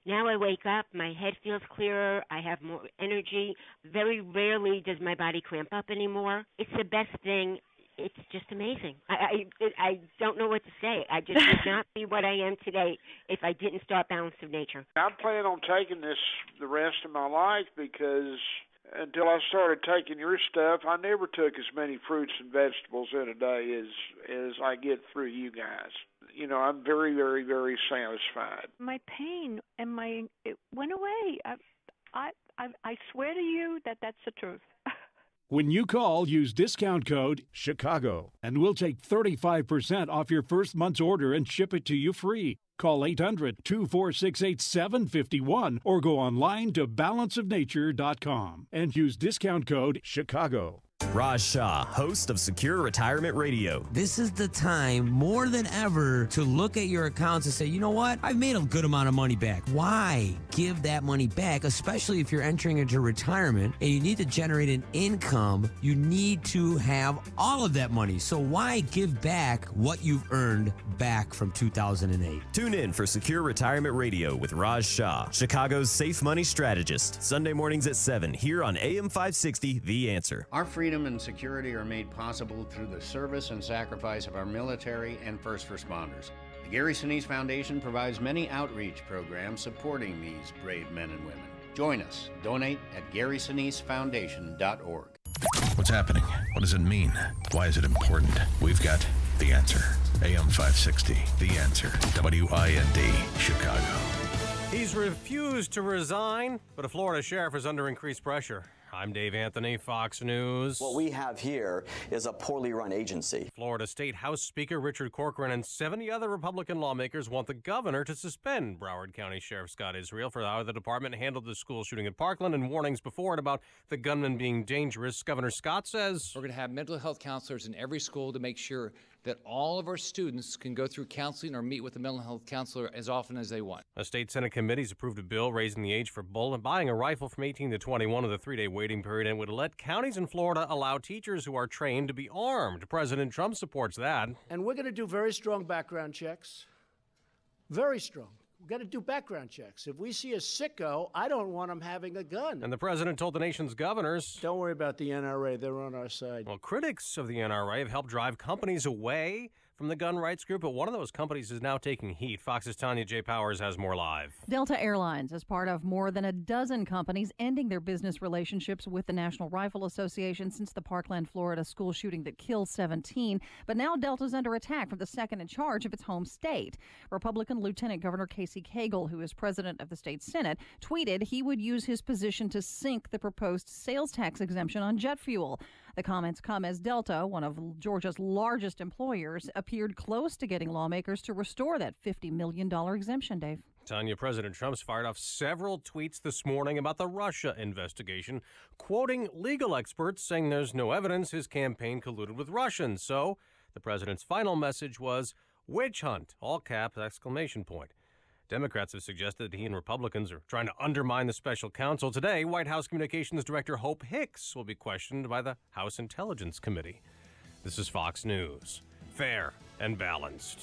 now I wake up, my head feels clearer, I have more energy. Very rarely does my body cramp up anymore. It's the best thing. It's just amazing. I don't know what to say. I just would not be what I am today if I didn't start Balance of Nature. I plan on taking this the rest of my life because until I started taking your stuff, I never took as many fruits and vegetables in a day as I get through you guys. You know, I'm very, very, very satisfied. My pain and it went away. I swear to you that that's the truth. When you call, use discount code CHICAGO, and we'll take 35% off your first month's order and ship it to you free. Call 800-246-8751 or go online to balanceofnature.com and use discount code CHICAGO. Raj Shah, host of Secure Retirement Radio. This is the time more than ever to look at your accounts and say, you know what? I've made a good amount of money back. Why give that money back, especially if you're entering into retirement and you need to generate an income? You need to have all of that money. So why give back what you've earned back from 2008? Tune in for Secure Retirement Radio with Raj Shah, Chicago's safe money strategist. Sunday mornings at 7 here on AM 560, The Answer. Our freedom and security are made possible through the service and sacrifice of our military and first responders. The Gary Sinise Foundation provides many outreach programs supporting these brave men and women. Join us. Donate at GarySiniseFoundation.org. What's happening? What does it mean? Why is it important? We've got The Answer. AM 560, The Answer. WIND, Chicago. He's refused to resign, but a Florida sheriff is under increased pressure. I'm Dave Anthony, Fox News. What we have here is a poorly run agency. Florida State House Speaker Richard Corcoran and 70 other Republican lawmakers want the governor to suspend Broward County Sheriff Scott Israel for how the department handled the school shooting at Parkland and warnings before it about the gunman being dangerous. Governor Scott says, we're going to have mental health counselors in every school to make sure that all of our students can go through counseling or meet with a mental health counselor as often as they want. A state Senate committee has approved a bill raising the age for buying a rifle from 18 to 21 with a 3-day waiting period and would let counties in Florida allow teachers who are trained to be armed. President Trump supports that. And we're going to do very strong background checks. Very strong. We've got to do background checks. If we see a sicko, I don't want him having a gun. And the president told the nation's governors, don't worry about the NRA. They're on our side. Well, critics of the NRA have helped drive companies away from the gun rights group, but one of those companies is now taking heat. Fox's Tanya J. Powers has more live. Delta Airlines is part of more than a dozen companies ending their business relationships with the National Rifle Association since the Parkland, Florida school shooting that killed 17. But now Delta's under attack from the second in charge of its home state. Republican Lieutenant Governor Casey Cagle, who is president of the state Senate, tweeted he would use his position to sink the proposed sales tax exemption on jet fuel. The comments come as Delta, one of Georgia's largest employers, appeared close to getting lawmakers to restore that $50 million exemption, Dave. Tanya, President Trump's fired off several tweets this morning about the Russia investigation, quoting legal experts saying there's no evidence his campaign colluded with Russians. So the president's final message was, witch hunt, all caps, exclamation point. Democrats have suggested that he and Republicans are trying to undermine the special counsel. Today, White House Communications Director Hope Hicks will be questioned by the House Intelligence Committee. This is Fox News. Fair and balanced.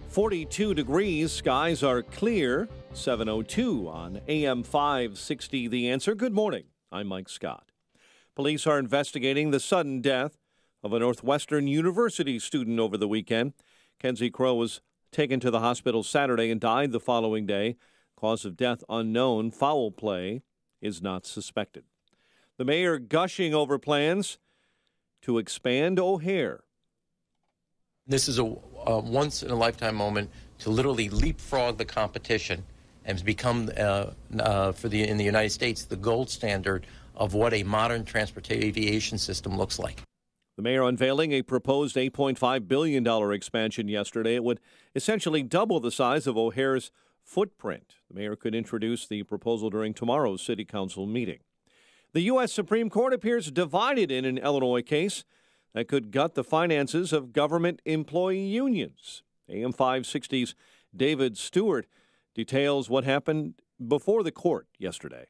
42 degrees. Skies are clear. 7:02 on AM 560 The Answer. Good morning. I'm Mike Scott. Police are investigating the sudden death of a Northwestern University student over the weekend. Kenzie Crow was taken to the hospital Saturday and died the following day. Cause of death unknown. Foul play is not suspected. The mayor gushing over plans to expand O'Hare. This is a once-in-a-lifetime moment to literally leapfrog the competition and become, in the United States, the gold standard of what a modern transportation aviation system looks like. The mayor unveiling a proposed $8.5 billion expansion yesterday. It would essentially double the size of O'Hare's footprint. The mayor could introduce the proposal during tomorrow's city council meeting. The U.S. Supreme Court appears divided in an Illinois case that could gut the finances of government employee unions. AM 560's David Stewart details what happened before the court yesterday.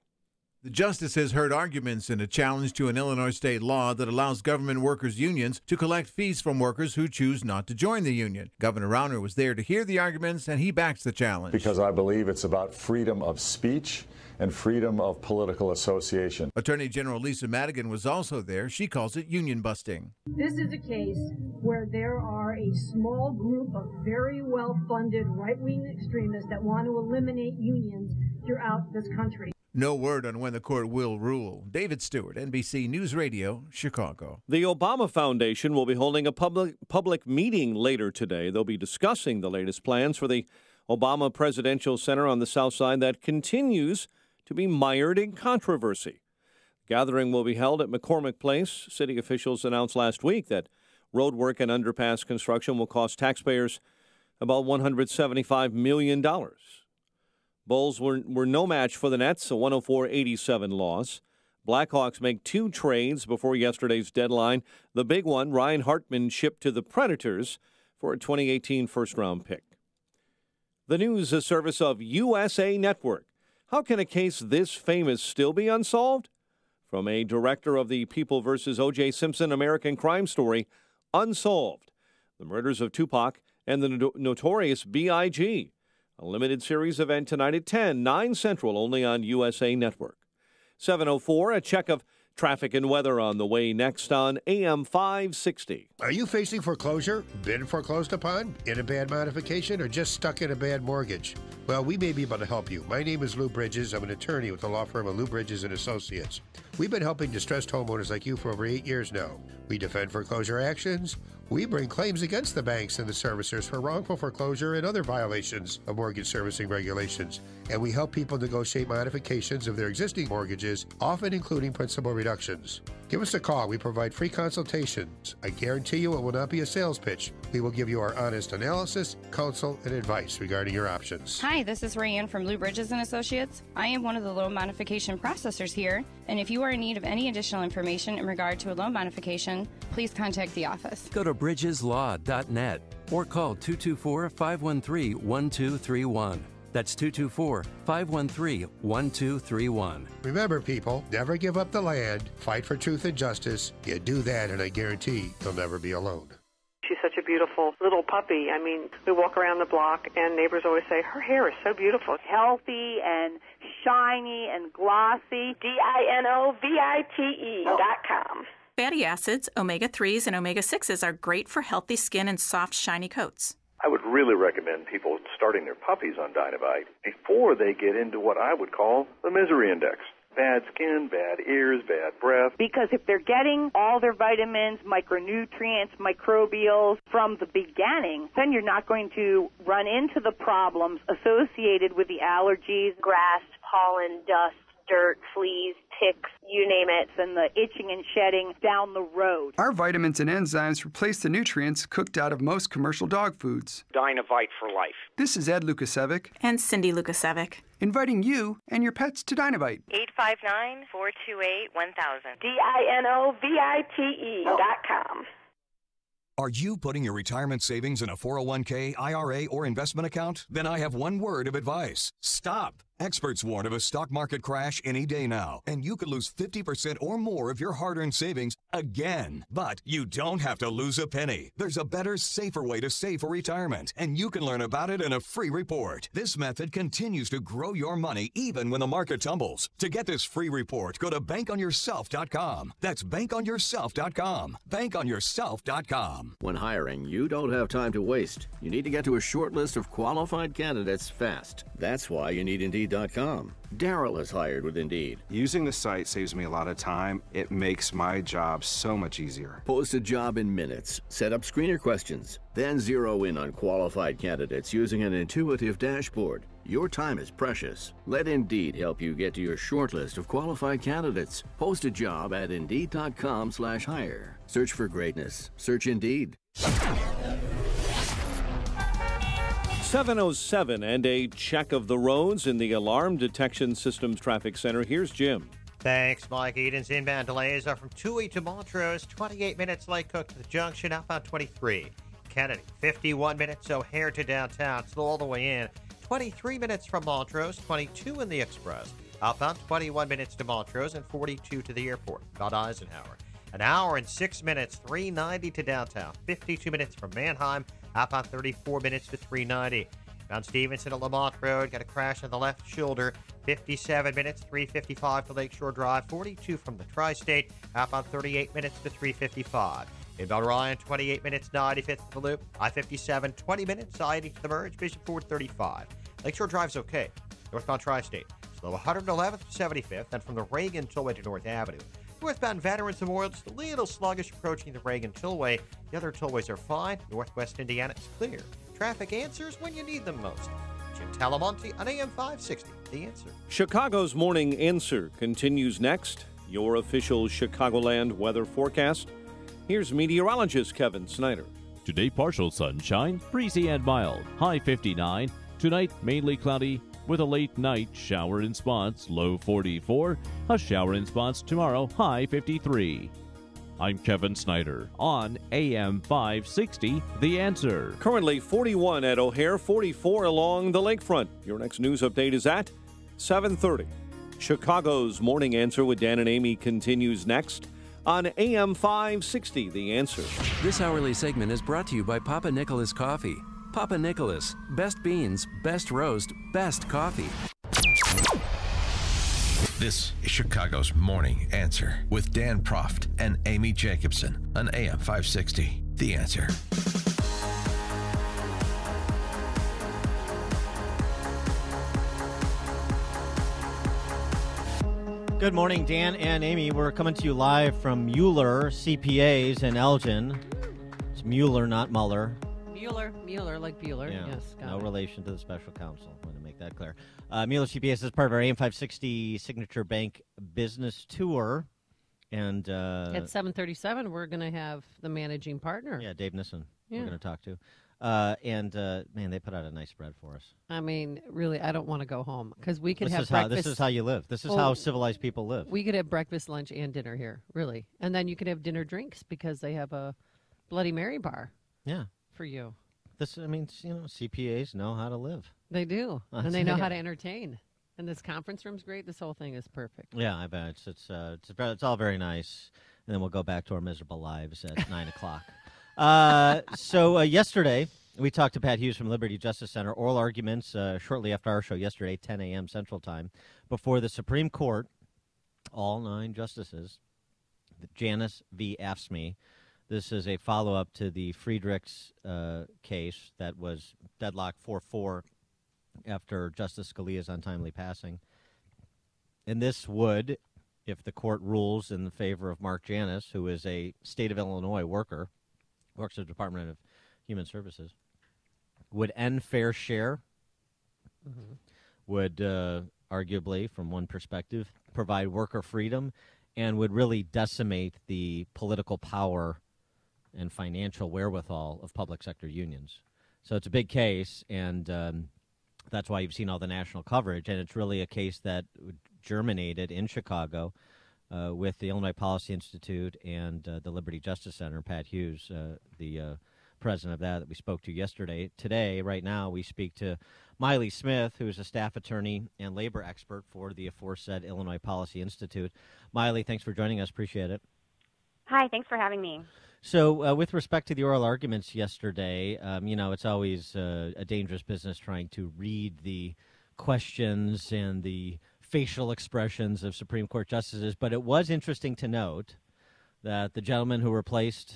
The justices heard arguments in a challenge to an Illinois state law that allows government workers' unions to collect fees from workers who choose not to join the union. Governor Rauner was there to hear the arguments, and he backs the challenge. Because I believe it's about freedom of speech and freedom of political association. Attorney General Lisa Madigan was also there. She calls it union busting. This is a case where there are a small group of very well-funded right-wing extremists that want to eliminate unions throughout this country. No word on when the court will rule. David Stewart, NBC News Radio, Chicago. The Obama Foundation will be holding a public meeting later today. They'll be discussing the latest plans for the Obama Presidential Center on the South Side that continues to be mired in controversy. The gathering will be held at McCormick Place. City officials announced last week that road work and underpass construction will cost taxpayers about $175 million. Bulls were no match for the Nets, a 104-87 loss. Blackhawks make 2 trades before yesterday's deadline. The big one, Ryan Hartman shipped to the Predators for a 2018 first-round pick. The news, a service of USA Network. How can a case this famous still be unsolved? From a director of the People vs. O.J. Simpson American Crime Story, Unsolved. The murders of Tupac and the notorious B.I.G. A limited series event tonight at 10, 9 Central, only on USA Network. 7:04, a check of traffic and weather on the way next on AM 560. Are you facing foreclosure, been foreclosed upon, in a bad modification, or just stuck in a bad mortgage? Well, we may be able to help you. My name is Lou Bridges. I'm an attorney with the law firm of Lou Bridges & Associates. We've been helping distressed homeowners like you for over 8 years now. We defend foreclosure actions. We bring claims against the banks and the servicers for wrongful foreclosure and other violations of mortgage servicing regulations. And we help people negotiate modifications of their existing mortgages, often including principal reductions. Give us a call. We provide free consultations. I guarantee you it will not be a sales pitch. We will give you our honest analysis, counsel, and advice regarding your options. Hi, this is Rayanne from Lou Bridges & Associates. I am one of the loan modification processors here, and if you are in need of any additional information in regard to a loan modification, please contact the office. Go to bridgeslaw.net or call 224-513-1231. That's 224-513-1231. Remember, people, never give up the land. Fight for truth and justice. You do that, and I guarantee you'll never be alone. She's such a beautiful little puppy. I mean, we walk around the block, and neighbors always say, her hair is so beautiful. Healthy and shiny and glossy. DINOVITE.com. Fatty acids, omega-3s, and omega-6s are great for healthy skin and soft, shiny coats. I would really recommend people starting their puppies on Dinovite before they get into what I would call the misery index. Bad skin, bad ears, bad breath. Because if they're getting all their vitamins, micronutrients, microbials from the beginning, then you're not going to run into the problems associated with the allergies, grass, pollen, dust, dirt, fleas, ticks, you name it, and the itching and shedding down the road. Our vitamins and enzymes replace the nutrients cooked out of most commercial dog foods. Dinovite for life. This is Ed Lukasevic and Cindy Lukasevic, inviting you and your pets to Dinovite. 859-428-1000. DINOVITE.com. Are you putting your retirement savings in a 401k, IRA, or investment account? Then I have one word of advice. Stop. Experts warn of a stock market crash any day now, and you could lose 50% or more of your hard-earned savings again. But you don't have to lose a penny. There's a better, safer way to save for retirement, and you can learn about it in a free report. This method continues to grow your money even when the market tumbles. To get this free report, go to bankonyourself.com. That's bankonyourself.com. Bankonyourself.com. When hiring, you don't have time to waste. You need to get to a short list of qualified candidates fast. That's why you need Indeed.com. Daryl is hired with Indeed. Using the site saves me a lot of time. It makes my job so much easier. Post a job in minutes. Set up screener questions. Then zero in on qualified candidates using an intuitive dashboard. Your time is precious. Let Indeed help you get to your short list of qualified candidates. Post a job at Indeed.com/hire. Search for greatness. Search Indeed. 7:07 and a check of the roads in the Alarm Detection Systems Traffic Center. Here's Jim. Thanks, Mike. Eden's inbound delays are from Toohey to Montrose, 28 minutes Lake Cook to the junction, outbound 23. Kennedy, 51 minutes O'Hare to downtown, slow all the way in. 23 minutes from Montrose, 22 in the Express. Outbound 21 minutes to Montrose and 42 to the airport. About Eisenhower. An hour and 6 minutes, 390 to downtown. 52 minutes from Manheim. Outbound 34 minutes to 390. Down Stevenson at Lamont Road. Got a crash on the left shoulder. 57 minutes, 355 to Lakeshore Drive. 42 from the Tri-State. Outbound 38 minutes to 355. Inbound Ryan, 28 minutes, 95th to the Loop. I-57, 20 minutes, I-80 to the Merge. Bishop Ford, 35. Lakeshore Drive's okay. Northbound Tri-State. Slow 111th to 75th. And from the Reagan Tollway to North Avenue. Northbound Veterans Memorial, just a little sluggish approaching the Reagan Tollway. The other tollways are fine. Northwest Indiana is clear. Traffic answers when you need them most. Jim Talamonte on AM 560, The Answer. Chicago's Morning Answer continues next. Your official Chicagoland weather forecast. Here's meteorologist Kevin Snyder. Today, partial sunshine, breezy and mild. High 59. Tonight, mainly cloudy. with a late night shower in spots, low 44. A shower in spots tomorrow, high 53. I'm Kevin Snyder on AM 560, The Answer. Currently 41 at O'Hare, 44 along the lakefront. Your next news update is at 7:30. Chicago's Morning Answer with Dan and Amy continues next on AM 560, The Answer. This hourly segment is brought to you by Papa Nicholas Coffee. Papa Nicholas, best beans, best roast, best coffee. This is Chicago's Morning Answer with Dan Proft and Amy Jacobson on AM 560, The Answer. Good morning, Dan and Amy. We're coming to you live from Mueller CPAs in Elgin. It's Mueller, not Mueller. Mueller, like Bueller. Yeah, Yes, got no it. relation to the special counsel. I want to make that clear. Mueller CPAs is part of our AM 560 Signature Bank Business Tour. And At 7:37, we're going to have the managing partner. yeah, Dave Nissen Yeah. we're going to talk to. Man, they put out a nice spread for us. I mean, really, I don't want to go home because we could This have is how breakfast. this is how you live. This is Oh, how civilized people live. We could have breakfast, lunch, and dinner here, really. And then you could have dinner drinks because they have a Bloody Mary bar. Yeah. For you. CPAs know how to live. They do. I'd And they say, know yeah. how to entertain. And this conference room's great. This whole thing is perfect. Yeah, I bet it's all very nice, and then we'll go back to our miserable lives at 9 o'clock. So yesterday we talked to Pat Hughes from Liberty Justice Center. Oral arguments shortly after our show yesterday, 10 a.m. Central Time, before the Supreme Court. All 9 justices. Janice v. AFSCME. This is a follow-up to the Friedrichs case that was deadlocked 4-4 after Justice Scalia's untimely passing. And this would, if the court rules in the favor of Mark Janice, who is a state of Illinois worker, works at the Department of Human Services, would end fair share, would arguably, from one perspective, provide worker freedom, and would really decimate the political power and financial wherewithal of public sector unions. So it's a big case, and that's why you've seen all the national coverage, and it's really a case that germinated in Chicago with the Illinois Policy Institute and the Liberty Justice Center. Pat Hughes, the president of that we spoke to yesterday. Today, right now, we speak to Miley Smith, who is a staff attorney and labor expert for the aforesaid Illinois Policy Institute. Miley, thanks for joining us. Appreciate it. Hi, thanks for having me. So with respect to the oral arguments yesterday, it's always a dangerous business trying to read the questions and the facial expressions of Supreme Court justices, but it was interesting to note that the gentleman who replaced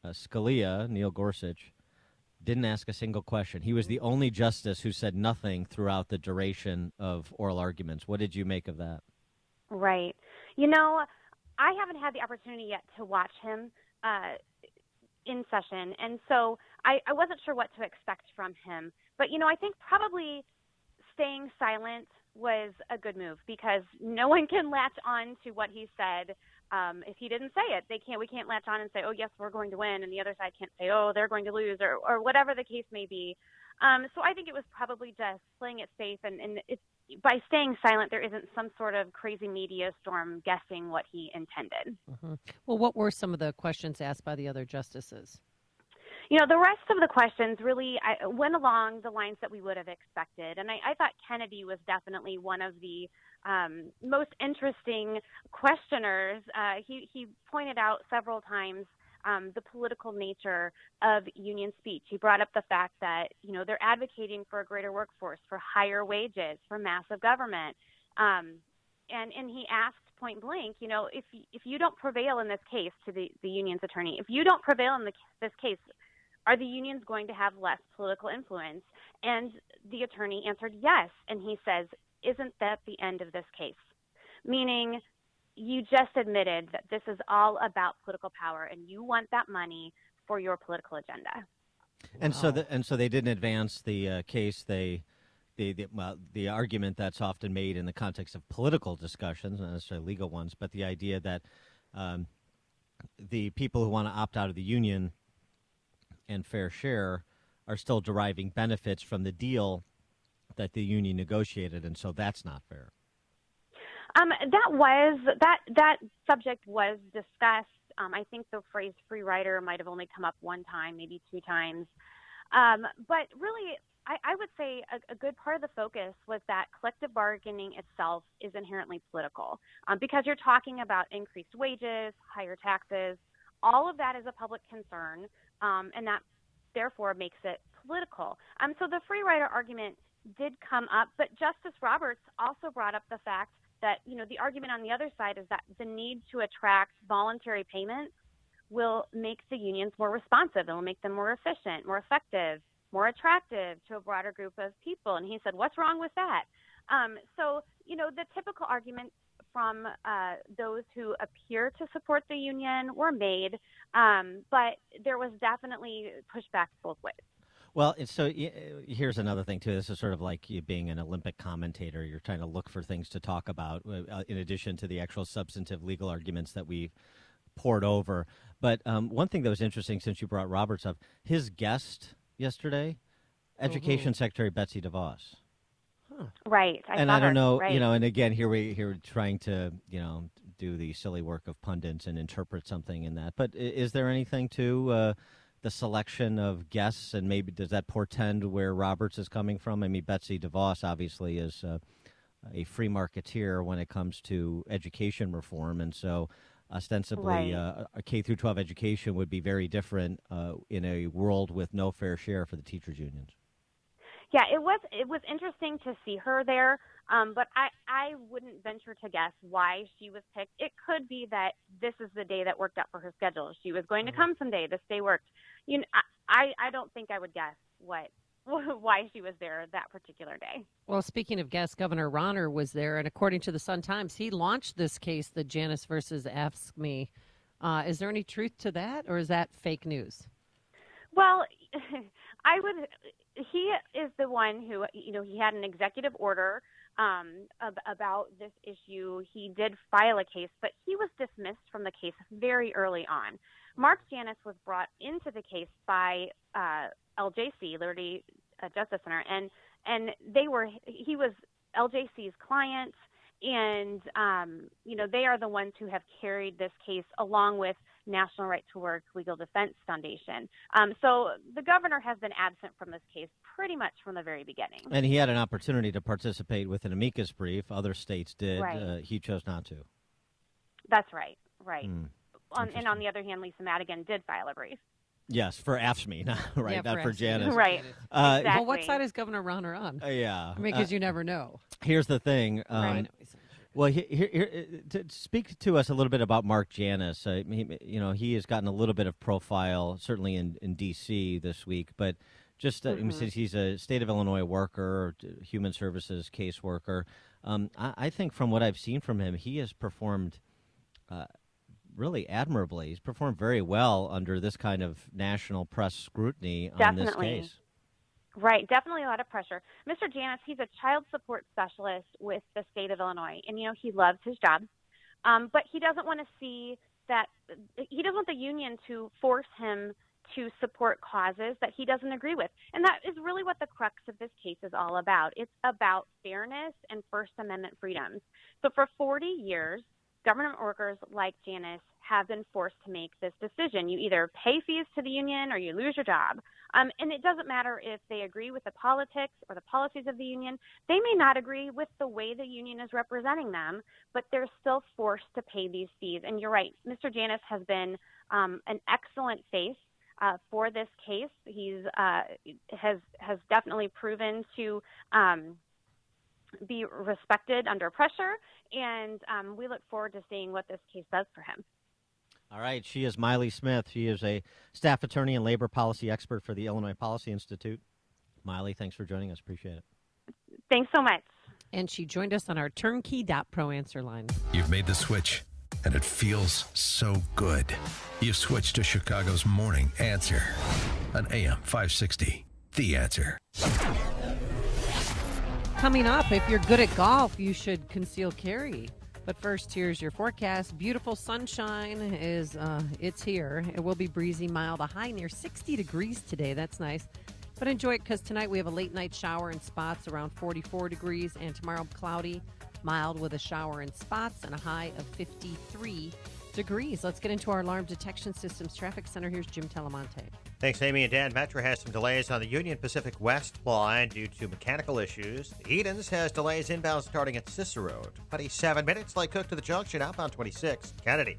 Scalia, Neil Gorsuch, didn't ask a single question. He was the only justice who said nothing throughout the duration of oral arguments. What did you make of that? Right. I haven't had the opportunity yet to watch him in session, and so I wasn't sure what to expect from him. But, I think probably staying silent was a good move because no one can latch on to what he said. If he didn't say it, we can't latch on and say, oh, yes, we're going to win, and the other side can't say, oh, they're going to lose, or whatever the case may be. So I think it was probably just playing it safe, and it's, by staying silent, there isn't some sort of crazy media storm guessing what he intended. Mm-hmm. Well, what were some of the questions asked by the other justices? The rest of the questions really went along the lines that we would have expected. And I thought Kennedy was definitely one of the most interesting questioners. He pointed out several times the political nature of union speech. He brought up the fact that, they're advocating for a greater workforce, for higher wages, for massive government. And he asked point blank, if you don't prevail in this case, to the union's attorney, if you don't prevail in this case, are the unions going to have less political influence? And the attorney answered yes. And he says, isn't that the end of this case? Meaning, you just admitted that this is all about political power, and you want that money for your political agenda. And so they didn't advance the case. The argument that's often made in the context of political discussions, not necessarily legal ones, but the idea that the people who want to opt out of the union and fair share are still deriving benefits from the deal that the union negotiated, and so that's not fair. That subject was discussed. I think the phrase free rider might have only come up one time, maybe two times. But really, I would say a good part of the focus was that collective bargaining itself is inherently political because you're talking about increased wages, higher taxes. All of that is a public concern, and that therefore makes it political. So the free rider argument did come up, but Justice Roberts also brought up the fact that, the argument on the other side is that the need to attract voluntary payments will make the unions more responsive. It will make them more efficient, more effective, more attractive to a broader group of people. And he said, what's wrong with that? So, the typical arguments from those who appear to support the union were made, but there was definitely pushback both ways. Well, so here's another thing, too. This is sort of like you being an Olympic commentator. You're trying to look for things to talk about in addition to the actual substantive legal arguments that we've poured over. But one thing that was interesting, since you brought Roberts up, his guest yesterday, Education Secretary Betsy DeVos. Huh. Right. I don't know, right. And again, here we're trying to, do the silly work of pundits and interpret something in that. But is there anything to the selection of guests, and maybe does that portend where Roberts is coming from? I mean, Betsy DeVos obviously is a free marketeer when it comes to education reform, and so ostensibly a K through 12 education would be very different in a world with no fair share for the teachers' unions. Yeah, it was interesting to see her there, but I wouldn't venture to guess why she was picked. It could be that this is the day that worked out for her schedule. She was going to come someday. This day worked. I don't think I would guess why she was there that particular day. Well, speaking of guests, Governor Rauner was there, and according to the Sun-Times, he launched this case, the Janus versus AFSCME. Is there any truth to that, or is that fake news? Well, he is the one who, he had an executive order about this issue. He did file a case, but he was dismissed from the case very early on. Mark Janus was brought into the case by LJC, Liberty Justice Center, and he was LJC's client, and they are the ones who have carried this case along with National Right to Work Legal Defense Foundation. So the governor has been absent from this case pretty much from the very beginning. And he had an opportunity to participate with an amicus brief. Other states did. Right. He chose not to. That's right. Right. And on the other hand, Lisa Madigan did file a brief. Yes, for AFSCME, not for Janus. Right. Exactly. Well, what side is Governor Rauner on? Yeah. I mean, because you never know. Here's the thing. Right. Well, here, to speak to us a little bit about Mark Janus. He has gotten a little bit of profile, certainly in D.C. this week, but just since he's a state of Illinois worker, human services caseworker, I think from what I've seen from him, he has performed really admirably. He's performed very well under this kind of national press scrutiny on this case. Right, definitely a lot of pressure. Mr. Janus, he's a child support specialist with the state of Illinois, and he loves his job, but he doesn't want to see that. He doesn't want the union to force him to support causes that he doesn't agree with, and that is really what the crux of this case is all about. It's about fairness and First Amendment freedoms. So for 40 years, government workers like Janus have been forced to make this decision. You either pay fees to the union or you lose your job. And it doesn't matter if they agree with the politics or the policies of the union. They may not agree with the way the union is representing them, but they're still forced to pay these fees. And you're right, Mr. Janus has been an excellent face for this case. He's has definitely proven to be respected under pressure, and we look forward to seeing what this case does for him. All right. She is Miley Smith. She is a staff attorney and labor policy expert for the Illinois Policy Institute. Miley, thanks for joining us. Appreciate it. Thanks so much. And she joined us on our turnkey.pro answer line. You've made the switch, and it feels so good. You've switched to Chicago's Morning Answer on AM 560. The Answer. Coming up, if you're good at golf, you should conceal carry. But first, here's your forecast. Beautiful sunshine it's here. It will be breezy, mild, a high near 60 degrees today. That's nice. But enjoy it because tonight we have a late night shower in spots around 44 degrees, and tomorrow cloudy, mild with a shower in spots and a high of 53 degrees. Let's get into our Alarm Detection Systems Traffic Center. Here's Jim Talamonte. Thanks, Amy and Dan. Metro has some delays on the Union Pacific West line due to mechanical issues. The Edens has delays inbound starting at Cicero. 27 minutes, Lake Cook to the junction, outbound 26. Kennedy,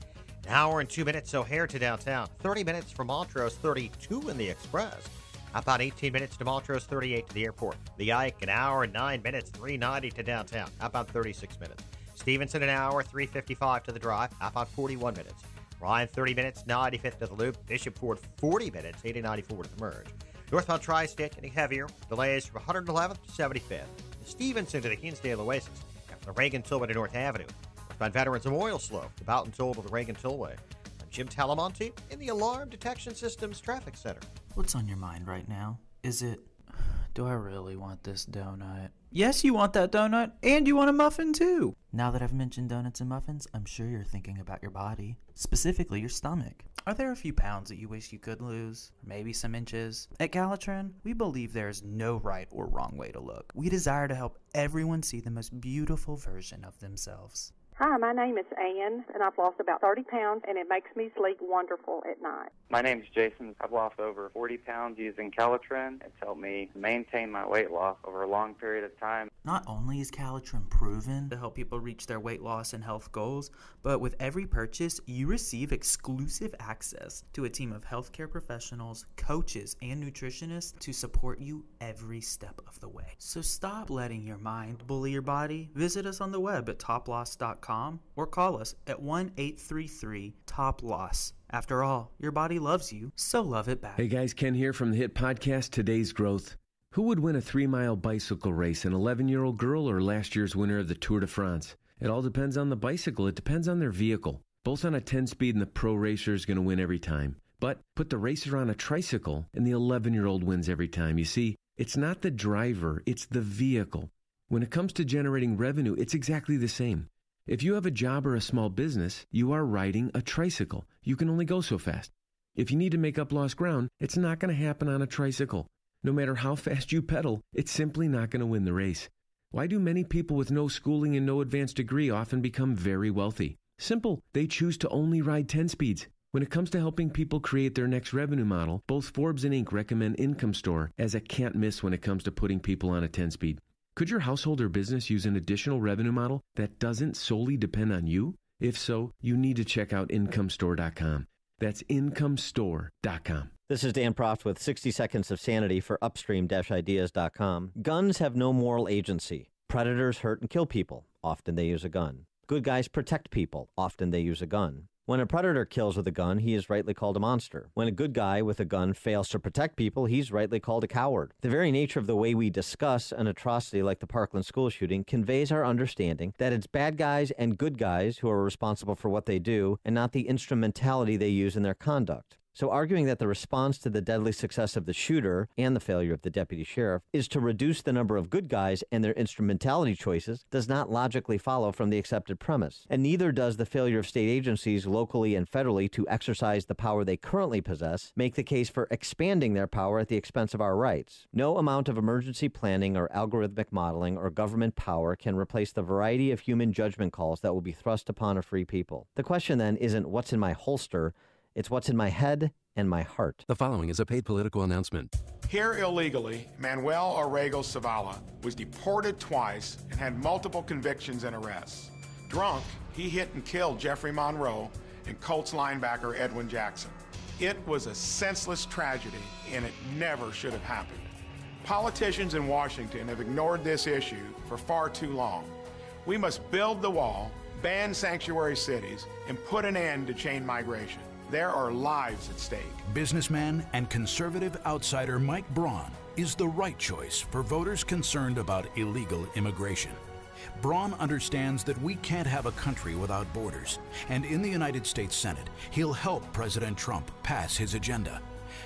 an hour and 2 minutes, O'Hare to downtown. 30 minutes from Montrose, 32 in the Express. About 18 minutes to Montrose, 38 to the airport. The Ike, an hour and 9 minutes, 390 to downtown. About 36 minutes. Stevenson, an hour, 355 to the drive. About 41 minutes. Ryan, 30 minutes, 95th to the loop. Bishop Ford, 40 minutes, 8094 to the merge. Northbound Tri-State getting heavier. Delays from 111th to 75th. Stevenson to the Hinsdale Oasis. After the Reagan Tollway to North Avenue. Northbound Veterans Memorial Slope. To Boughton Toll to the Reagan Tollway. I'm Jim Talamonte in the Alarm Detection Systems Traffic Center. What's on your mind right now? Is it, do I really want this donut? Yes, you want that donut, and you want a muffin too. Now that I've mentioned donuts and muffins, I'm sure you're thinking about your body, specifically your stomach. Are there a few pounds that you wish you could lose? Or maybe some inches? At Calitrin, we believe there is no right or wrong way to look. We desire to help everyone see the most beautiful version of themselves. Hi, my name is Ann, and I've lost about 30 pounds, and it makes me sleep wonderful at night. My name's Jason. I've lost over 40 pounds using Calitrin. It's helped me maintain my weight loss over a long period of time. Not only is Calitrin proven to help people reach their weight loss and health goals, but with every purchase, you receive exclusive access to a team of healthcare professionals, coaches, and nutritionists to support you every step of the way. So stop letting your mind bully your body. Visit us on the web at toploss.com or call us at 1-833-TOP-LOSS. After all, your body loves you, so love it back. Hey guys, Ken here from the hit podcast Today's Growth. Who would win a 3-mile bicycle race, an 11-year-old girl or last year's winner of the Tour de France? It all depends on the bicycle. It depends on their vehicle. Both on a 10-speed and the pro racer is going to win every time. But put the racer on a tricycle and the 11-year-old wins every time. You see, it's not the driver, it's the vehicle. When it comes to generating revenue, it's exactly the same. If you have a job or a small business, you are riding a tricycle. You can only go so fast. If you need to make up lost ground, it's not going to happen on a tricycle. No matter how fast you pedal, it's simply not going to win the race. Why do many people with no schooling and no advanced degree often become very wealthy? Simple. They choose to only ride 10 speeds. When it comes to helping people create their next revenue model, both Forbes and Inc. recommend Income Store as a can't miss when it comes to putting people on a 10-speed. Could your household or business use an additional revenue model that doesn't solely depend on you? If so, you need to check out IncomeStore.com. That's IncomeStore.com. This is Dan Proft with 60 Seconds of Sanity for Upstream-Ideas.com. Guns have no moral agency. Predators hurt and kill people. Often they use a gun. Good guys protect people. Often they use a gun. When a predator kills with a gun, he is rightly called a monster. When a good guy with a gun fails to protect people, he's rightly called a coward. The very nature of the way we discuss an atrocity like the Parkland school shooting conveys our understanding that it's bad guys and good guys who are responsible for what they do, and not the instrumentality they use in their conduct. So arguing that the response to the deadly success of the shooter and the failure of the deputy sheriff is to reduce the number of good guys and their instrumentality choices does not logically follow from the accepted premise. And neither does the failure of state agencies locally and federally to exercise the power they currently possess make the case for expanding their power at the expense of our rights. No amount of emergency planning or algorithmic modeling or government power can replace the variety of human judgment calls that will be thrust upon a free people. The question then isn't what's in my holster, it's what's in my head and my heart. The following is a paid political announcement. Here illegally, Manuel Orrego Zavala was deported twice and had multiple convictions and arrests. Drunk, he hit and killed Jeffrey Monroe and Colts linebacker Edwin Jackson. It was a senseless tragedy, and it never should have happened. Politicians in Washington have ignored this issue for far too long. We must build the wall, ban sanctuary cities, and put an end to chain migration. There are lives at stake. Businessman and conservative outsider Mike Braun is the right choice for voters concerned about illegal immigration. Braun understands that we can't have a country without borders, and in the United States Senate, he'll help President Trump pass his agenda.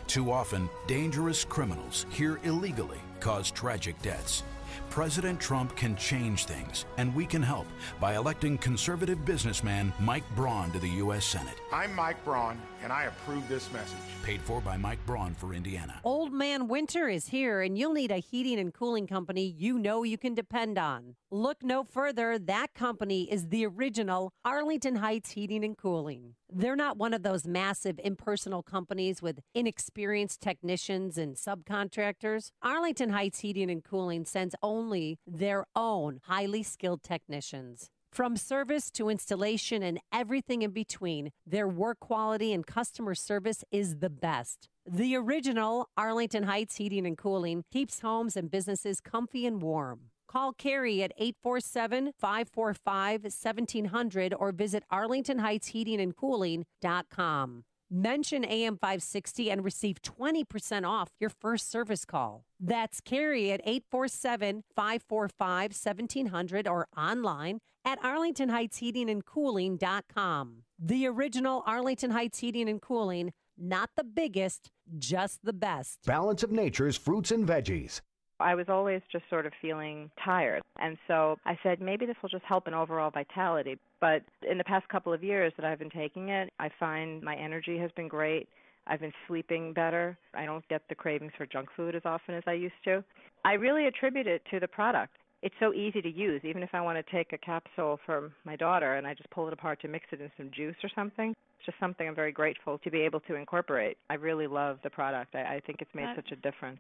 Too often, dangerous criminals here illegally cause tragic deaths. President Trump can change things, and we can help by electing conservative businessman Mike Braun to the U.S. Senate. I'm Mike Braun, and I approve this message. Paid for by Mike Braun for Indiana. Old Man Winter is here, and you'll need a heating and cooling company you know you can depend on. Look no further. That company is the original Arlington Heights Heating and Cooling. They're not one of those massive impersonal companies with inexperienced technicians and subcontractors. Arlington Heights Heating and Cooling sends only their own highly skilled technicians. From service to installation and everything in between, their work quality and customer service is the best. The original Arlington Heights Heating and Cooling keeps homes and businesses comfy and warm. Call Carrie at 847-545-1700 or visit arlingtonheightsheatingandcooling.com. Mention AM 560 and receive 20% off your first service call. That's Carrie at 847-545-1700 or online at arlingtonheightsheatingandcooling.com. The original Arlington Heights Heating and Cooling, not the biggest, just the best. Balance of Nature's fruits and veggies. I was always just sort of feeling tired. And so I said, maybe this will just help in overall vitality. But in the past couple of years that I've been taking it, I find my energy has been great. I've been sleeping better. I don't get the cravings for junk food as often as I used to. I really attribute it to the product. It's so easy to use. Even if I want to take a capsule for my daughter and I just pull it apart to mix it in some juice or something, it's just something I'm very grateful to be able to incorporate. I really love the product. I think it's made such a difference.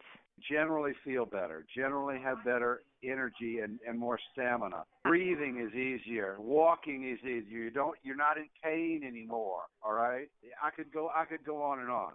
Generally feel better, generally have better energy and more stamina. Breathing is easier, walking is easier. You're not in pain anymore, all right? I could go on and on.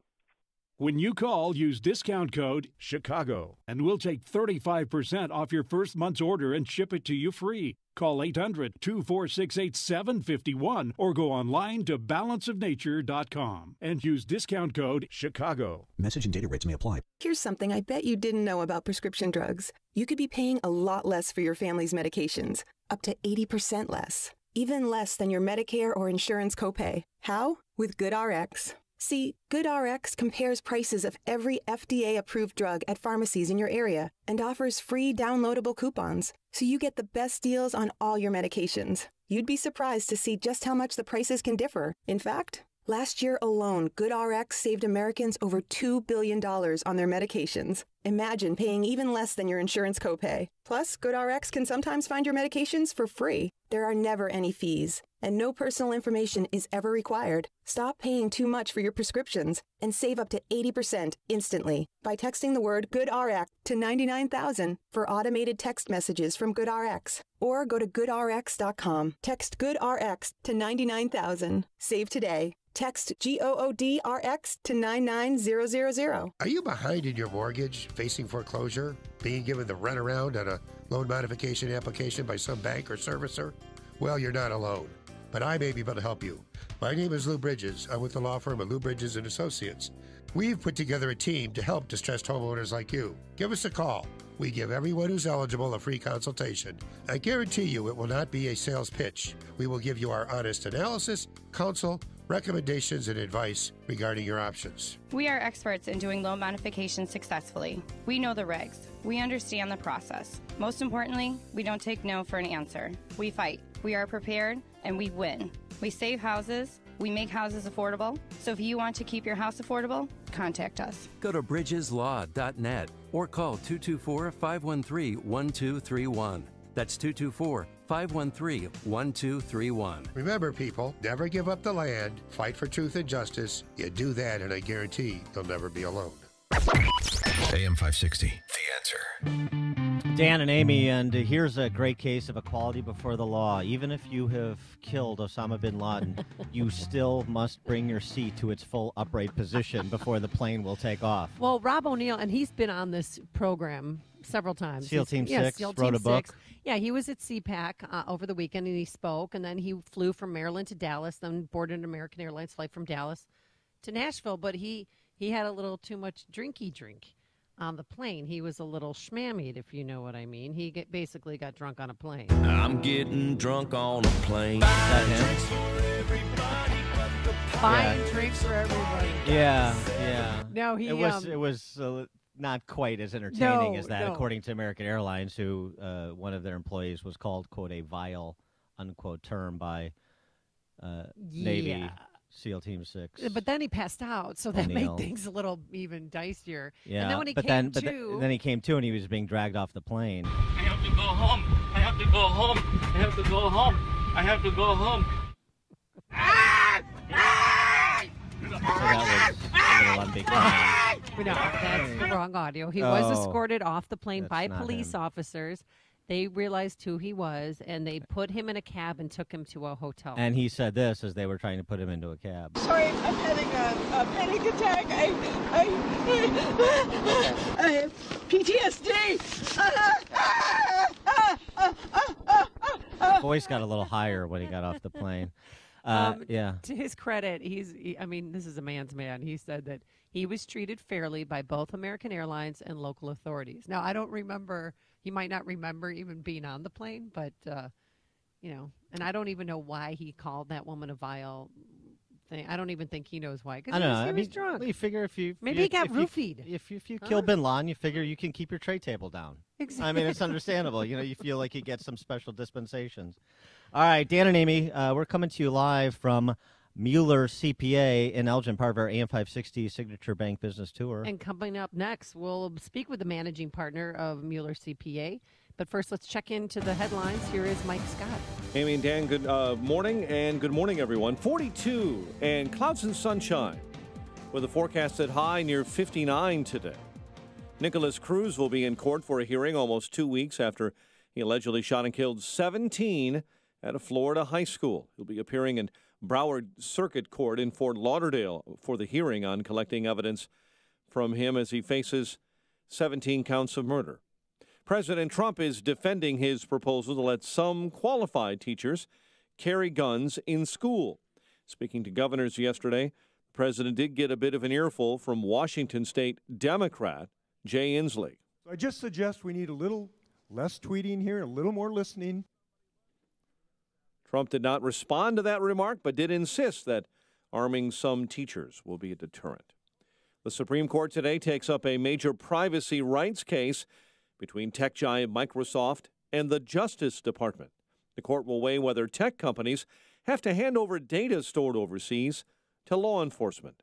When you call, use discount code CHICAGO, and we'll take 35% off your first month's order and ship it to you free. Call 800-246-8751 or go online to balanceofnature.com and use discount code CHICAGO. Message and data rates may apply. Here's something I bet you didn't know about prescription drugs. You could be paying a lot less for your family's medications, up to 80% less, even less than your Medicare or insurance copay. How? With GoodRx. See, GoodRx compares prices of every FDA-approved drug at pharmacies in your area and offers free downloadable coupons, so you get the best deals on all your medications. You'd be surprised to see just how much the prices can differ. In fact, last year alone, GoodRx saved Americans over $2 billion on their medications. Imagine paying even less than your insurance copay. Plus, GoodRx can sometimes find your medications for free. There are never any fees, and no personal information is ever required. Stop paying too much for your prescriptions and save up to 80% instantly by texting the word GoodRx to 99,000 for automated text messages from GoodRx. Or go to GoodRx.com. Text GoodRx to 99,000. Save today. Text GOODRX to 99000. Are you behind in your mortgage, facing foreclosure, being given the runaround on a loan modification application by some bank or servicer? Well, you're not alone, but I may be able to help you. My name is Lou Bridges. I'm with the law firm of Lou Bridges & Associates. We've put together a team to help distressed homeowners like you. Give us a call. We give everyone who's eligible a free consultation. I guarantee you it will not be a sales pitch. We will give you our honest analysis, counsel, recommendations, and advice regarding your options. We are experts in doing loan modifications successfully. We know the regs. We understand the process. Most importantly, we don't take no for an answer. We fight. We are prepared, and we win. We save houses. We make houses affordable. So if you want to keep your house affordable, contact us. Go to bridgeslaw.net or call 224-513-1231. That's 224-513-1231. Remember, people, never give up the land. Fight for truth and justice. You do that, and I guarantee you'll never be alone. AM 560, The Answer. Dan and Amy, and here's a great case of equality before the law. Even if you have killed Osama bin Laden, you still must bring your seat to its full upright position before the plane will take off. Well, Rob O'Neill, and he's been on this program several times. SEAL Team 6 wrote a book. Yeah, he was at CPAC over the weekend, and he spoke, and then he flew from Maryland to Dallas, then boarded an American Airlines flight from Dallas to Nashville, but he had a little too much drinky drink on the plane. He was a little schmammied, if you know what I mean. He basically got drunk on a plane. I'm getting drunk on a plane. That him? Buying drinks for everybody. Yeah. No, It was not quite as entertaining No, as that, no. according to American Airlines, who one of their employees was called, quote, a vile, unquote, term by Navy Yeah. SEAL Team 6. But then he passed out, so that O'Neill. made things a little even dicier. Yeah, And then when he but came then he came to and he was being dragged off the plane. I have to go home. I have to go home. I have to go home. I have to go home. So that was a little unbecoming. No, that's the wrong audio. He was Oh, escorted off the plane that's by not police him. officers. They realized who he was, and they put him in a cab and took him to a hotel. And he said this as they were trying to put him into a cab. Sorry, I'm having a panic attack. I have PTSD. His voice got a little higher when he got off the plane. Yeah. To his credit, I mean, this is a man's man. He said that he was treated fairly by both American Airlines and local authorities. Now, I don't remember, he might not remember even being on the plane, but, and I don't even know why he called that woman a vile thing. I don't even think he knows why. I Because don't know. he I was mean, drunk. you figure if you Maybe he got if you- roofied. If you kill Bin Laden, you figure you can keep your tray table down. Exactly. I mean, it's understandable. You feel like you get some special dispensations. All right, Dan and Amy, we're coming to you live from Mueller CPA in Elgin, part of our AM 560 Signature Bank Business Tour. And coming up next, we'll speak with the managing partner of Mueller CPA. But first, let's check into the headlines. Here is Mike Scott. Amy and Dan, good morning, and good morning, everyone. 42 and clouds and sunshine with a forecasted high near 59 today. Nicholas Cruz will be in court for a hearing almost 2 weeks after he allegedly shot and killed 17 at a Florida high school. He'll be appearing in Broward Circuit Court in Fort Lauderdale for the hearing on collecting evidence from him as he faces 17 counts of murder. President Trump is defending his proposal to let some qualified teachers carry guns in school. Speaking to governors yesterday, the president did get a bit of an earful from Washington State Democrat Jay Inslee. So I just suggest we need a little less tweeting here, a little more listening. Trump did not respond to that remark, but did insist that arming some teachers will be a deterrent. The Supreme Court today takes up a major privacy rights case between tech giant Microsoft and the Justice Department. The court will weigh whether tech companies have to hand over data stored overseas to law enforcement.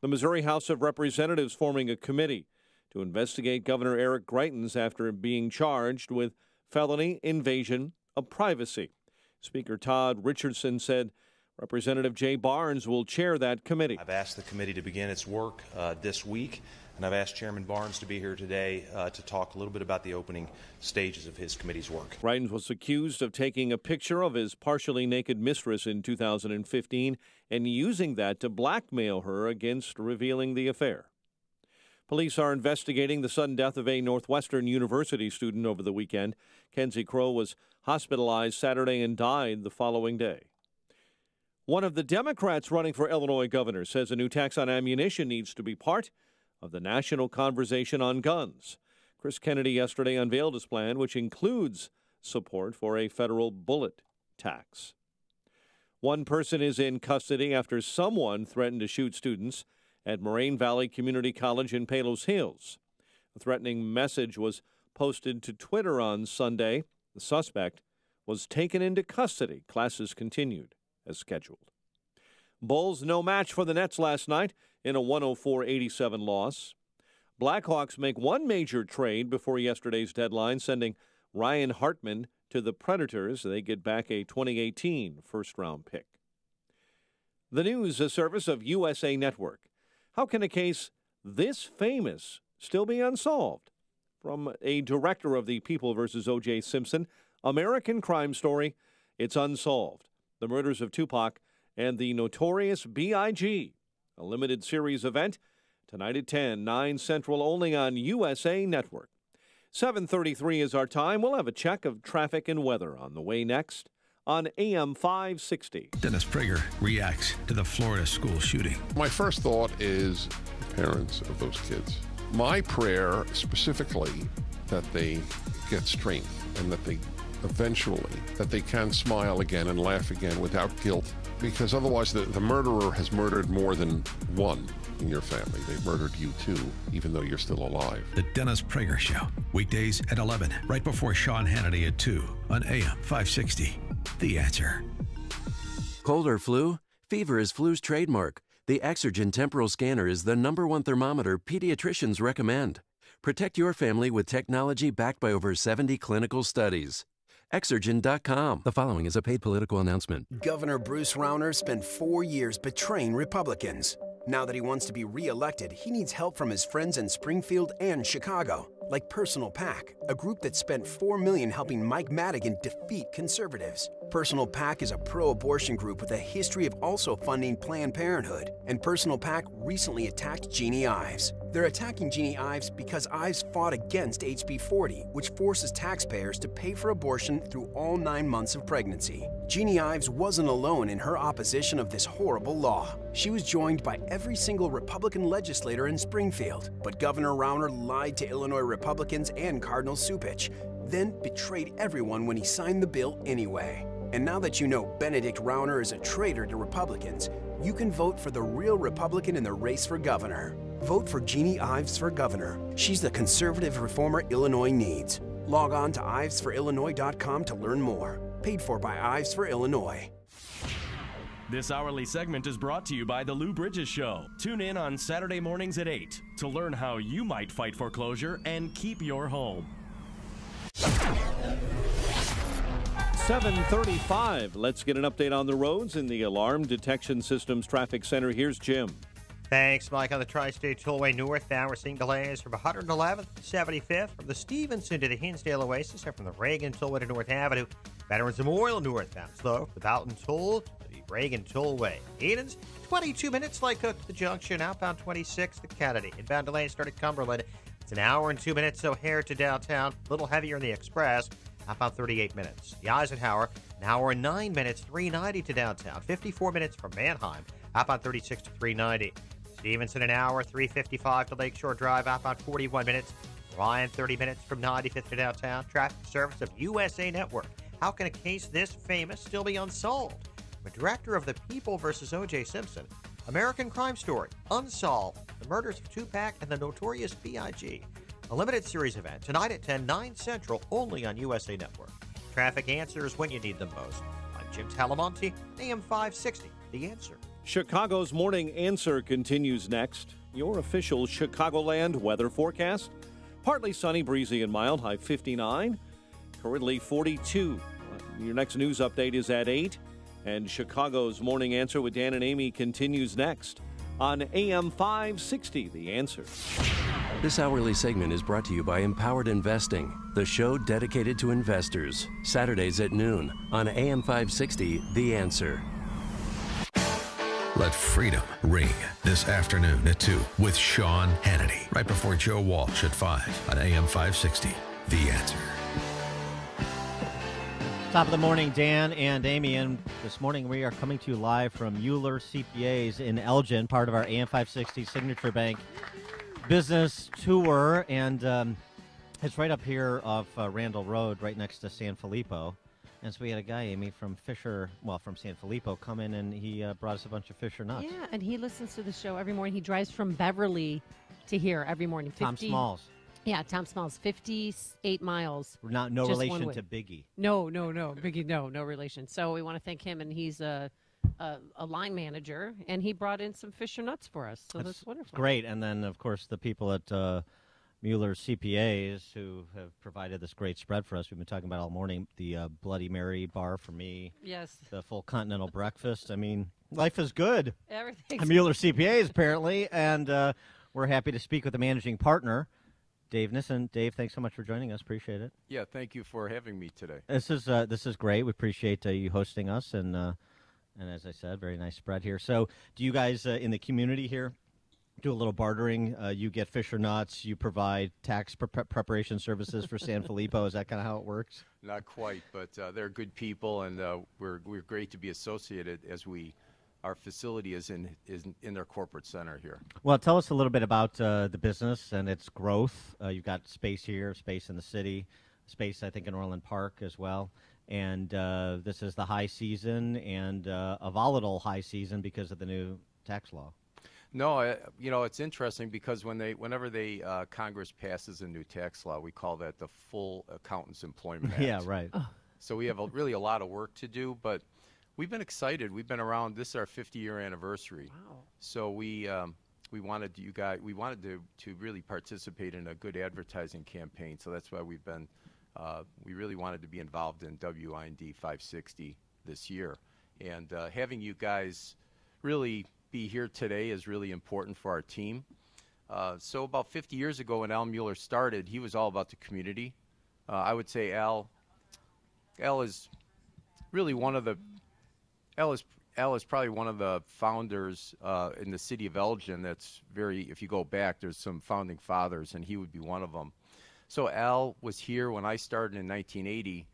The Missouri House of Representatives forming a committee to investigate Governor Eric Greitens after being charged with felony invasion of privacy. Speaker Todd Richardson said Representative Jay Barnes will chair that committee. I've asked the committee to begin its work this week, and I've asked Chairman Barnes to be here today to talk a little bit about the opening stages of his committee's work. Greitens was accused of taking a picture of his partially naked mistress in 2015 and using that to blackmail her against revealing the affair. Police are investigating the sudden death of a Northwestern University student over the weekend. Kenzie Crow was hospitalized Saturday and died the following day. One of the Democrats running for Illinois governor says a new tax on ammunition needs to be part of the national conversation on guns. Chris Kennedy yesterday unveiled his plan, which includes support for a federal bullet tax. One person is in custody after someone threatened to shoot students at Moraine Valley Community College in Palos Hills. A threatening message was posted to Twitter on Sunday. The suspect was taken into custody. Classes continued as scheduled. Bulls no match for the Nets last night in a 104-87 loss. Blackhawks make one major trade before yesterday's deadline, sending Ryan Hartman to the Predators. They get back a 2018 first-round pick. The news, a service of USA Network. How can a case this famous still be unsolved? From a director of the People vs. O.J. Simpson American Crime Story, it's unsolved. The murders of Tupac and the Notorious B.I.G. A limited series event tonight at 10, 9 Central, only on USA Network. 7:33 is our time. We'll have a check of traffic and weather on the way next on AM 560. Dennis Prager reacts to the Florida school shooting. My first thought is the parents of those kids. My prayer specifically that they get strength and that they eventually, that they can smile again and laugh again without guilt, because otherwise the murderer has murdered more than one. in your family. They murdered you too, even though you're still alive. The Dennis Prager Show, weekdays at 11, right before Sean Hannity at 2 on AM 560. The Answer. Cold or flu? Fever is flu's trademark. The Exergen temporal scanner is the #1 thermometer pediatricians recommend. Protect your family with technology backed by over 70 clinical studies. Exergen.com. The following is a paid political announcement. Governor Bruce Rauner spent 4 years betraying Republicans. Now that he wants to be re-elected, he needs help from his friends in Springfield and Chicago, like Personal PAC, a group that spent $4 million helping Mike Madigan defeat conservatives. Personal PAC is a pro-abortion group with a history of also funding Planned Parenthood, and Personal PAC recently attacked Jeannie Ives. They're attacking Jeannie Ives because Ives fought against HB 40, which forces taxpayers to pay for abortion through all 9 months of pregnancy. Jeannie Ives wasn't alone in her opposition of this horrible law. She was joined by every single Republican legislator in Springfield, but Governor Rauner lied to Illinois Republicans and Cardinal Cupich, then betrayed everyone when he signed the bill anyway. And now that you know Benedict Rauner is a traitor to Republicans, you can vote for the real Republican in the race for governor. Vote for Jeannie Ives for governor. She's the conservative reformer Illinois needs. Log on to ivesforillinois.com to learn more. Paid for by Ives for Illinois. This hourly segment is brought to you by The Lou Bridges Show. Tune in on Saturday mornings at 8 to learn how you might fight foreclosure and keep your home. 7:35. Let's get an update on the roads in the Alarm Detection Systems Traffic Center. Here's Jim. Thanks, Mike. On the Tri-State Tollway northbound, we're seeing delays from 111th to 75th, from the Stevenson to the Hinsdale Oasis, and from the Reagan Tollway to North Avenue. Veterans Memorial northbound, slow from the Boughton Toll to the Reagan Tollway. Edens, 22 minutes, like Cook to the junction, outbound 26 to Kennedy. Inbound delays start at Cumberland. It's an hour and 2 minutes, O'Hare to downtown, a little heavier in the Express, outbound 38 minutes. The Eisenhower, an hour and 9 minutes, 390 to downtown, 54 minutes from Manheim, outbound 36 to 390. Stevenson, an hour, 3:55 to Lakeshore Drive, outbound 41 minutes. Ryan, 30 minutes from 95th to downtown. Traffic service of USA Network. How can a case this famous still be unsolved? The director of The People versus O.J. Simpson. American Crime Story, Unsolved, the murders of Tupac and the Notorious B.I.G. A limited series event, tonight at 10, 9 Central, only on USA Network. Traffic answers when you need them most. I'm Jim Talamonte, AM 560, The Answer. Chicago's Morning Answer continues next. Your official Chicagoland weather forecast. Partly sunny, breezy, and mild, high 59. Currently 42. Your next news update is at 8. And Chicago's Morning Answer with Dan and Amy continues next on AM 560, The Answer. This hourly segment is brought to you by Empowered Investing, the show dedicated to investors. Saturdays at noon on AM 560, The Answer. Let freedom ring this afternoon at 2 with Sean Hannity, right before Joe Walsh at 5 on AM 560. The Answer. Top of the morning, Dan and Amy, and this morning we are coming to you live from Mueller CPAs in Elgin, part of our AM 560 Signature Bank business tour, and it's right up here off Randall Road, right next to San Filippo. And so we had a guy, Amy, from San Filippo, come in, and he brought us a bunch of Fisher nuts. Yeah, and he listens to the show every morning. He drives from Beverly to here every morning. Tom Smalls. Yeah, Tom Smalls, 58 miles. No relation to Biggie. No, Biggie, no relation. So we want to thank him, and he's a line manager, and he brought in some Fisher nuts for us. So that's wonderful. Great, and then of course the people at Mueller CPAs who have provided this great spread for us. We've been talking about all morning. The Bloody Mary bar for me. Yes. The full continental breakfast. I mean, life is good. Everything's Mueller CPAs apparently, and we're happy to speak with the managing partner, Dave Nissen. Dave, thanks so much for joining us. Appreciate it. Yeah, thank you for having me today. This is great. We appreciate you hosting us, and as I said, very nice spread here. So, do you guys in the community here do a little bartering? You get Fisher nuts. You provide tax preparation services for San Filippo. Is that kind of how it works? Not quite, but they're good people, and we're great to be associated as our facility is in their corporate center here. Well, tell us a little bit about the business and its growth. You've got space here, space in the city, space, I think, in Orland Park as well. And this is the high season, and a volatile high season because of the new tax law. No, it's interesting because whenever Congress passes a new tax law, we call that the Full Accountants Employment Act. Yeah, right. So we have really a lot of work to do, but we've been excited. We've been around. This is our 50-year anniversary. Wow. So we wanted to really participate in a good advertising campaign. So that's why we really wanted to be involved in WIND 560 this year, and having you guys really be here today is really important for our team. So about 50 years ago when Al Mueller started, he was all about the community. I would say Al is really Al is probably one of the founders in the city of Elgin. If you go back, there's some founding fathers, and he would be one of them. So Al was here when I started in 1980.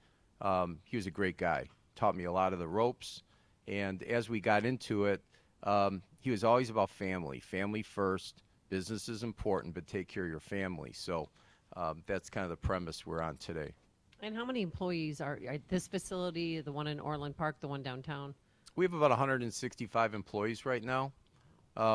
He was a great guy, taught me a lot of the ropes, and as we got into it, he was always about family first. Business is important, but take care of your family. So that's kind of the premise we're on today. And how many employees are at this facility, the one in Orland Park, the one downtown? We have about 165 employees right now.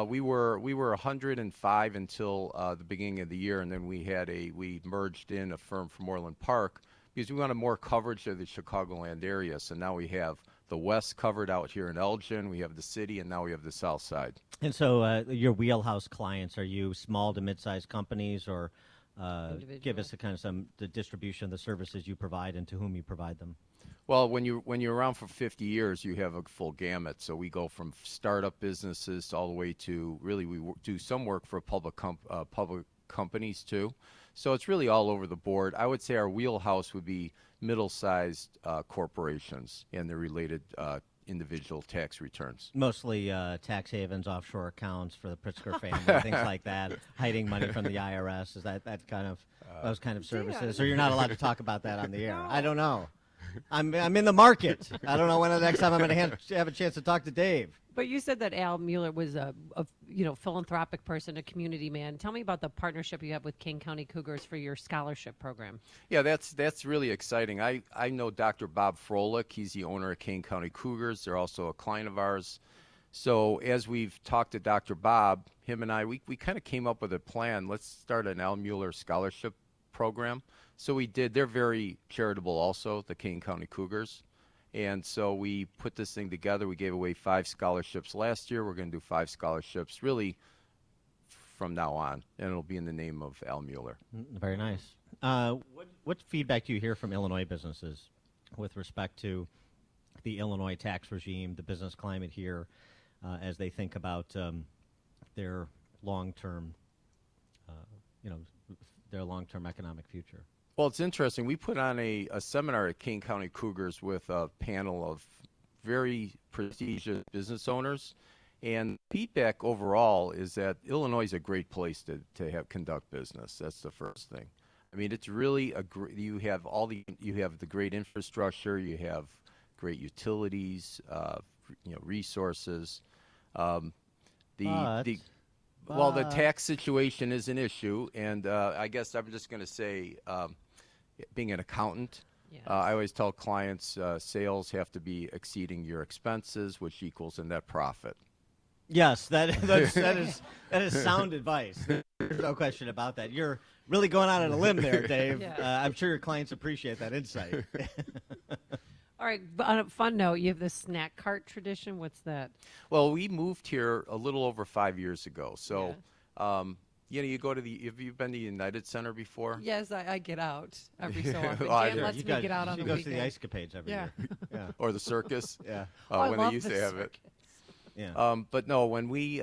We were 105 until the beginning of the year, and then we merged in a firm from Orland Park because we wanted more coverage of the Chicagoland area. So now we have the West covered out here in Elgin, we have the city, and now we have the South Side. And so your wheelhouse clients, are you small to mid-sized companies, or give us the distribution of the services you provide and to whom you provide them? Well, when you're around for 50 years, you have a full gamut. So we go from startup businesses all the way to we do some work for public companies too. So it's really all over the board. I would say our wheelhouse would be middle-sized corporations and their related individual tax returns. Mostly tax havens, offshore accounts for the Pritzker family, things like that, hiding money from the IRS. Is that kind of those kind of services? Or you're not allowed to talk about that on the air? I don't know. I'm in the market. I don't know when the next time I'm going to have a chance to talk to Dave. But you said that Al Mueller was a philanthropic person, a community man. Tell me about the partnership you have with Kane County Cougars for your scholarship program. Yeah, that's really exciting. I know Dr. Bob Froelich. He's the owner of Kane County Cougars. They're also a client of ours. So as we've talked to Dr. Bob, him and I, we kind of came up with a plan. Let's start an Al Mueller scholarship program. So we did. They're very charitable also, the Kane County Cougars. And so we put this thing together. We gave away 5 scholarships last year. We're going to do 5 scholarships really from now on, and it'll be in the name of Al Mueller. Very nice. What feedback do you hear from Illinois businesses with respect to the Illinois tax regime, the business climate here, as they think about their long-term, their long-term economic future? Well, it's interesting. We put on a seminar at Kane County Cougars with a panel of very prestigious business owners, and feedback overall is that Illinois is a great place to conduct business. That's the first thing. I mean, it's really you have the great infrastructure, you have great utilities, resources. The tax situation is an issue, and I guess I'm just going to say, being an accountant, I always tell clients sales have to be exceeding your expenses, which equals a net profit. Yes, that is sound advice. There's no question about that. You're really going out on a limb there, Dave. Yeah. I'm sure your clients appreciate that insight. All right, but on a fun note, you have the snack cart tradition. What's that? Well, we moved here a little over 5 years ago. So, you go to have you been to the United Center before? Yes, I get out every so often. Well, Jan lets me get out on the weekend. weekend. She goes to the Ice Capades every year. Yeah. Or the circus. Yeah. When they used to have it. Yeah. But no, when we've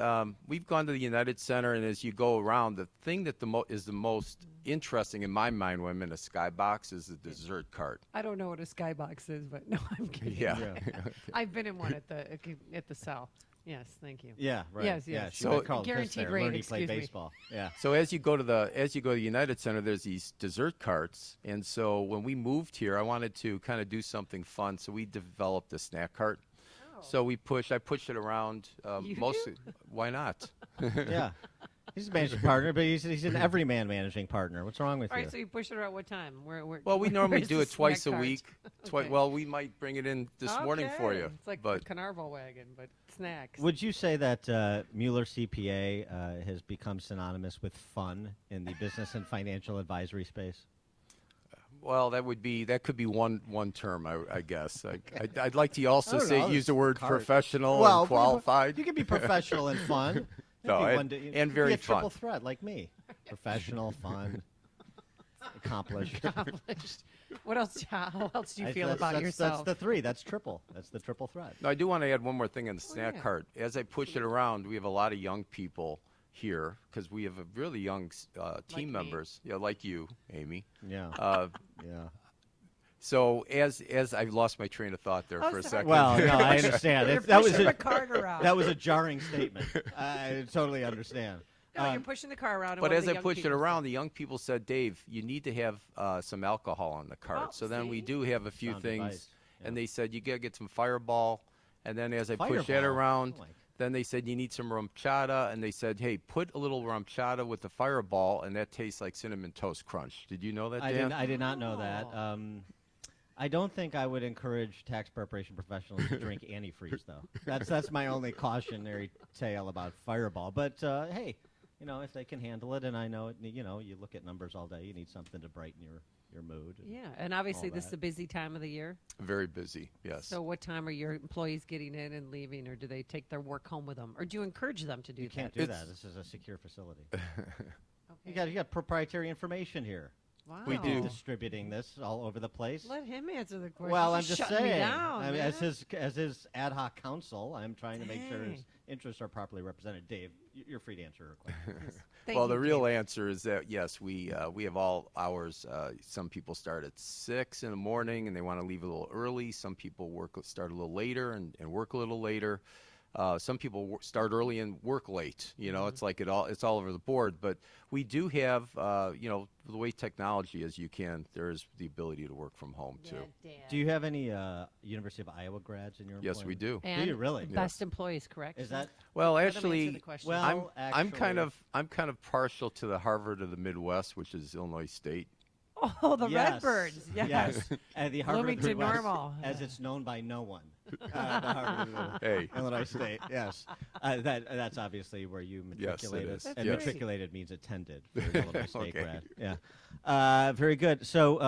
gone to the United Center, and as you go around, the thing that is the most interesting in my mind when I'm in a skybox is the dessert cart. I don't know what a skybox is, but no, I'm kidding. Yeah. I've been in one at the cell. Yes, thank you. Yeah, right. Yes. Yeah, so guaranteed rate. He play baseball. Yeah. So as you go to the United Center, there's these dessert carts, and so when we moved here, I wanted to kind of do something fun, so we developed a snack cart. So I pushed it around mostly. Why not? Yeah. He's a managing partner, but he's an everyman managing partner. What's wrong with All you? right, so you push it around what time? Well, we normally where's do the it twice a snack week. cart? Okay. Well, we might bring it in this morning for you. It's like but the Carnarvon wagon, but snacks. Would you say that Mueller CPA has become synonymous with fun in the business and financial advisory space? well, that could be one term, I guess. I'd like to also use the word professional and qualified. You can be professional and fun. No, and very be a fun. triple threat like me. Professional, fun, accomplished. What else? How else do you feel about that's yourself? That's the three. That's triple. That's the triple threat. No, I do want to add one more thing on the snack cart. As I push it around, we have a lot of young people here because we have a really young team members. Yeah, like you, Amy. Yeah. Yeah. So as I lost my train of thought there for a second. Well, no, I understand. That was a jarring statement. I totally understand. No, you're pushing the car around. But as I pushed it around, the young people said, "Dave, you need to have some alcohol on the cart." So then we do have a few things, and they said you gotta get some Fireball. And then as I pushed that around, then they said you need some rum chata, and they said, "Hey, put a little rum chata with the Fireball, and that tastes like Cinnamon Toast Crunch." Did you know that, Dan? I did not know that. I don't think I would encourage tax preparation professionals to drink antifreeze, though. That's my only cautionary tale about Fireball. But hey, you know, if they can handle it, and I know, you know, you look at numbers all day, you need something to brighten your mood. Yeah, and obviously this is a busy time of the year. Very busy, yes. So what time are your employees getting in and leaving, or do they take their work home with them, or do you encourage them to do that? You can't do that. This is a secure facility. You got proprietary information here. Wow. We do. Distributing this all over the place. Let him answer the question. Well, I'm He's just shutting me saying. down, I mean, man. as his ad hoc counsel, I'm trying to make sure his interests are properly represented. Dave, you're free to answer a question. Well, the real answer is that yes, we have all hours. Some people start at 6 in the morning and they want to leave a little early. Some people start a little later and work a little later. Some people start early and work late. You know, it's like it's all over the board. But we do have, you know, the way technology is, there is the ability to work from home too. Do you have any University of Iowa grads in your employment? Yes, we do. And do you really? Best employees, correct? Is that? Well, Let him answer actually, the question. I'm kind of partial to the Harvard of the Midwest, which is Illinois State. Oh, the Redbirds. Yes. And the Harvard Bloomington Midwest, Normal. as it's known by no one. The Harvard of Hey. Illinois State. Yes. That's obviously where you matriculated. Yes, it is. And Yes. matriculated means attended. For an Illinois State Okay. grad. Yeah. Very good. So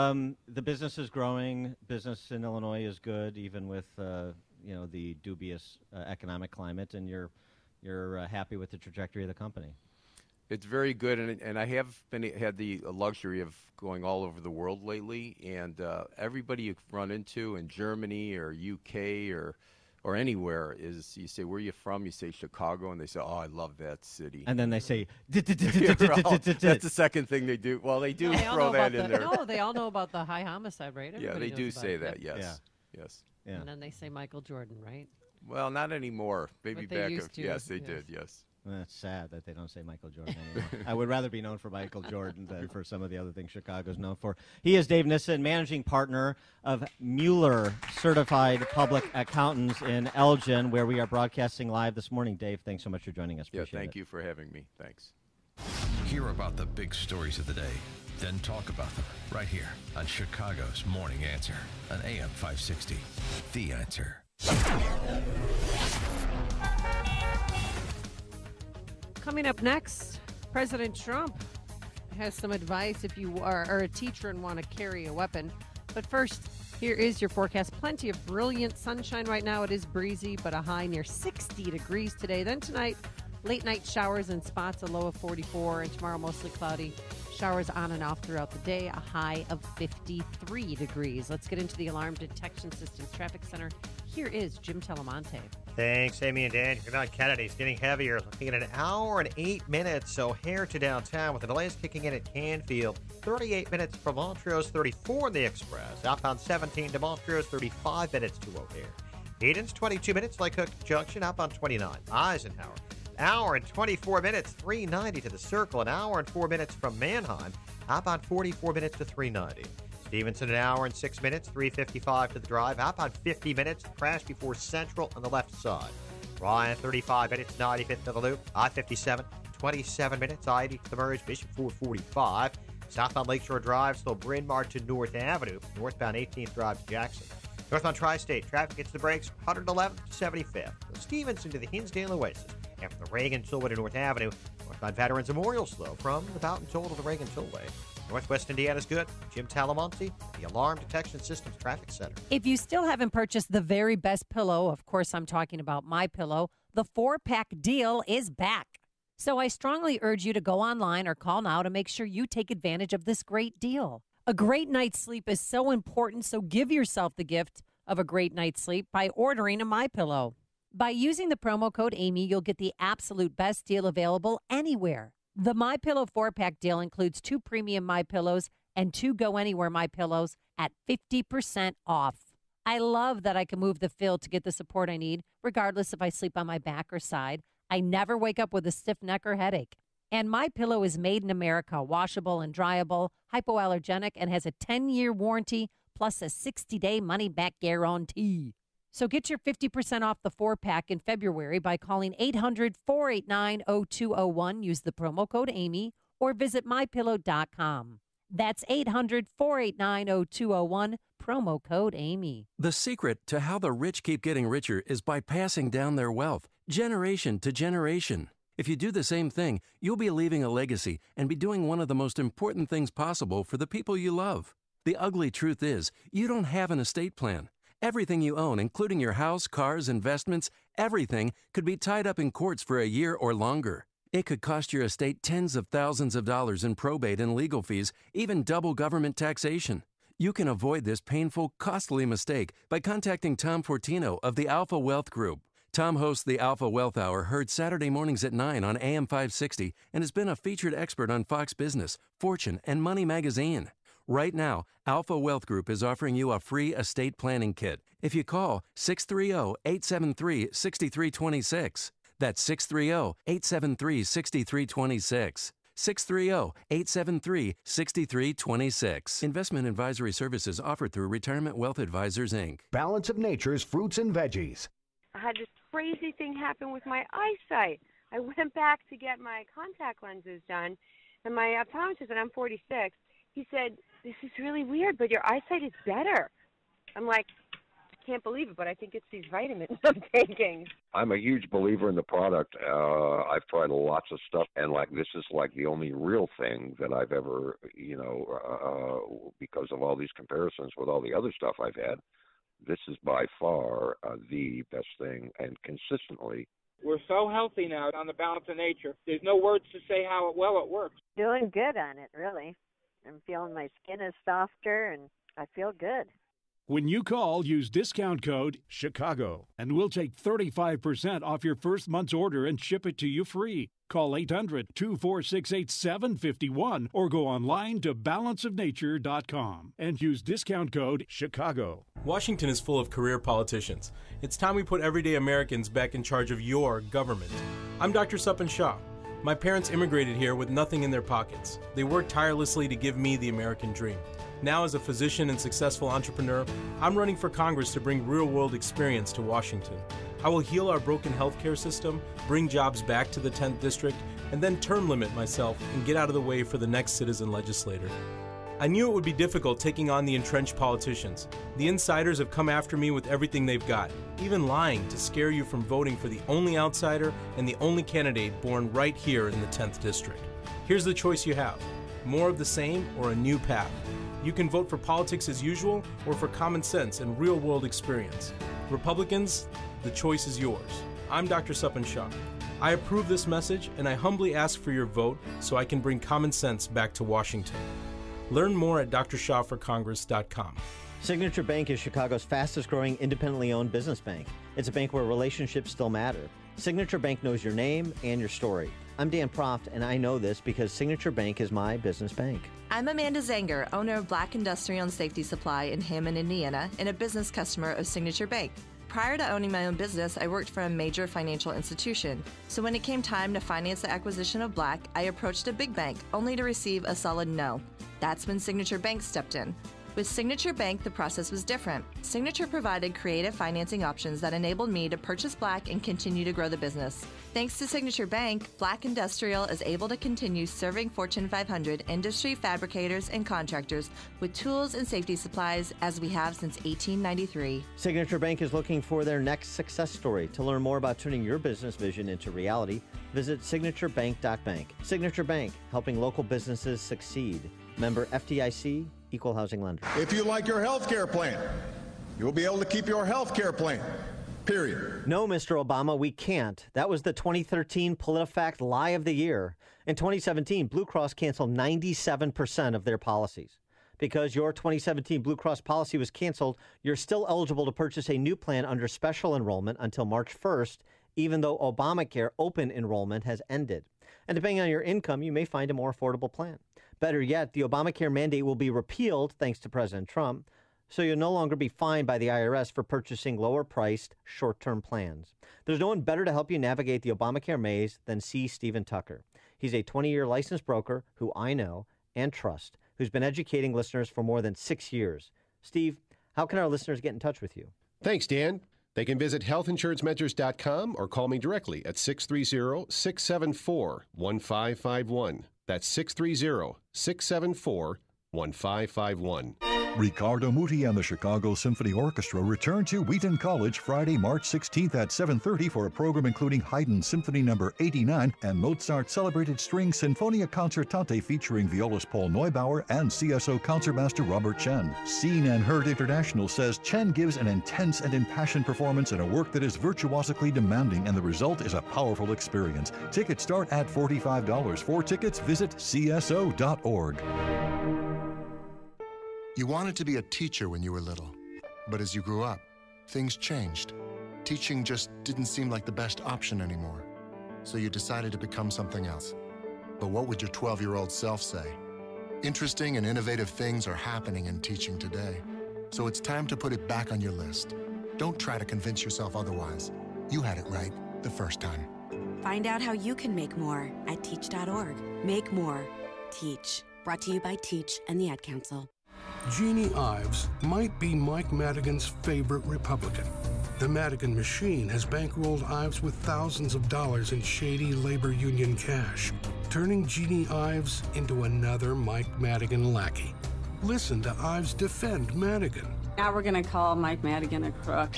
the business is growing. Business in Illinois is good, even with you know, the dubious economic climate, and you're happy with the trajectory of the company. It's very good, and I have had the luxury of going all over the world lately, and everybody you run into in Germany or UK or anywhere is, you say, where are you from? You say Chicago, and they say, oh, I love that city. And then they say, That's the second thing they do. Well, they do throw that in there. No, they all know about the high homicide rate. Yeah, Everybody they do knows about say it. that, Yep. yes. Yes. Yeah. And then they say Michael Jordan, right? Well, not anymore. Maybe But they back. used to, Yes, they yes. did, yes. Well, that's sad that they don't say Michael Jordan anymore. I would rather be known for Michael Jordan than for some of the other things Chicago's known for. He is Dave Nissen, managing partner of Mueller Certified Public Accountants in Elgin, where we are broadcasting live this morning. Dave, thanks so much for joining us. Yeah, Appreciate thank it. you for having me. Thanks. Hear about the big stories of the day, then talk about them right here on Chicago's Morning Answer on AM 560. The Answer. Coming up next, President Trump has some advice if you are a teacher and want to carry a weapon. But first, here is your forecast. Plenty of brilliant sunshine right now. It is breezy, but a high near 60 degrees today. Then tonight, late night showers and spots, a low of 44. And tomorrow, mostly cloudy. Showers on and off throughout the day, a high of 53 degrees. Let's get into the Alarm Detection Systems Traffic Center. Here is Jim Telemonte. Thanks, Amy and Dan. You're not Kennedy's getting heavier. Looking at an hour and 8 minutes. O'Hare to downtown with the delays kicking in at Canfield. 38 minutes from Montrose, 34 in the Express. Outbound 17 to Montrose, 35 minutes to O'Hare. Eden's 22 minutes, like Cook Junction. Outbound 29. Eisenhower. Hour and 24 minutes, 390 to the Circle. An hour and 4 minutes from Manheim. Outbound 44 minutes to 390. Stevenson, an hour and 6 minutes, 355 to the Drive. Outbound 50 minutes, crash before Central on the left side. Ryan, 35 minutes, 95th to the Loop. I-57, 27 minutes. I-80 to the Murray's Mission 445. Southbound Lakeshore Drive, still Bryn Mawr to North Avenue. Northbound 18th Drive to Jackson. Northbound Tri-State, traffic gets the brakes, 111th to 75th. The Stevenson to the Hinsdale Oasis. And from the Reagan Tollway to North Avenue, northbound Veterans Memorial slow from the Fountain Toll to the Reagan Tollway. Northwest Indiana's good. Jim Talamonte, the Alarm Detection Systems Traffic Center. If you still haven't purchased the very best pillow, of course I'm talking about MyPillow, the 4-pack deal is back. So I strongly urge you to go online or call now to make sure you take advantage of this great deal. A great night's sleep is so important, so give yourself the gift of a great night's sleep by ordering a MyPillow. By using the promo code Amy, you'll get the absolute best deal available anywhere. The MyPillow 4-pack deal includes 2 premium MyPillows and 2 Go Anywhere MyPillows at 50% off. I love that I can move the fill to get the support I need, regardless if I sleep on my back or side. I never wake up with a stiff neck or headache. And MyPillow is made in America, washable and dryable, hypoallergenic, and has a 10-year warranty plus a 60-day money-back guarantee. So get your 50% off the 4-pack in February by calling 800-489-0201. Use the promo code Amy or visit MyPillow.com. That's 800-489-0201, promo code Amy. The secret to how the rich keep getting richer is by passing down their wealth, generation to generation. If you do the same thing, you'll be leaving a legacy and be doing one of the most important things possible for the people you love. The ugly truth is, you don't have an estate plan. Everything you own, including your house, cars, investments, everything could be tied up in courts for a year or longer. It could cost your estate tens of thousands of dollars in probate and legal fees, even double government taxation. You can avoid this painful, costly mistake by contacting Tom Fortino of the Alpha Wealth Group. Tom hosts the Alpha Wealth Hour, heard Saturday mornings at 9 on AM 560, and has been a featured expert on Fox Business, Fortune, and Money Magazine. Right now, Alpha Wealth Group is offering you a free estate planning kit if you call 630-873-6326. That's 630-873-6326. 630-873-6326. Investment advisory services offered through Retirement Wealth Advisors, Inc. Balance of Nature's fruits and veggies. I had this crazy thing happen with my eyesight. I went back to get my contact lenses done, and my optometrist, and I'm 46, he said, "This is really weird, but your eyesight is better." I'm like, I can't believe it, but I think it's these vitamins I'm taking. I'm a huge believer in the product. I've tried lots of stuff, and this is the only real thing that I've ever, because of all these comparisons with all the other stuff I've had, this is by far the best thing, and consistently. We're so healthy now on the Balance of Nature. There's no words to say how well it works. Doing good on it, really. I'm feeling my skin is softer, and I feel good. When you call, use discount code CHICAGO, and we'll take 35% off your first month's order and ship it to you free. Call 800-246-8751 or go online to balanceofnature.com and use discount code CHICAGO. Washington is full of career politicians. It's time we put everyday Americans back in charge of your government. I'm Dr. Supan Shah. My parents immigrated here with nothing in their pockets. They worked tirelessly to give me the American dream. Now, as a physician and successful entrepreneur, I'm running for Congress to bring real-world experience to Washington. I will heal our broken healthcare system, bring jobs back to the 10th District, and then term limit myself and get out of the way for the next citizen legislator. I knew it would be difficult taking on the entrenched politicians. The insiders have come after me with everything they've got, even lying to scare you from voting for the only outsider and the only candidate born right here in the 10th District. Here's the choice you have: more of the same or a new path. You can vote for politics as usual or for common sense and real-world experience. Republicans, the choice is yours. I'm Dr. Supan Shah. I approve this message, and I humbly ask for your vote so I can bring common sense back to Washington. Learn more at drshahforcongress.com. Signature Bank is Chicago's fastest-growing independently owned business bank. It's a bank where relationships still matter. Signature Bank knows your name and your story. I'm Dan Proft, and I know this because Signature Bank is my business bank. I'm Amanda Zanger, owner of Black Industrial and Safety Supply in Hammond, Indiana, and a business customer of Signature Bank. Prior to owning my own business, I worked for a major financial institution. So when it came time to finance the acquisition of Black, I approached a big bank, only to receive a solid no. That's when Signature Bank stepped in. With Signature Bank, the process was different. Signature provided creative financing options that enabled me to purchase Black and continue to grow the business. Thanks to Signature Bank, Black Industrial is able to continue serving Fortune 500 industry fabricators and contractors with tools and safety supplies as we have since 1893. Signature Bank is looking for their next success story. To learn more about turning your business vision into reality, visit signaturebank.bank. Signature Bank, helping local businesses succeed. Member FDIC, Equal Housing Lender. If you like your health care plan, you'll be able to keep your health care plan. Period. No, Mr. Obama, we can't. That was the 2013 PolitiFact lie of the year. In 2017, Blue Cross canceled 97% of their policies. Because your 2017 Blue Cross policy was canceled, you're still eligible to purchase a new plan under special enrollment until March 1st, even though Obamacare open enrollment has ended. And depending on your income, you may find a more affordable plan. Better yet, the Obamacare mandate will be repealed thanks to President Trump, so you'll no longer be fined by the IRS for purchasing lower-priced, short-term plans. There's no one better to help you navigate the Obamacare maze than C. Stephen Tucker. He's a 20-year licensed broker who I know and trust, who's been educating listeners for more than 6 years. Steve, how can our listeners get in touch with you? Thanks, Dan. They can visit healthinsurancementors.com or call me directly at 630-674-1551. That's 630-674-1551. Ricardo Muti and the Chicago Symphony Orchestra return to Wheaton College Friday, March 16th at 7:30 for a program including Haydn Symphony No. 89 and Mozart Celebrated String Sinfonia Concertante featuring violist Paul Neubauer and CSO Concertmaster Robert Chen. Seen and Heard International says Chen gives an intense and impassioned performance in a work that is virtuosically demanding, and the result is a powerful experience. Tickets start at $45. For tickets, visit cso.org. You wanted to be a teacher when you were little, but as you grew up, things changed. Teaching just didn't seem like the best option anymore, so you decided to become something else. But what would your 12-year-old self say? Interesting and innovative things are happening in teaching today, so it's time to put it back on your list. Don't try to convince yourself otherwise. You had it right the first time. Find out how you can make more at teach.org. Make more. Teach. Brought to you by Teach and the Ad Council. Jeannie Ives might be Mike Madigan's favorite Republican. The Madigan machine has bankrolled Ives with thousands of dollars in shady labor union cash, turning Jeannie Ives into another Mike Madigan lackey. Listen to Ives defend Madigan. Now we're going to call Mike Madigan a crook.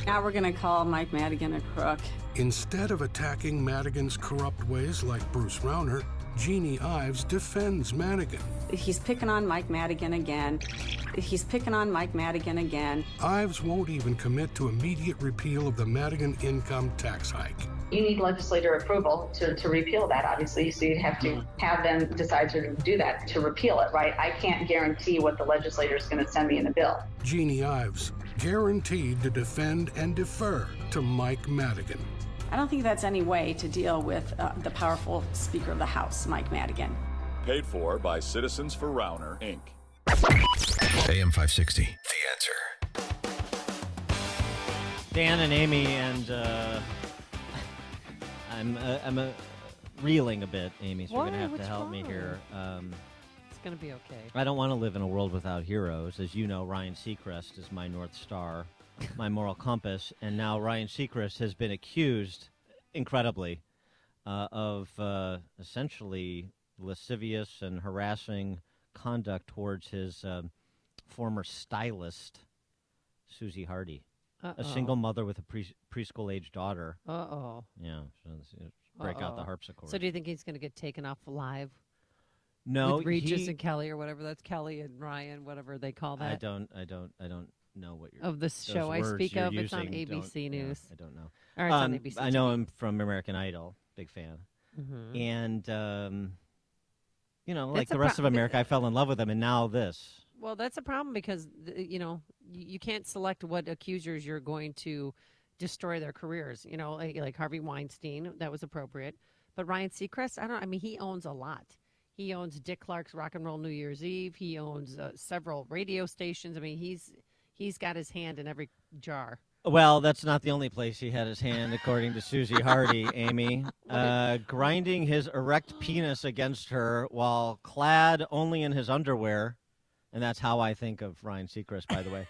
Now we're going to call Mike Madigan a crook. Instead of attacking Madigan's corrupt ways like Bruce Rauner, Jeannie Ives defends Madigan. He's picking on Mike Madigan again. He's picking on Mike Madigan again. Ives won't even commit to immediate repeal of the Madigan income tax hike. You need legislator approval to repeal that, obviously, so you'd have to have them decide to do that, to repeal it, right? I can't guarantee what the legislator is going to send me in the bill. Jeannie Ives, guaranteed to defend and defer to Mike Madigan. I don't think that's any way to deal with the powerful Speaker of the House, Mike Madigan. Paid for by Citizens for Rauner, Inc. AM 560, The Answer. Dan and Amy, and I'm reeling a bit, Amy, so you're going to have to help me here. It's going to be okay. I don't want to live in a world without heroes. As you know, Ryan Seacrest is my North Star, my moral compass, and now Ryan Seacrest has been accused, incredibly, of essentially lascivious and harassing conduct towards his former stylist, Susie Hardy, a single mother with a preschool-age daughter. Uh-oh. Yeah, so break out the harpsichord. So do you think he's going to get taken off live? No, with Regis and Kelly or whatever. That's Kelly and Ryan, whatever they call that. I don't know what you're of the show I speak of. It's on ABC News. Yeah, I don't know. Or it's on ABC. I know him from American Idol. Big fan. Mm-hmm. And like the rest of America, I fell in love with him, and now this. Well, that's a problem because you can't select what accusers you're going to destroy their careers. Like Harvey Weinstein, that was appropriate, but Ryan Seacrest, he owns a lot. He owns Dick Clark's Rock and Roll New Year's Eve. He owns several radio stations. He's got his hand in every jar. Well, that's not the only place he had his hand, according to Susie Hardy, Amy. Grinding his erect penis against her while clad only in his underwear, and that's how I think of Ryan Seacrest, by the way,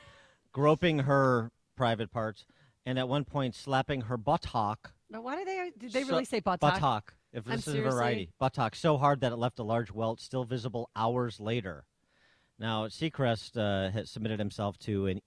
groping her private parts, and at one point slapping her buttock Now, why did they really say buttock? Buttock. If this is a variety. Buttock. So hard that it left a large welt still visible hours later. Now, Seacrest has submitted himself to an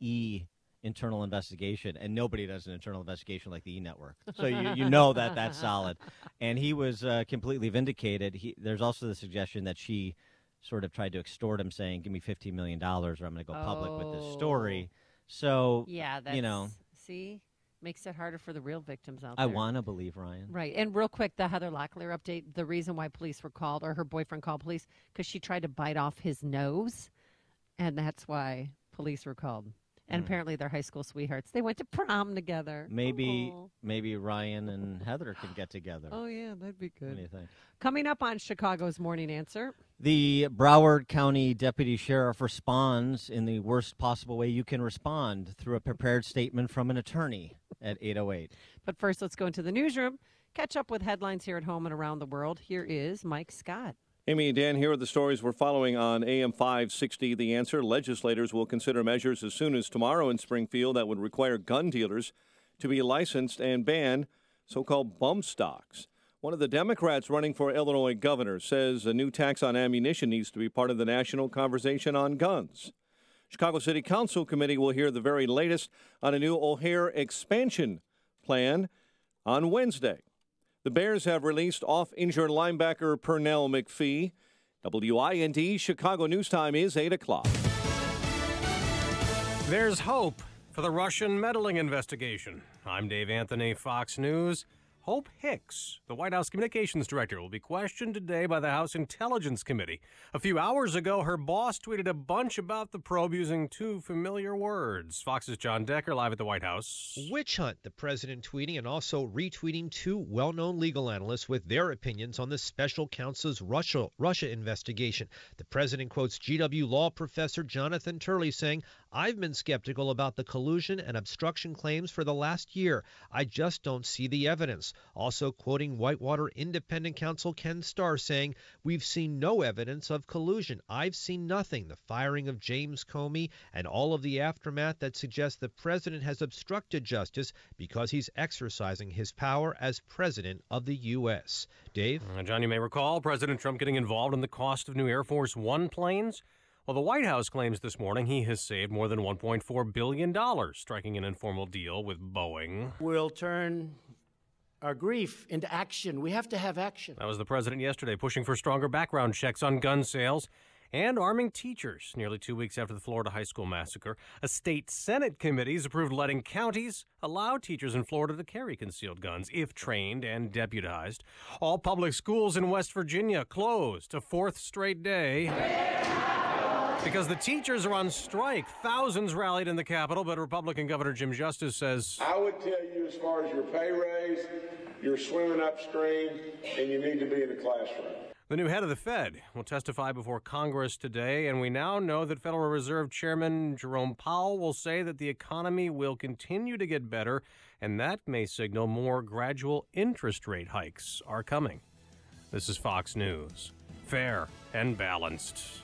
internal investigation, and nobody does an internal investigation like the E-Network. So you know that's solid. And he was completely vindicated. There's also the suggestion that she sort of tried to extort him, saying, give me $15 million or I'm going to go public with this story. So, yeah, that's, see, makes it harder for the real victims out there. I want to believe Ryan. Right. And real quick, the Heather Locklear update, the reason why police were called, or her boyfriend called police, because she tried to bite off his nose, and that's why police were called. And apparently they're high school sweethearts. They went to prom together. Maybe Ryan and Heather can get together. Oh, yeah, that'd be good. What do you think? Coming up on Chicago's Morning Answer. The Broward County Deputy Sheriff responds in the worst possible way you can respond, through a prepared statement from an attorney at 8:08. But first, let's go into the newsroom. Catch up with headlines here at home and around the world. Here is Mike Scott. Amy and Dan, here are the stories we're following on AM 560. The Answer. Legislators will consider measures as soon as tomorrow in Springfield that would require gun dealers to be licensed and ban so-called bump stocks. One of the Democrats running for Illinois governor says a new tax on ammunition needs to be part of the national conversation on guns. Chicago City Council Committee will hear the very latest on a new O'Hare expansion plan on Wednesday. The Bears have released off-injured linebacker Pernell McPhee. WIND Chicago News Time is 8 o'clock. There's hope for the Russian meddling investigation. I'm Dave Anthony, Fox News. Hope Hicks, the White House communications director, will be questioned today by the House Intelligence Committee. A few hours ago, her boss tweeted a bunch about the probe using two familiar words. Fox's John Decker live at the White House. Witch hunt, the president tweeting and also retweeting two well-known legal analysts with their opinions on the special counsel's Russia investigation. The president quotes GW law professor Jonathan Turley saying, "I've been skeptical about the collusion and obstruction claims for the last year. I just don't see the evidence." Also quoting Whitewater independent counsel Ken Starr saying, "We've seen no evidence of collusion. I've seen nothing. The firing of James Comey and all of the aftermath that suggests the president has obstructed justice because he's exercising his power as president of the U.S." Dave? John, you may recall President Trump getting involved in the cost of new Air Force One planes. Well, the White House claims this morning he has saved more than $1.4 billion, striking an informal deal with Boeing. We'll turn our grief into action. We have to have action. That was the president yesterday, pushing for stronger background checks on gun sales and arming teachers nearly 2 weeks after the Florida high school massacre. A state Senate committee has approved letting counties allow teachers in Florida to carry concealed guns if trained and deputized. All public schools in West Virginia closed a fourth straight day. Because the teachers are on strike. Thousands rallied in the Capitol, but Republican Governor Jim Justice says, I would tell you, as far as your pay raise, you're swimming upstream and you need to be in the classroom. The new head of the Fed will testify before Congress today, and we now know that Federal Reserve Chairman Jerome Powell will say that the economy will continue to get better, and that may signal more gradual interest rate hikes are coming. This is Fox News. Fair and balanced.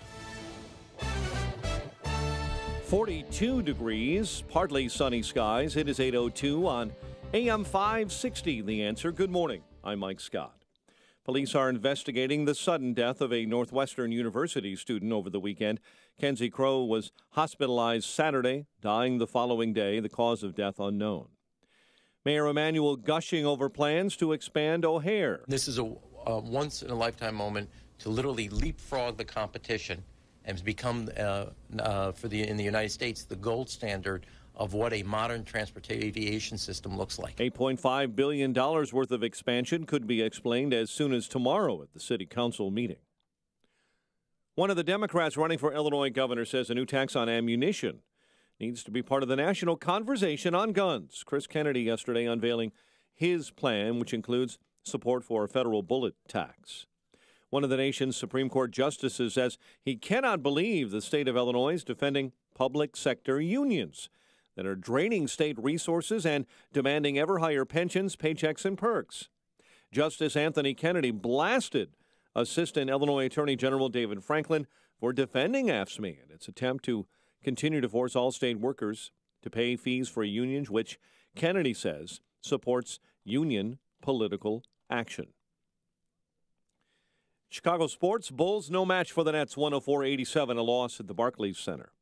42 degrees, partly sunny skies. It is 8:02 on AM 560. The Answer. Good morning. I'm Mike Scott. Police are investigating the sudden death of a Northwestern University student over the weekend. Kenzie Crow was hospitalized Saturday, dying the following day. The cause of death unknown. Mayor Emanuel gushing over plans to expand O'Hare. This is a once-in-a-lifetime moment to literally leapfrog the competition and become, in the United States, the gold standard of what a modern transportation aviation system looks like. $8.5 billion worth of expansion could be explained as soon as tomorrow at the City Council meeting. One of the Democrats running for Illinois governor says a new tax on ammunition needs to be part of the national conversation on guns. Chris Kennedy yesterday unveiling his plan, which includes support for a federal bullet tax. One of the nation's Supreme Court justices says he cannot believe the state of Illinois is defending public sector unions that are draining state resources and demanding ever higher pensions, paychecks, and perks. Justice Anthony Kennedy blasted Assistant Illinois Attorney General David Franklin for defending AFSCME and its attempt to continue to force all state workers to pay fees for unions, which Kennedy says supports union political action. Chicago sports, Bulls no match for the Nets, 104-87, a loss at the Barclays Center.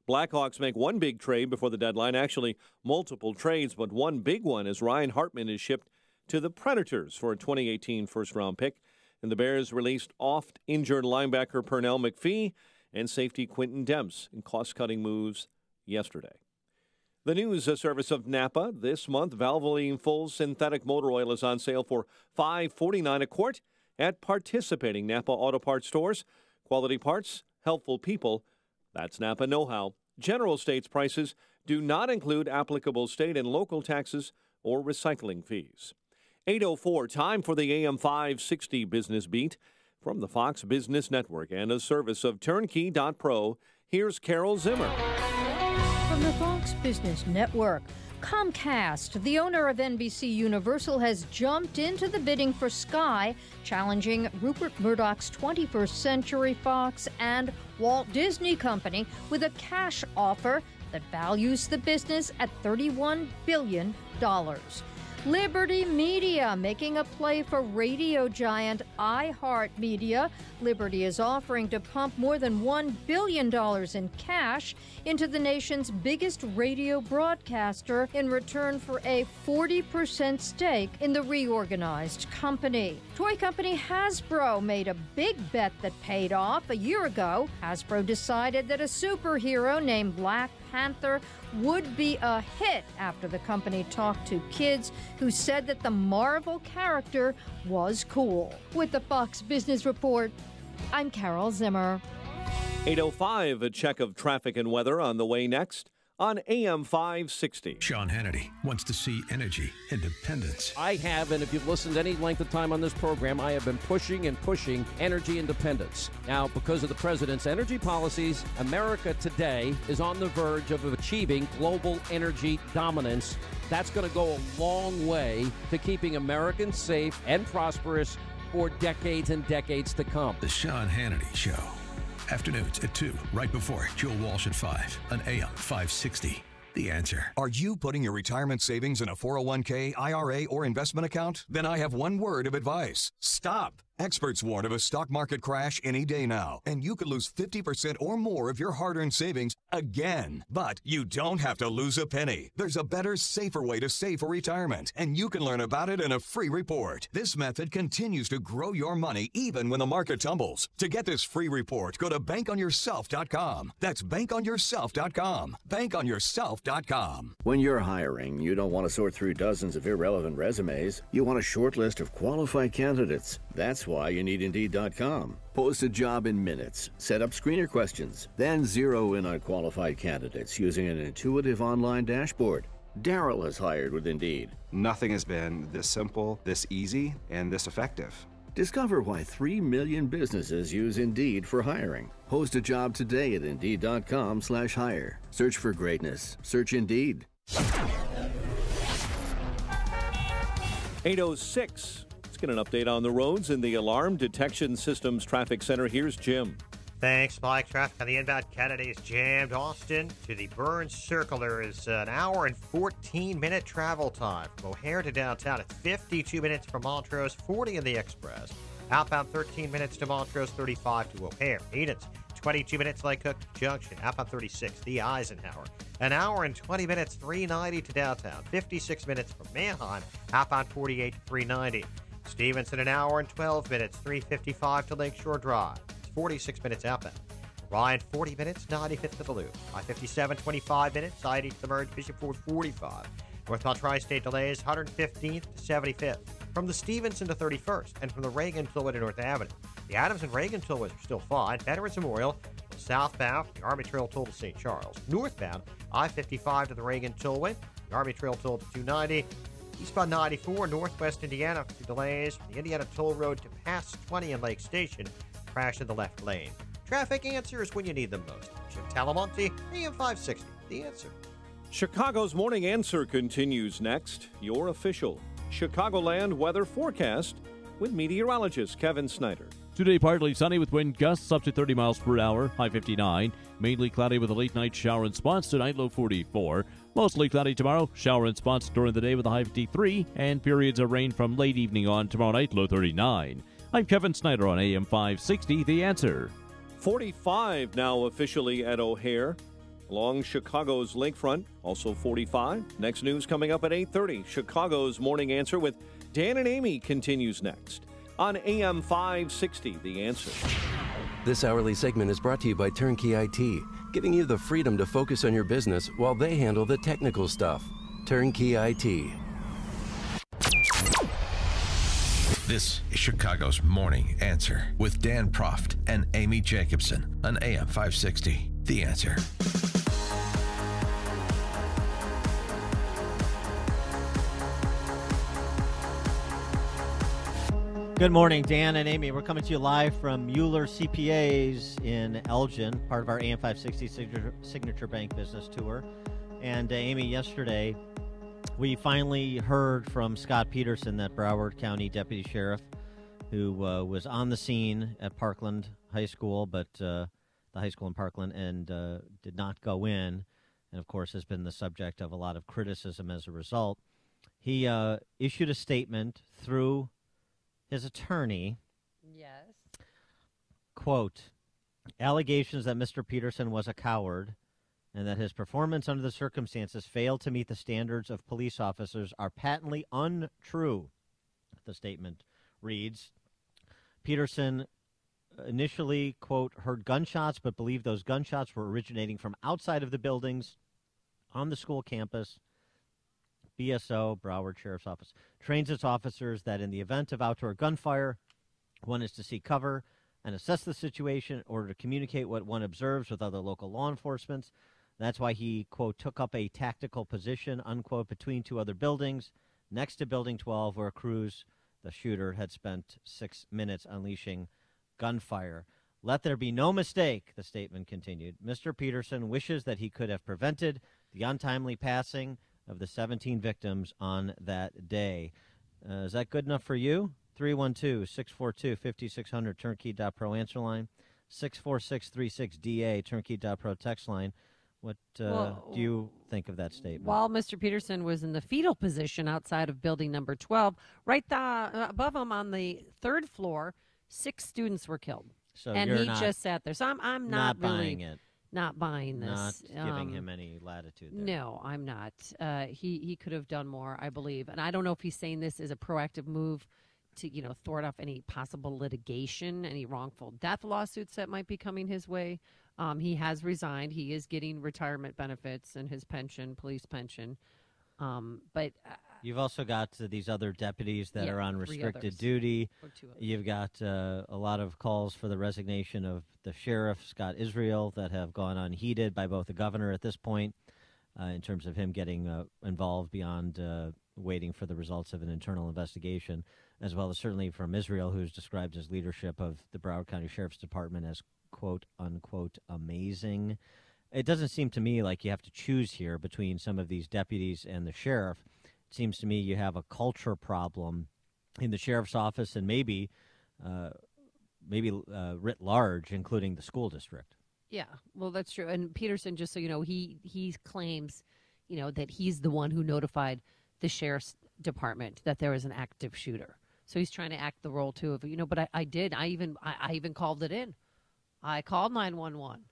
Blackhawks make one big trade before the deadline, actually multiple trades, but one big one as Ryan Hartman is shipped to the Predators for a 2018 first-round pick. And the Bears released oft-injured linebacker Pernell McPhee and safety Quinton Demps in cost-cutting moves yesterday. The news service of Napa this month, Valvoline Full Synthetic Motor Oil is on sale for $5.49 a quart at participating Napa Auto Parts stores. Quality parts, helpful people. That's Napa know-how. General States prices do not include applicable state and local taxes or recycling fees. 8:04, time for the AM 560 Business Beat. From the Fox Business Network and a service of Turnkey.pro, here's Carol Zimmer. From the Fox Business Network, Comcast, the owner of NBC Universal, has jumped into the bidding for Sky, challenging Rupert Murdoch's 21st Century Fox and Walt Disney Company with a cash offer that values the business at $31 billion. Liberty Media making a play for radio giant iHeartMedia. Liberty is offering to pump more than $1 billion in cash into the nation's biggest radio broadcaster in return for a 40% stake in the reorganized company. Toy company Hasbro made a big bet that paid off. A year ago, Hasbro decided that a superhero named Black Panther would be a hit after the company talked to kids who said that the Marvel character was cool. With the Fox Business Report, I'm Carol Zimmer. 8:05, a check of traffic and weather on the way next on AM 560. Sean Hannity wants to see energy independence. I have, and if you've listened any length of time on this program, I have been pushing and pushing energy independence. Now, because of the president's energy policies, America today is on the verge of achieving global energy dominance. That's going to go a long way to keeping Americans safe and prosperous for decades and decades to come. The Sean Hannity Show. Afternoons at 2, right before Joel Walsh at 5 on AM 560. The Answer. Are you putting your retirement savings in a 401k, IRA, or investment account? Then I have one word of advice. Stop. Experts warn of a stock market crash any day now, and you could lose 50% or more of your hard-earned savings again. But you don't have to lose a penny. There's a better, safer way to save for retirement, and you can learn about it in a free report. This method continues to grow your money even when the market tumbles. To get this free report, go to bankonyourself.com. That's bankonyourself.com. Bankonyourself.com. When you're hiring, you don't want to sort through dozens of irrelevant resumes. You want a short list of qualified candidates. That's why you need Indeed.com. Post a job in minutes, set up screener questions, then zero in on qualified candidates using an intuitive online dashboard. Daryl has hired with Indeed. Nothing has been this simple, this easy, and this effective. Discover why 3 million businesses use Indeed for hiring. Post a job today at Indeed.com/hire. Search for greatness. Search Indeed. 8:06. Get an update on the roads in the Alarm Detection Systems Traffic Center. Here's Jim. Thanks, Mike. Traffic on the inbound Kennedy is jammed. Austin to the Burns Circle. There is an hour and 14-minute travel time from O'Hare to downtown. It's 52 minutes from Montrose, 40 in the Express. Outbound 13 minutes to Montrose, 35 to O'Hare. Edens, 22 minutes Lake Cook Junction. Outbound 36, the Eisenhower. An hour and 20 minutes, 390 to downtown. 56 minutes from Manheim. Outbound 48 to 390. Stevenson, an hour and 12 minutes, 355 to Lakeshore Drive. It's 46 minutes outbound. Ryan, 40 minutes, 95th to the Loop. I-57, 25 minutes, I-80 to the Merge, Bishop Ford, 45. Northbound Tri-State delays, 115th to 75th. From the Stevenson to 31st, and from the Reagan Tollway to North Avenue. The Adams and Reagan Tollways are still fine. Veterans Memorial, southbound, the Army Trail Toll to St. Charles. Northbound, I-55 to the Reagan Tollway, the Army Trail Toll to 290. Eastbound 94, Northwest Indiana, delays from the Indiana Toll Road to past 20 in Lake Station. Crash in the left lane. Traffic answers when you need them most. Jim Talamonte, AM 560, The Answer. Chicago's Morning Answer continues next. Your official Chicagoland weather forecast with meteorologist Kevin Snyder. Today, partly sunny with wind gusts up to 30 miles per hour, high 59. Mainly cloudy with a late night shower and spots tonight, low 44. Mostly cloudy tomorrow, shower and spots during the day with a high 53, and periods of rain from late evening on tomorrow night, low 39. I'm Kevin Snyder on AM 560, The Answer. 45 now officially at O'Hare. Along Chicago's lakefront, also 45. Next news coming up at 8:30. Chicago's Morning Answer with Dan and Amy continues next on AM 560, The Answer. This hourly segment is brought to you by Turnkey IT, giving you the freedom to focus on your business while they handle the technical stuff. Turnkey IT. This is Chicago's Morning Answer with Dan Proft and Amy Jacobson on AM 560, The Answer. Good morning, Dan and Amy. We're coming to you live from Mueller CPAs in Elgin, part of our AM 560 Signature Bank Business Tour. And Amy, yesterday, we finally heard from Scott Peterson, that Broward County Deputy Sheriff, who was on the scene at Parkland High School, but the high school in Parkland, and did not go in, and of course has been the subject of a lot of criticism as a result. He issued a statement through his attorney. Yes. Quote, allegations that Mr. Peterson was a coward and that his performance under the circumstances failed to meet the standards of police officers are patently untrue. The statement reads, Peterson initially, quote, heard gunshots but believed those gunshots were originating from outside of the buildings on the school campus. BSO, Broward Sheriff's Office, trains its officers that in the event of outdoor gunfire, one is to seek cover and assess the situation in order to communicate what one observes with other local law enforcement. That's why he, quote, took up a tactical position, unquote, between two other buildings next to Building 12, where Cruz, the shooter, had spent 6 minutes unleashing gunfire. Let there be no mistake, the statement continued. Mr. Peterson wishes that he could have prevented the untimely passing of the 17 victims on that day. Is that good enough for you? 312-642-5600, turnkey.pro answer line, 64636DA, turnkey.pro text line. What do you think of that statement? While Mr. Peterson was in the fetal position outside of building number 12, right above him on the third floor, 6 students were killed. So and he just sat there. So I'm not really buying it. Not buying this. Not giving him any latitude there. No, I'm not. He could have done more, I believe. And I don't know if he's saying this as a proactive move to, thwart off any possible litigation, any wrongful death lawsuits that might be coming his way. He has resigned. He is getting retirement benefits and his pension, police pension. But you've also got these other deputies that are on restricted duty. You've got a lot of calls for the resignation of the sheriff, Scott Israel, that have gone unheeded by both the governor at this point in terms of him getting involved beyond waiting for the results of an internal investigation, as well as certainly from Israel, who's described his leadership of the Broward County Sheriff's Department as, quote, unquote, amazing. It doesn't seem to me like you have to choose here between some of these deputies and the sheriff. It seems to me you have a culture problem in the sheriff's office and maybe writ large, including the school district. Yeah, well, that's true. And Peterson, just so you know, he claims, that he's the one who notified the sheriff's department that there was an active shooter. So he's trying to act the role too of, but I did. I even called it in. I called 911.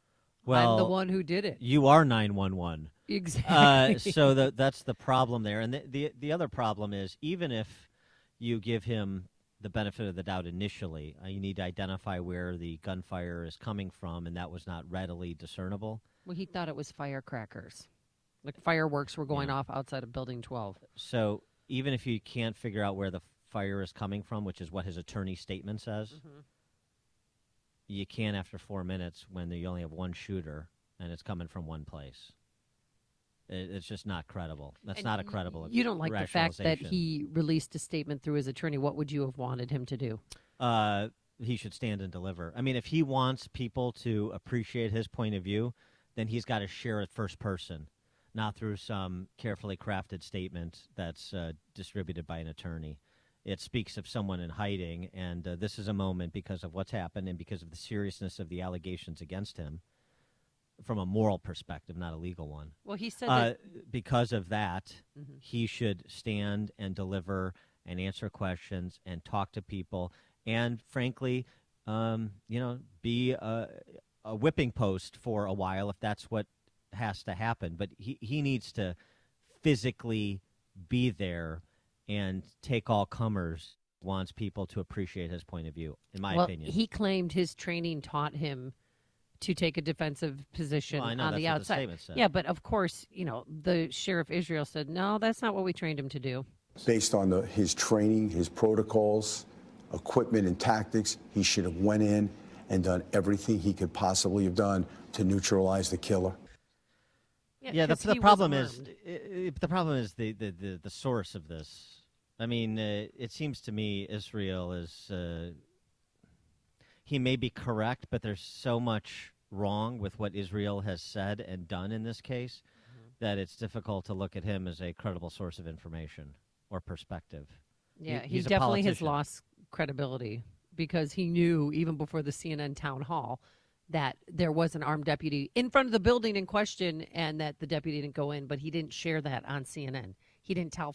Well, I'm the one who did it. You are 911. Exactly. So that's the problem there. And the other problem is, even if you give him the benefit of the doubt initially, you need to identify where the gunfire is coming from, and that was not readily discernible. Well, he thought it was firecrackers. Like fireworks were going off outside of Building 12. So even if you can't figure out where the fire is coming from, which is what his attorney statement says, you can after 4 minutes when you only have one shooter and it's coming from one place. It's just not credible. That's not a credible You don't like the fact that he released a statement through his attorney. What would you have wanted him to do? He should stand and deliver. I mean, if he wants people to appreciate his point of view, then he's got to share it first person, not through some carefully crafted statement that's distributed by an attorney. it speaks of someone in hiding, and this is a moment because of what's happened and because of the seriousness of the allegations against him from a moral perspective, not a legal one. Well, he said that because of that, he should stand and deliver and answer questions and talk to people and, frankly, be a whipping post for a while if that's what has to happen. But he needs to physically be there and take all comers, wants people to appreciate his point of view, in my opinion. He claimed his training taught him to take a defensive position on the outside. Yeah, but of course, the Sheriff Israel said, no, that's not what we trained him to do. Based on his training, his protocols, equipment, and tactics, he should have went in and done everything he could possibly have done to neutralize the killer. Yeah, the problem is the source of this. I mean, it seems to me Israel is he may be correct, but there's so much wrong with what Israel has said and done in this case that it's difficult to look at him as a credible source of information or perspective. Yeah, he definitely has lost credibility because he knew even before the CNN town hall that there was an armed deputy in front of the building in question and that the deputy didn't go in, but he didn't share that on CNN. He didn't tell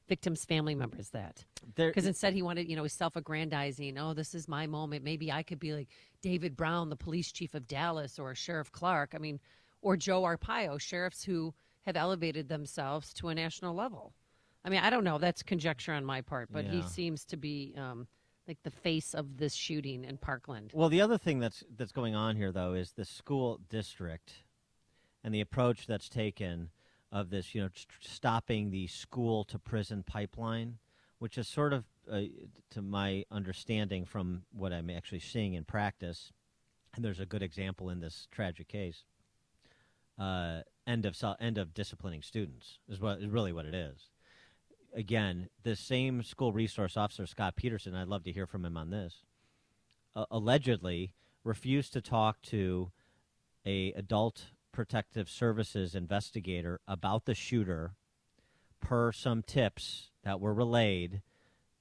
victims' family members that. Because instead he wanted, he's self-aggrandizing. Oh, this is my moment. Maybe I could be like David Brown, the police chief of Dallas, or Sheriff Clark. Or Joe Arpaio, sheriffs who have elevated themselves to a national level. I don't know. That's conjecture on my part, but he seems to be like the face of this shooting in Parkland. Well, the other thing that's going on here, though, is the school district and the approach that's taken of this, stopping the school-to-prison pipeline, which is sort of, to my understanding from what I'm actually seeing in practice, and there's a good example in this tragic case, end of disciplining students is really what it is. Again, the same school resource officer, Scott Peterson, I'd love to hear from him on this, allegedly refused to talk to a adult protective services investigator about the shooter per some tips that were relayed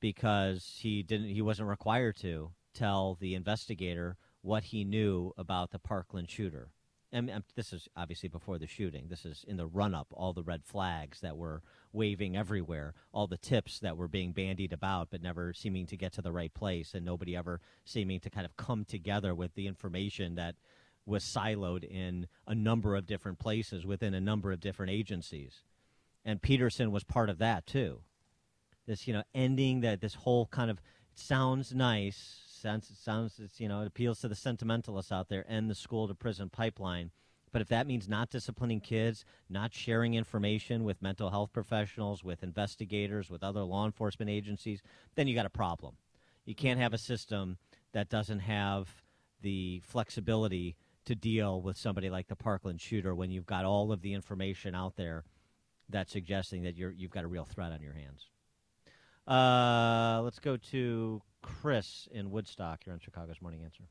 because he wasn't required to tell the investigator what he knew about the Parkland shooter. And this is obviously before the shooting. This is in the run-up, all the red flags that were waving everywhere, all the tips that were being bandied about but never seeming to get to the right place, and nobody ever seeming to kind of come together with the information that was siloed in a number of different places within a number of different agencies. And Peterson was part of that, too. This, ending that this whole kind of, it sounds nice, it appeals to the sentimentalists out there, end the school-to-prison pipeline. But if that means not disciplining kids, not sharing information with mental health professionals, with investigators, with other law enforcement agencies, then you got a problem. You can't have a system that doesn't have the flexibility to deal with somebody like the Parkland shooter when you've got all of the information out there that's suggesting that you've got a real threat on your hands. Let's go to Chris in Woodstock. You're on Chicago's Morning Answer.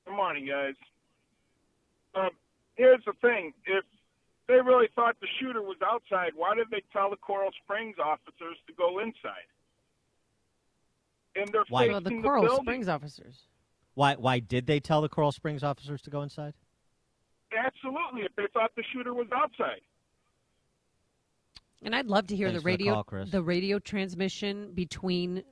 Good morning, guys. Here's the thing. If they really thought the shooter was outside, why did they tell the Coral Springs officers to go inside? And they're facing the Coral Springs officers. Why did they tell the Coral Springs officers to go inside? Absolutely, if they thought the shooter was outside. And I'd love to hear Thanks the radio transmission between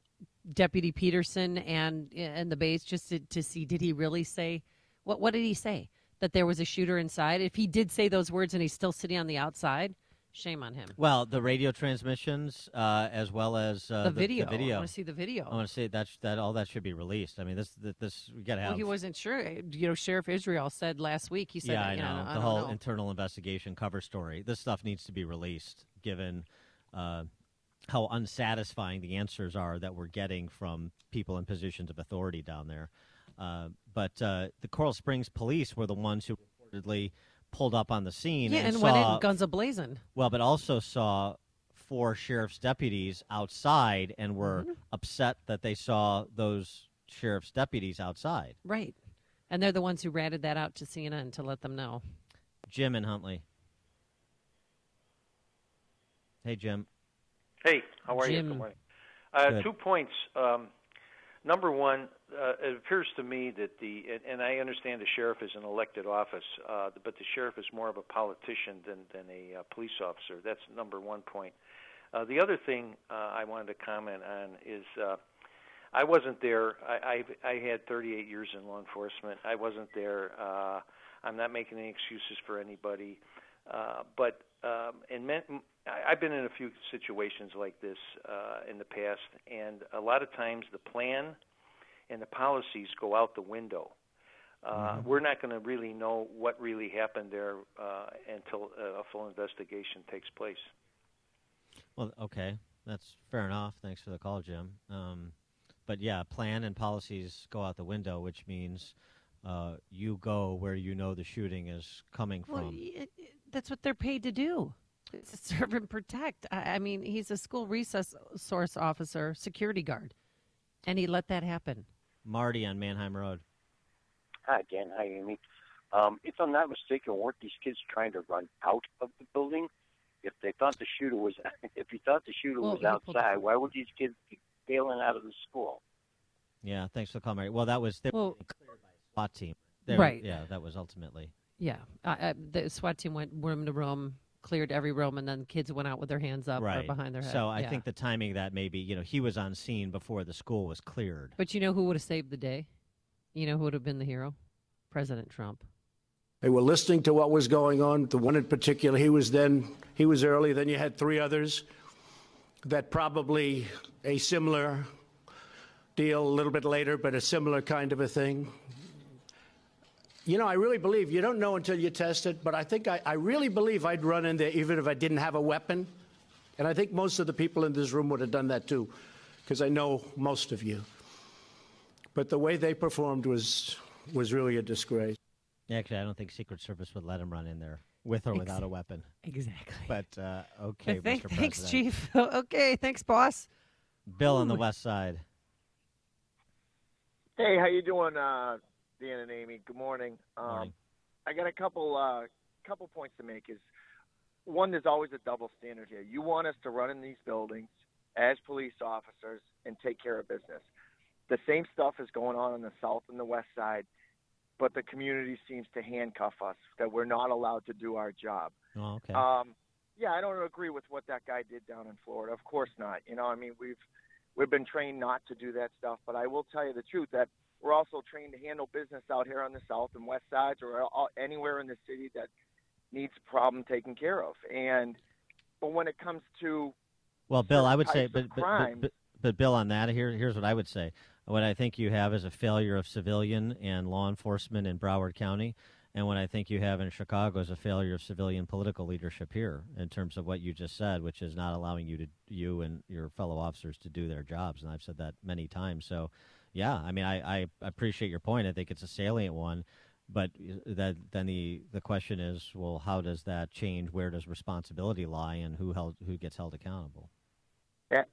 Deputy Peterson and the base, just to see, did he really say, what did he say? That there was a shooter inside? If he did say those words and he's still sitting on the outside, shame on him. Well, the radio transmissions, as well as the video. I want to see the video. I want to say that all that should be released. I mean, this we got to have. Well, he wasn't sure. Sheriff Israel said last week. He said, "Yeah, I know the whole internal investigation cover story. This stuff needs to be released, given how unsatisfying the answers are that we're getting from people in positions of authority down there." But the Coral Springs police were the ones who reportedly pulled up on the scene and went in guns a-blazing. Well, but also saw 4 sheriff's deputies outside and were upset that they saw those sheriff's deputies outside. Right. And they're the ones who ratted that out to CNN to let them know. Jim in Huntley. Hey, Jim. Hey, how are you? Jim. Good morning. Good. 2 points. Number one, it appears to me that and I understand the sheriff is an elected office, but the sheriff is more of a politician than a police officer. That's number 1 point. The other thing I wanted to comment on is I wasn't there. I had 38 years in law enforcement. I wasn't there. I'm not making any excuses for anybody. But I've been in a few situations like this in the past, and a lot of times the plan and the policies go out the window. We're not going to really know what really happened there until a full investigation takes place. Well, okay, that's fair enough. Thanks for the call, Jim. But yeah, plan and policies go out the window, which means you go where you know the shooting is coming from. That's what they're paid to do. It's to serve and protect. I mean, he's a school resource officer, security guard, and he let that happen. Marty on Manheim Road. Hi, Dan. Hi, Amy. If I'm not mistaken, weren't these kids trying to run out of the building? If they thought the shooter was, if he thought the shooter was outside, why would these kids be bailing out of the school? Yeah, thanks for the call, Marty. Well, that was cleared by a SWAT team. Right. Yeah, that was ultimately. Yeah, the SWAT team went room to room, cleared every room, and then kids went out with their hands up or behind their head. So I think the timing of that maybe, he was on scene before the school was cleared. But you know who would have saved the day? You know who would have been the hero? President Trump. They were listening to what was going on. The one in particular, he was early. Then you had three others that probably a similar deal a little bit later, but a similar kind of a thing. I really believe, you don't know until you test it, but I think I really believe I'd run in there even if I didn't have a weapon. And I think most of the people in this room would have done that too, because I know most of you. But the way they performed was really a disgrace. Actually, I don't think Secret Service would let him run in there with or without a weapon. Exactly. But, okay, Mr. President. Thanks, Chief. Okay, thanks, boss. Bill on the west side. Hey, how you doing, Dan and Amy? Good morning. I got a couple points to make. Is one, there's always a double standard here. You want us to run in these buildings as police officers and take care of business. The same stuff is going on the south and the west side, but the community seems to handcuff us, that we're not allowed to do our job. Oh, okay. Yeah, I don't agree with what that guy did down in Florida. Of course not. We've been trained not to do that stuff, but I will tell you the truth that we're also trained to handle business out here on the south and west sides or anywhere in the city that needs a problem taken care of. But when it comes to well, Bill, I would say, but Bill, on that, here's what I would say. What I think you have is a failure of civilian and law enforcement in Broward County, and what I think you have in Chicago is a failure of civilian political leadership here in terms of what you just said, which is not allowing you and your fellow officers to do their jobs. And I've said that many times. So, yeah, I appreciate your point. I think it's a salient one. But then the question is, well, how does that change? Where does responsibility lie, and who gets held accountable?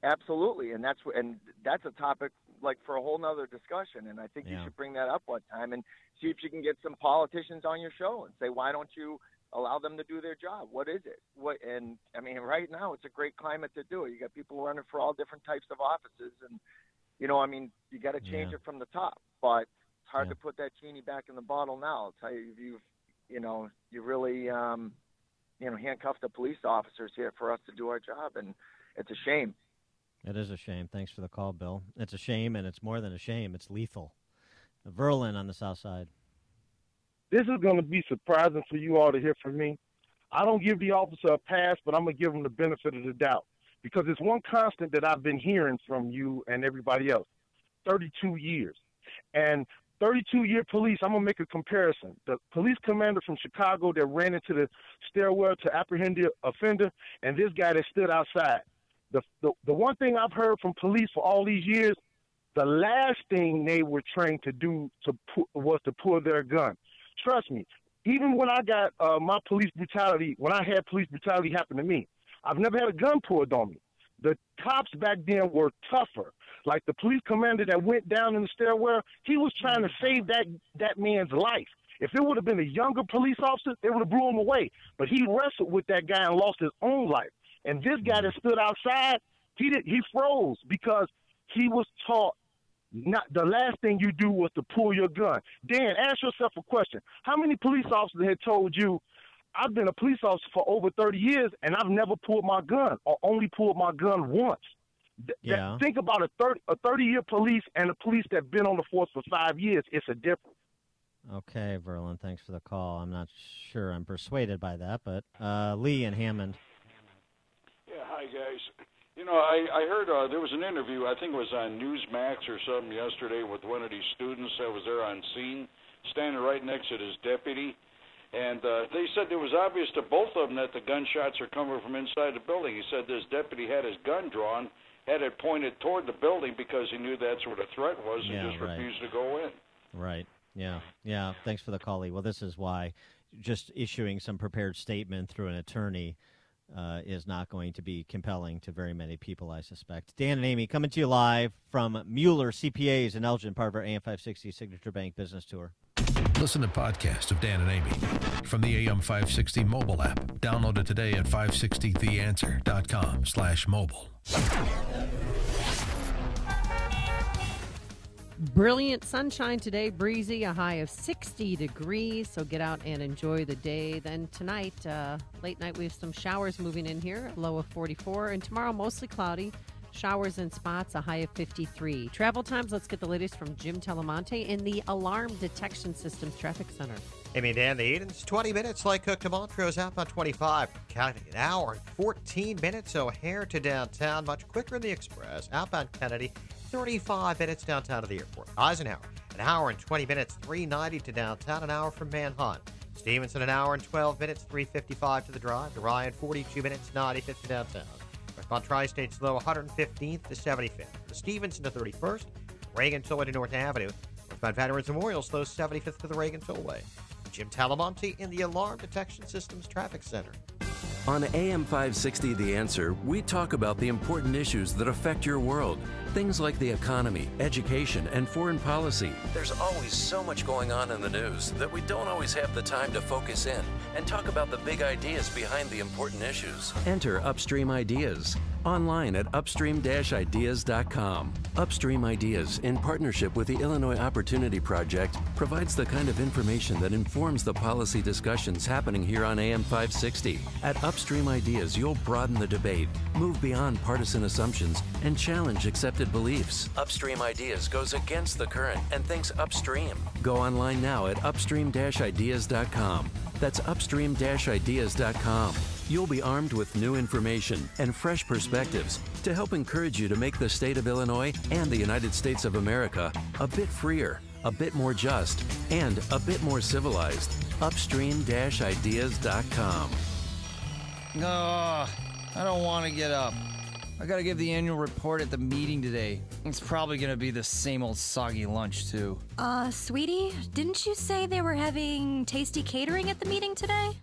Absolutely, and that's a topic for a whole nother discussion. And I think you should bring that up one time and see if you can get some politicians on your show and say, why don't you allow them to do their job? What is it? Right now it's a great climate to do it. You got people running for all different types of offices, and you got to change it from the top. But it's hard to put that genie back in the bottle now. I'll tell you, you really handcuffed the police officers here for us to do our job, and it's a shame. It is a shame. Thanks for the call, Bill. It's a shame, and it's more than a shame. It's lethal. Verlin on the south side. This is going to be surprising for you all to hear from me. I don't give the officer a pass, but I'm going to give him the benefit of the doubt, because it's one constant that I've been hearing from you and everybody else. 32 years. And 32-year police, I'm going to make a comparison. The police commander from Chicago that ran into the stairwell to apprehend the offender, and this guy that stood outside. The one thing I've heard from police for all these years, the last thing they were trained to do was to pull their gun. Trust me, even when I got my police brutality, when I had police brutality happen to me, I've never had a gun pulled on me. The cops back then were tougher. Like the police commander that went down in the stairwell, he was trying to save that man's life. If it would have been a younger police officer, they would have blew him away. But he wrestled with that guy and lost his own life. And this guy that stood outside, He froze because he was taught not the last thing you do was to pull your gun. Dan, ask yourself a question. How many police officers had told you, I've been a police officer for over 30 years and I've never pulled my gun or only pulled my gun once? Think about a 30-year police and a police that's been on the force for 5 years. It's a difference. Okay, Verlin, thanks for the call. I'm not sure I'm persuaded by that, but Lee and Hammond. Yeah, hi, guys. You know, I heard there was an interview, I think it was on Newsmax or something yesterday, with one of these students that was there on scene, standing right next to his deputy. And they said it was obvious to both of them that the gunshots are coming from inside the building. He said this deputy had his gun drawn, had it pointed toward the building because he knew that's where the threat was and just refused to go in. Right. Yeah. Thanks for the call, Lee. Well, this is why just issuing some prepared statement through an attorney is not going to be compelling to very many people, I suspect. Dan and Amy coming to you live from Mueller CPAs in Elgin, part of our AM 560 Signature Bank Business Tour. Listen to podcasts of Dan and Amy from the AM 560 mobile app. Download it today at 560theanswer.com/mobile. Brilliant sunshine today, breezy, a high of 60 degrees, so get out and enjoy the day. Then tonight, late night, we have some showers moving in here, a low of 44, and tomorrow mostly cloudy, showers in spots, a high of 53. Travel times, let's get the latest from Jim Telemonte in the Alarm Detection Systems Traffic Center. Amy and Dan, the Edens, 20 minutes, like Cook to Montrose, outbound 25. County, an hour and 14 minutes, O'Hare to downtown, much quicker in the Express. Outbound Kennedy, 35 minutes downtown to the airport. Eisenhower, an hour and 20 minutes, 390 to downtown, an hour from Manhunt. Stevenson, an hour and 12 minutes, 355 to the drive. To Ryan, 42 minutes, 95 to downtown. Westbound Tri-State's low, 115th to 75th. To Stevenson to 31st. Reagan Tollway to North Avenue. Westbound Veterans Memorial slow, 75th to the Reagan Tollway. Jim Talamonte in the Alarm Detection Systems Traffic Center. On AM 560 The Answer, we talk about the important issues that affect your world. Things like the economy, education, and foreign policy. There's always so much going on in the news that we don't always have the time to focus in and talk about the big ideas behind the important issues. Enter Upstream Ideas online at upstream-ideas.com. Upstream Ideas, in partnership with the Illinois Opportunity Project, provides the kind of information that informs the policy discussions happening here on AM 560. At Upstream Ideas, you'll broaden the debate, move beyond partisan assumptions, and challenge accepted beliefs. Upstream Ideas goes against the current and thinks upstream. Go online now at upstream-ideas.com. That's upstream-ideas.com. You'll be armed with new information and fresh perspectives to help encourage you to make the state of Illinois and the United States of America a bit freer, a bit more just, and a bit more civilized. Upstream-ideas.com. I don't want to get up. I gotta give the annual report at the meeting today. It's probably gonna be the same old soggy lunch, too. Sweetie, didn't you say they were having tasty catering at the meeting today?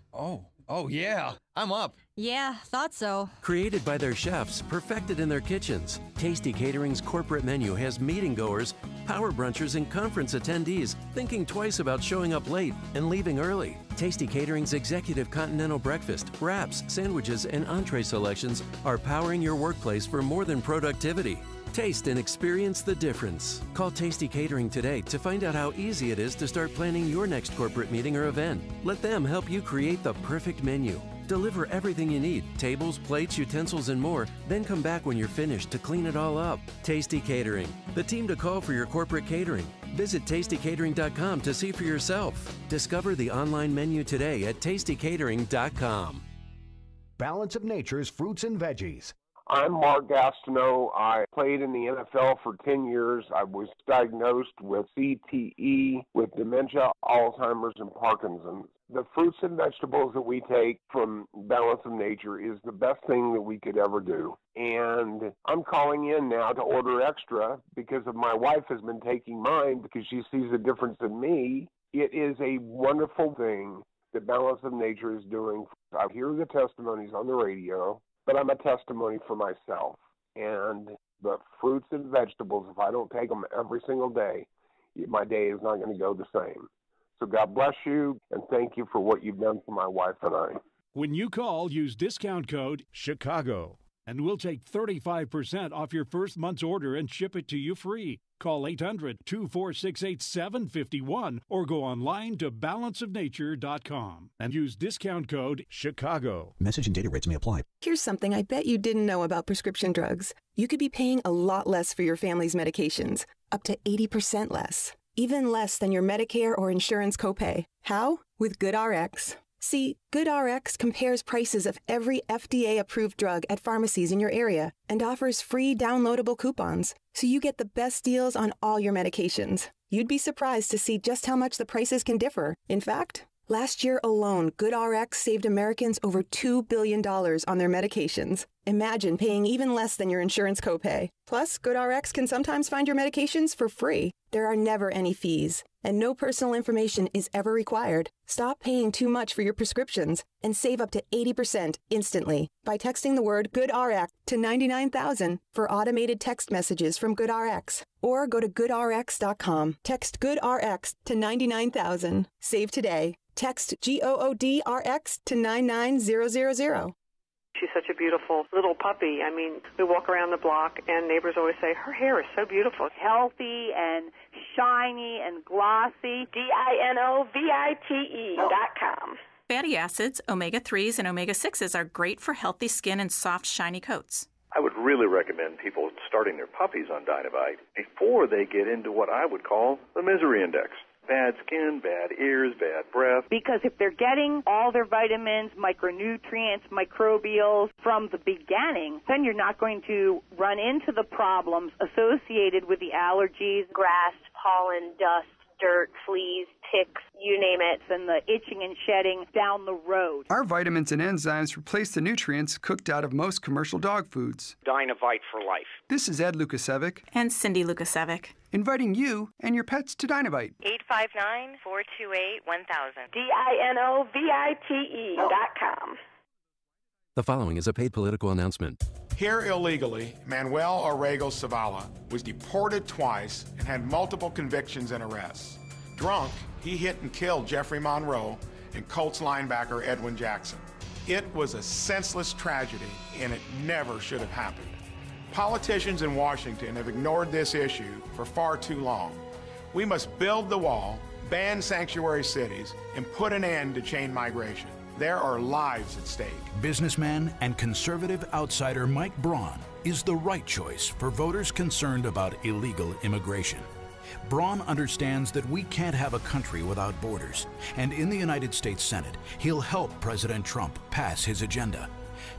Oh yeah, I'm up. Yeah, thought so. Created by their chefs, perfected in their kitchens, Tasty Catering's corporate menu has meeting goers, power brunchers, and conference attendees thinking twice about showing up late and leaving early. Tasty Catering's executive continental breakfast, wraps, sandwiches, and entree selections are powering your workplace for more than productivity. Taste and experience the difference. Call Tasty Catering today to find out how easy it is to start planning your next corporate meeting or event. Let them help you create the perfect menu. Deliver everything you need, tables, plates, utensils, and more, then come back when you're finished to clean it all up. Tasty Catering, the team to call for your corporate catering. Visit tastycatering.com to see for yourself. Discover the online menu today at tastycatering.com. Balance of Nature's fruits and veggies. I'm Mark Gastineau. I played in the NFL for 10 years. I was diagnosed with CTE, with dementia, Alzheimer's, and Parkinson's. The fruits and vegetables that we take from Balance of Nature is the best thing that we could ever do. And I'm calling in now to order extra because of my wife has been taking mine because she sees a difference in me. It is a wonderful thing that Balance of Nature is doing. I hear the testimonies on the radio, but I'm a testimony for myself. And the fruits and vegetables, if I don't take them every single day, my day is not going to go the same. So God bless you, and thank you for what you've done for my wife and I. When you call, use discount code CHICAGO. and we'll take 35% off your first month's order and ship it to you free. Call 800-246-8751 or go online to balanceofnature.com and use discount code CHICAGO. Message and data rates may apply. Here's something I bet you didn't know about prescription drugs. You could be paying a lot less for your family's medications, up to 80% less, even less than your Medicare or insurance copay. How? With GoodRx. See, GoodRx compares prices of every FDA-approved drug at pharmacies in your area and offers free downloadable coupons, so you get the best deals on all your medications. You'd be surprised to see just how much the prices can differ. In fact, last year alone, GoodRx saved Americans over $2 billion on their medications. Imagine paying even less than your insurance copay. Plus, GoodRx can sometimes find your medications for free. There are never any fees, and no personal information is ever required. Stop paying too much for your prescriptions and save up to 80% instantly by texting the word GoodRx to 99,000 for automated text messages from GoodRx. Or go to GoodRx.com. Text GoodRx to 99,000. Save today. Text GOODRX to 99000. She's such a beautiful little puppy. I mean, we walk around the block and neighbors always say, her hair is so beautiful. Healthy and shiny and glossy. DINOVITE.com. Fatty acids, omega-3s, and omega-6s are great for healthy skin and soft, shiny coats. I would really recommend people starting their puppies on Dynavite before they get into what I would call the misery index. Bad skin, bad ears, bad breath. Because if they're getting all their vitamins, micronutrients, microbials from the beginning, then you're not going to run into the problems associated with the allergies, Grass, pollen, dust, dirt, fleas, ticks, you name it, and the itching and shedding down the road. Our vitamins and enzymes replace the nutrients cooked out of most commercial dog foods. Dynavite for life. This is Ed Lukasevic. And Cindy Lukasevic. Inviting you and your pets to Dynavite. 859-428-1000. DINOVITE.com. The following is a paid political announcement. Here illegally, Manuel Orrego Zavala was deported twice and had multiple convictions and arrests. Drunk, he hit and killed Jeffrey Monroe and Colts linebacker Edwin Jackson. It was a senseless tragedy, and it never should have happened. Politicians in Washington have ignored this issue for far too long. We must build the wall, ban sanctuary cities, and put an end to chain migration. There are lives at stake. Businessman and conservative outsider Mike Braun is the right choice for voters concerned about illegal immigration. Braun understands that we can't have a country without borders, and in the United States Senate, he'll help President Trump pass his agenda.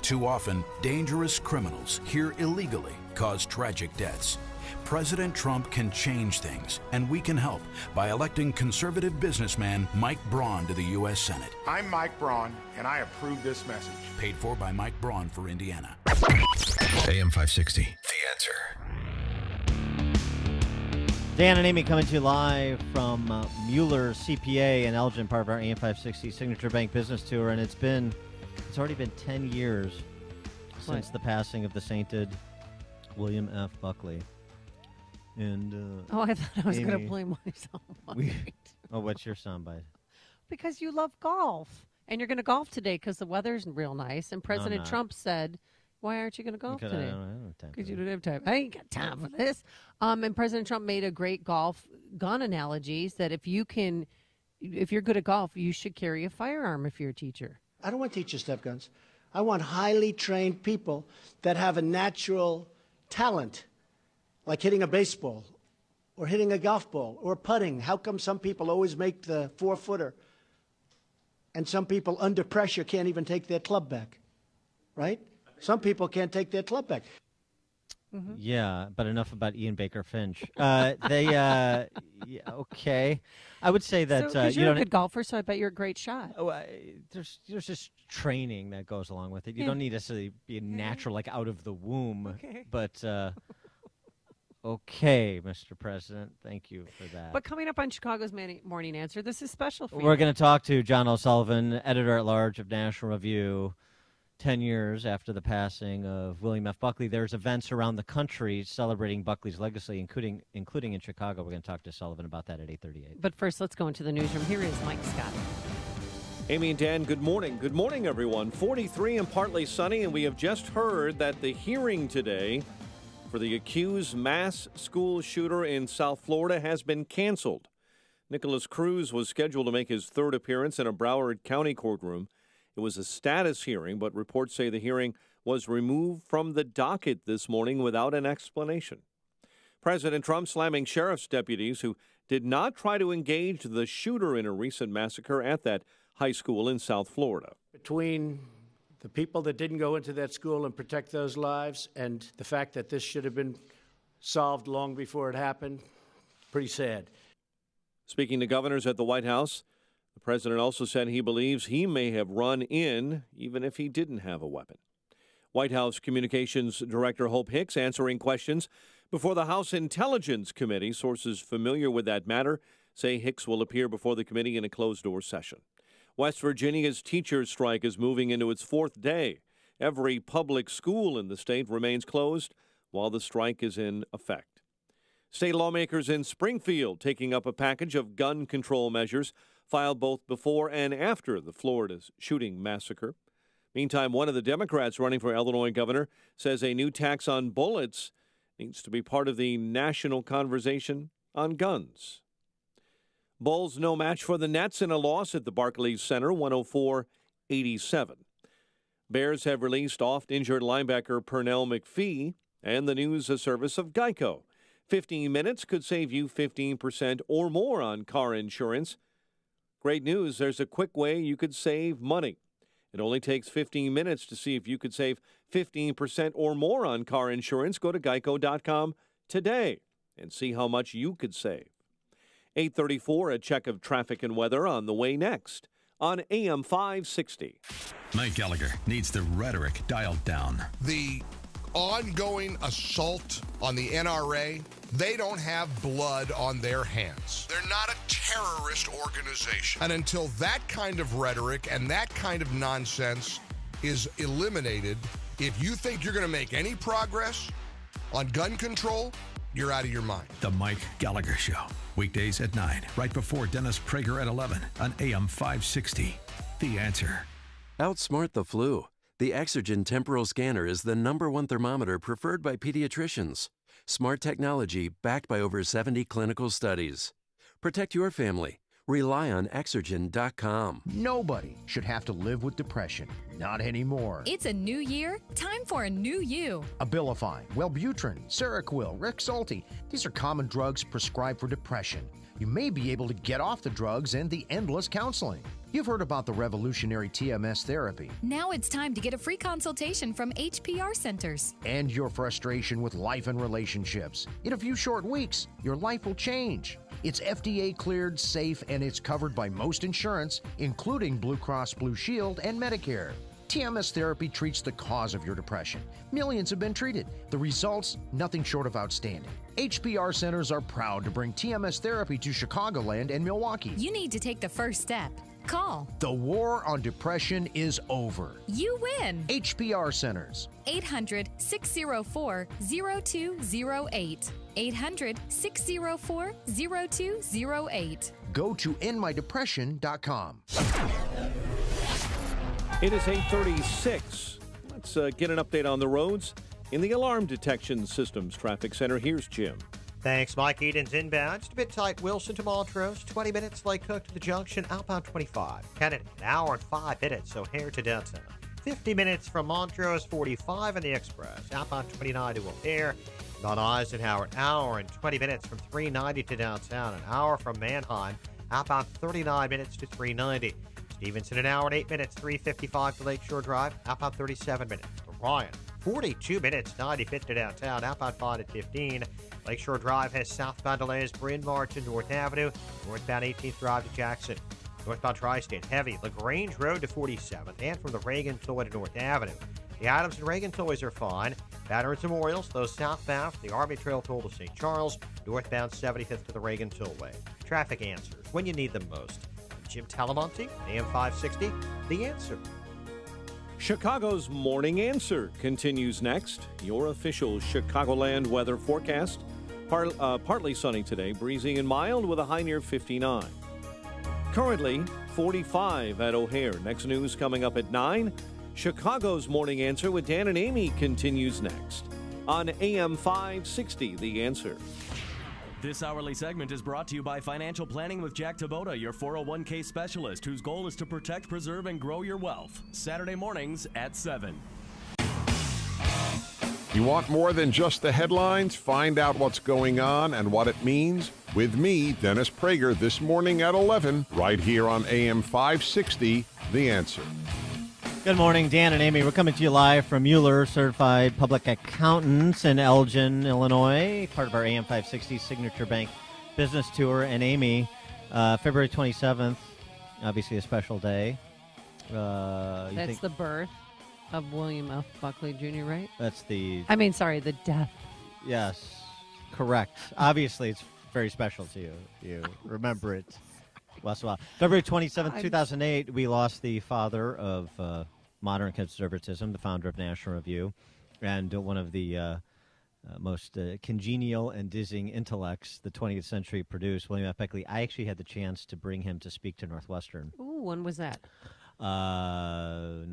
Too often, dangerous criminals here illegally cause tragic deaths. President Trump can change things, and we can help by electing conservative businessman Mike Braun to the U.S. Senate. I'm Mike Braun, and I approve this message. Paid for by Mike Braun for Indiana. AM 560, The Answer. Dan and Amy coming to you live from Mueller CPA in Elgin, part of our AM 560 Signature Bank Business Tour, and it's already been 10 years since the passing of the sainted William F. Buckley. And I thought I was going to play my soundbite. What's your soundbite? Because you love golf, and you're going to golf today because the weather's real nice. And President Trump said, "Why aren't you going to golf today?" Because you don't have time. I ain't got time for this. And President Trump made a great golf gun analogies that if you're good at golf, you should carry a firearm if you're a teacher. I don't want teachers to have guns. I want highly trained people that have a natural talent, like hitting a baseball or hitting a golf ball or putting. How come some people always make the 4-footer and some people under pressure can't even take their club back, right? Some people can't take their club back. Mm-hmm. Yeah, but enough about Ian Baker Finch. Okay. I would say that you're a good golfer, so I bet you're a great shot. There's just training that goes along with it. You don't need to necessarily be natural, like out of the womb. Okay. But okay, Mr. President, thank you for that. But coming up on Chicago's Morning Answer, this is special for you. We're going to talk to John O'Sullivan, editor-at-large of National Review. 10 years after the passing of William F. Buckley, there's events around the country celebrating Buckley's legacy, including in Chicago. We're going to talk to Sullivan about that at 8:38. But first, let's go into the newsroom. Here is Mike Scott. Amy and Dan, good morning. Good morning, everyone. 43 and partly sunny, and we have just heard that the hearing today for the accused mass school shooter in South Florida has been canceled. Nicholas Cruz was scheduled to make his third appearance in a Broward County courtroom. It was a status hearing, but reports say the hearing was removed from the docket this morning without an explanation. President Trump slamming sheriff's deputies who did not try to engage the shooter in a recent massacre at that high school in South Florida. Between the people that didn't go into that school and protect those lives and the fact that this should have been solved long before it happened, pretty sad. Speaking to governors at the White House, the president also said he believes he may have run in even if he didn't have a weapon. White House Communications Director Hope Hicks answering questions before the House Intelligence Committee. Sources familiar with that matter say Hicks will appear before the committee in a closed-door session. West Virginia's teachers' strike is moving into its fourth day. Every public school in the state remains closed while the strike is in effect. State lawmakers in Springfield taking up a package of gun control measures filed both before and after the Florida shooting massacre. Meantime, one of the Democrats running for Illinois governor says a new tax on bullets needs to be part of the national conversation on guns. Bulls no match for the Nets in a loss at the Barclays Center, 104-87. Bears have released oft-injured linebacker Pernell McPhee, and the news a service of Geico. 15 minutes could save you 15% or more on car insurance. Great news, there's a quick way you could save money. It only takes 15 minutes to see if you could save 15% or more on car insurance. Go to geico.com today and see how much you could save. 8:34, a check of traffic and weather on the way next on AM 560. Mike Gallagher needs the rhetoric dialed down. The ongoing assault on the NRA, they don't have blood on their hands. They're not a terrorist organization. And until that kind of rhetoric and that kind of nonsense is eliminated, if you think you're going to make any progress on gun control, you're out of your mind. The Mike Gallagher Show. Weekdays at 9, right before Dennis Prager at 11 on AM 560. The Answer. Outsmart the flu. The Exergen temporal scanner is the #1 thermometer preferred by pediatricians. Smart technology backed by over 70 clinical studies. Protect your family. Rely on Exergen.com. Nobody should have to live with depression. Not anymore. It's a new year. Time for a new you. Abilify, Wellbutrin, Seroquel, Rexulti. These are common drugs prescribed for depression. You may be able to get off the drugs and the endless counseling. You've heard about the revolutionary TMS therapy. Now it's time to get a free consultation from HPR Centers. And your frustration with life and relationships. In a few short weeks, your life will change. It's FDA cleared, safe, and it's covered by most insurance, including Blue Cross Blue Shield and Medicare. TMS therapy treats the cause of your depression. Millions have been treated. The results, nothing short of outstanding. HPR Centers are proud to bring TMS therapy to Chicagoland and Milwaukee. You need to take the first step. Call. The war on depression is over. You win. HPR Centers. 800-604-0208. 800-604-0208. Go to endmydepression.com. It is 8:36. Let's get an update on the roads in the Alarm Detection Systems Traffic Center. Here's Jim. Thanks, Mike. Eden's inbound. Just a bit tight. Wilson to Montrose. 20 minutes. Lake Cook to the junction. Outbound 25. Kennedy, an hour and 5 minutes. O'Hare to downtown. 50 minutes from Montrose. 45 in the express. Outbound 29 to O'Hare. Mount Eisenhower, an hour and 20 minutes from 390 to downtown. An hour from Manheim. Outbound 39 minutes to 390. Stevenson, an hour and 8 minutes, 355 to Lakeshore Drive, outbound 37 minutes. Ryan, 42 minutes, 95 to downtown, outbound 5 at 15. Lakeshore Drive has southbound delays, Bryn Mawr to North Avenue, northbound 18th Drive to Jackson. Northbound Tri-State, heavy, LaGrange Road to 47th, and from the Reagan Tollway to North Avenue. The Adams and Reagan Tollways are fine. Veterans Memorials, those southbound, the Army Trail Toll to St. Charles, northbound 75th to the Reagan Tollway. Traffic answers when you need them most. Jim Talamonte, AM 560, The Answer. Chicago's Morning Answer continues next. Your official Chicagoland weather forecast. Partly sunny today, breezy and mild with a high near 59. Currently, 8:45 at O'Hare. Next news coming up at 9. Chicago's Morning Answer with Dan and Amy continues next on AM 560, The Answer. This hourly segment is brought to you by Financial Planning with Jack Taboda, your 401k specialist, whose goal is to protect, preserve, and grow your wealth. Saturday mornings at 7. You want more than just the headlines? Find out what's going on and what it means with me, Dennis Prager, this morning at 11, right here on AM 560, The Answer. Good morning, Dan and Amy. We're coming to you live from Mueller Certified Public Accountants in Elgin, Illinois, part of our AM 560 Signature Bank Business Tour. And Amy, February 27th, obviously a special day. That's the birth of William F. Buckley Jr., right? That's the... the death. Yes, correct. Obviously, it's very special to you. You remember it less well. February 27th, 2008, we lost the father of modern conservatism, the founder of National Review, and one of the most congenial and dizzying intellects the 20th century produced, William F. Buckley. I actually had the chance to bring him to speak to Northwestern. Ooh, when was that? Mid-90s,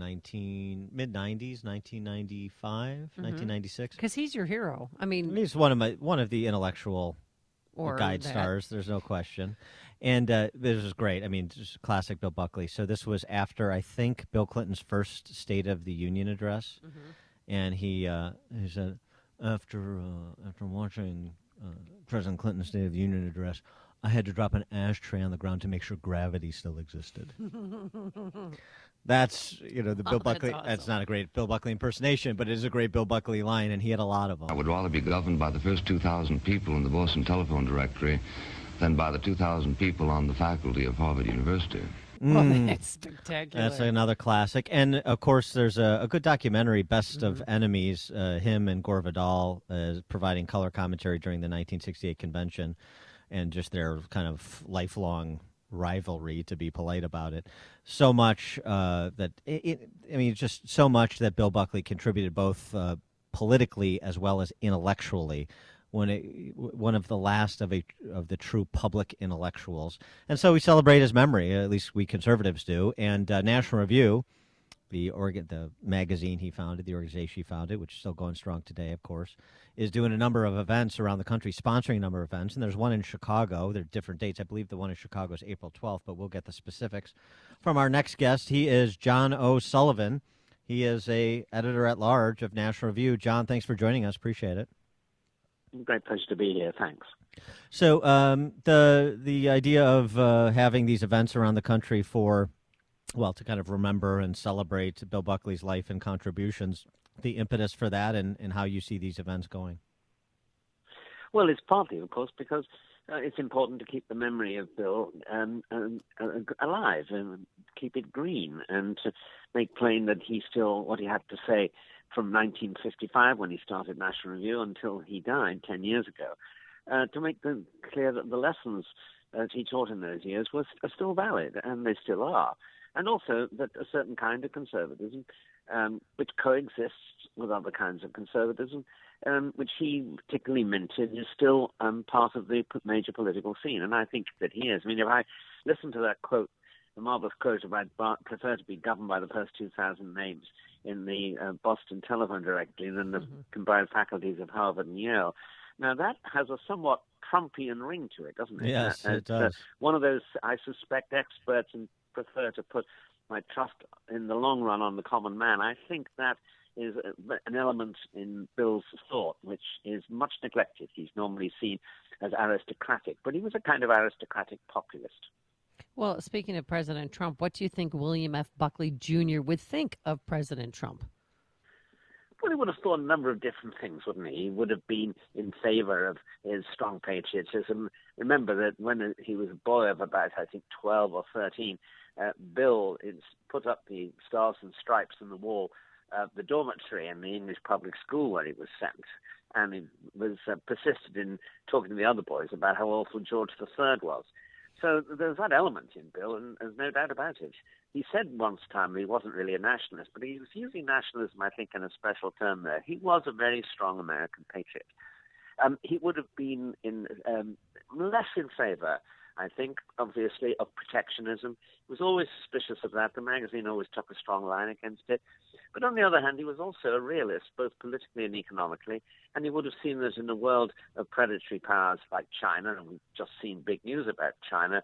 1995, 1996. Because he's your hero. I mean, he's one of the intellectual guide that. stars. There's no question. And this was great. I mean, just classic Bill Buckley. So this was after, I think, Bill Clinton's first State of the Union address, and he said, after watching President Clinton's State of the Union address, I had to drop an ashtray on the ground to make sure gravity still existed. That's, the Bill Buckley. That's awesome. That's not a great Bill Buckley impersonation, but it is a great Bill Buckley line, and he had a lot of them. I would rather be governed by the first 2,000 people in the Boston Telephone Directory than by the 2,000 people on the faculty of Harvard University. Well, that's spectacular. That's another classic. And, of course, there's a good documentary, Best of Enemies, him and Gore Vidal providing color commentary during the 1968 convention, and just their kind of lifelong rivalry, to be polite about it. So much just so much that Bill Buckley contributed both politically as well as intellectually. One of the last of the true public intellectuals. And so we celebrate his memory, at least we conservatives do. And National Review, the magazine he founded, the organization he founded, which is still going strong today, of course, is doing a number of events around the country, sponsoring a number of events. And there's one in Chicago. There are different dates. I believe the one in Chicago is April 12th, but we'll get the specifics from our next guest. He is John O'Sullivan. He is a editor-at-large of National Review. John, thanks for joining us. Appreciate it. Great pleasure to be here. Thanks. So the idea of having these events around the country to kind of remember and celebrate Bill Buckley's life and contributions, the impetus for that and how you see these events going. Well, it's partly, of course, because it's important to keep the memory of Bill alive and keep it green and to make plain that he still, what he had to say from 1955 when he started National Review until he died 10 years ago, to make clear that the lessons that he taught in those years are still valid, and they still are. And also that a certain kind of conservatism, which coexists with other kinds of conservatism, which he particularly minted, is still part of the major political scene. And I think that he is. I mean, if I listen to that quote, the marvelous quote about prefer to be governed by the first 2,000 names in the Boston Telephone Directory than the combined faculties of Harvard and Yale. Now, that has a somewhat Trumpian ring to it, doesn't it? Yes, it does. One of those, I suspect, experts and prefer to put my trust in the long run on the common man. I think that is an element in Bill's thought which is much neglected. He's normally seen as aristocratic, but he was a kind of aristocratic populist. Well, speaking of President Trump, what do you think William F. Buckley Jr. would think of President Trump? Well, he would have thought a number of different things, wouldn't he? He would have been in favor of his strong patriotism. Remember that when he was a boy of about, I think, 12 or 13, Bill put up the Stars and Stripes on the wall of the dormitory in the English public school where he was sent. And he was persisted in talking to the other boys about how awful George III was. So there's that element in Bill, and there's no doubt about it. He said once time he wasn't really a nationalist, but he was using nationalism, I think, in a special term there. He was a very strong American patriot. He would have been less in favor I think, obviously, of protectionism. He was always suspicious of that. The magazine always took a strong line against it. But on the other hand, he was also a realist, both politically and economically, and he would have seen that in a world of predatory powers like China, and we've just seen big news about China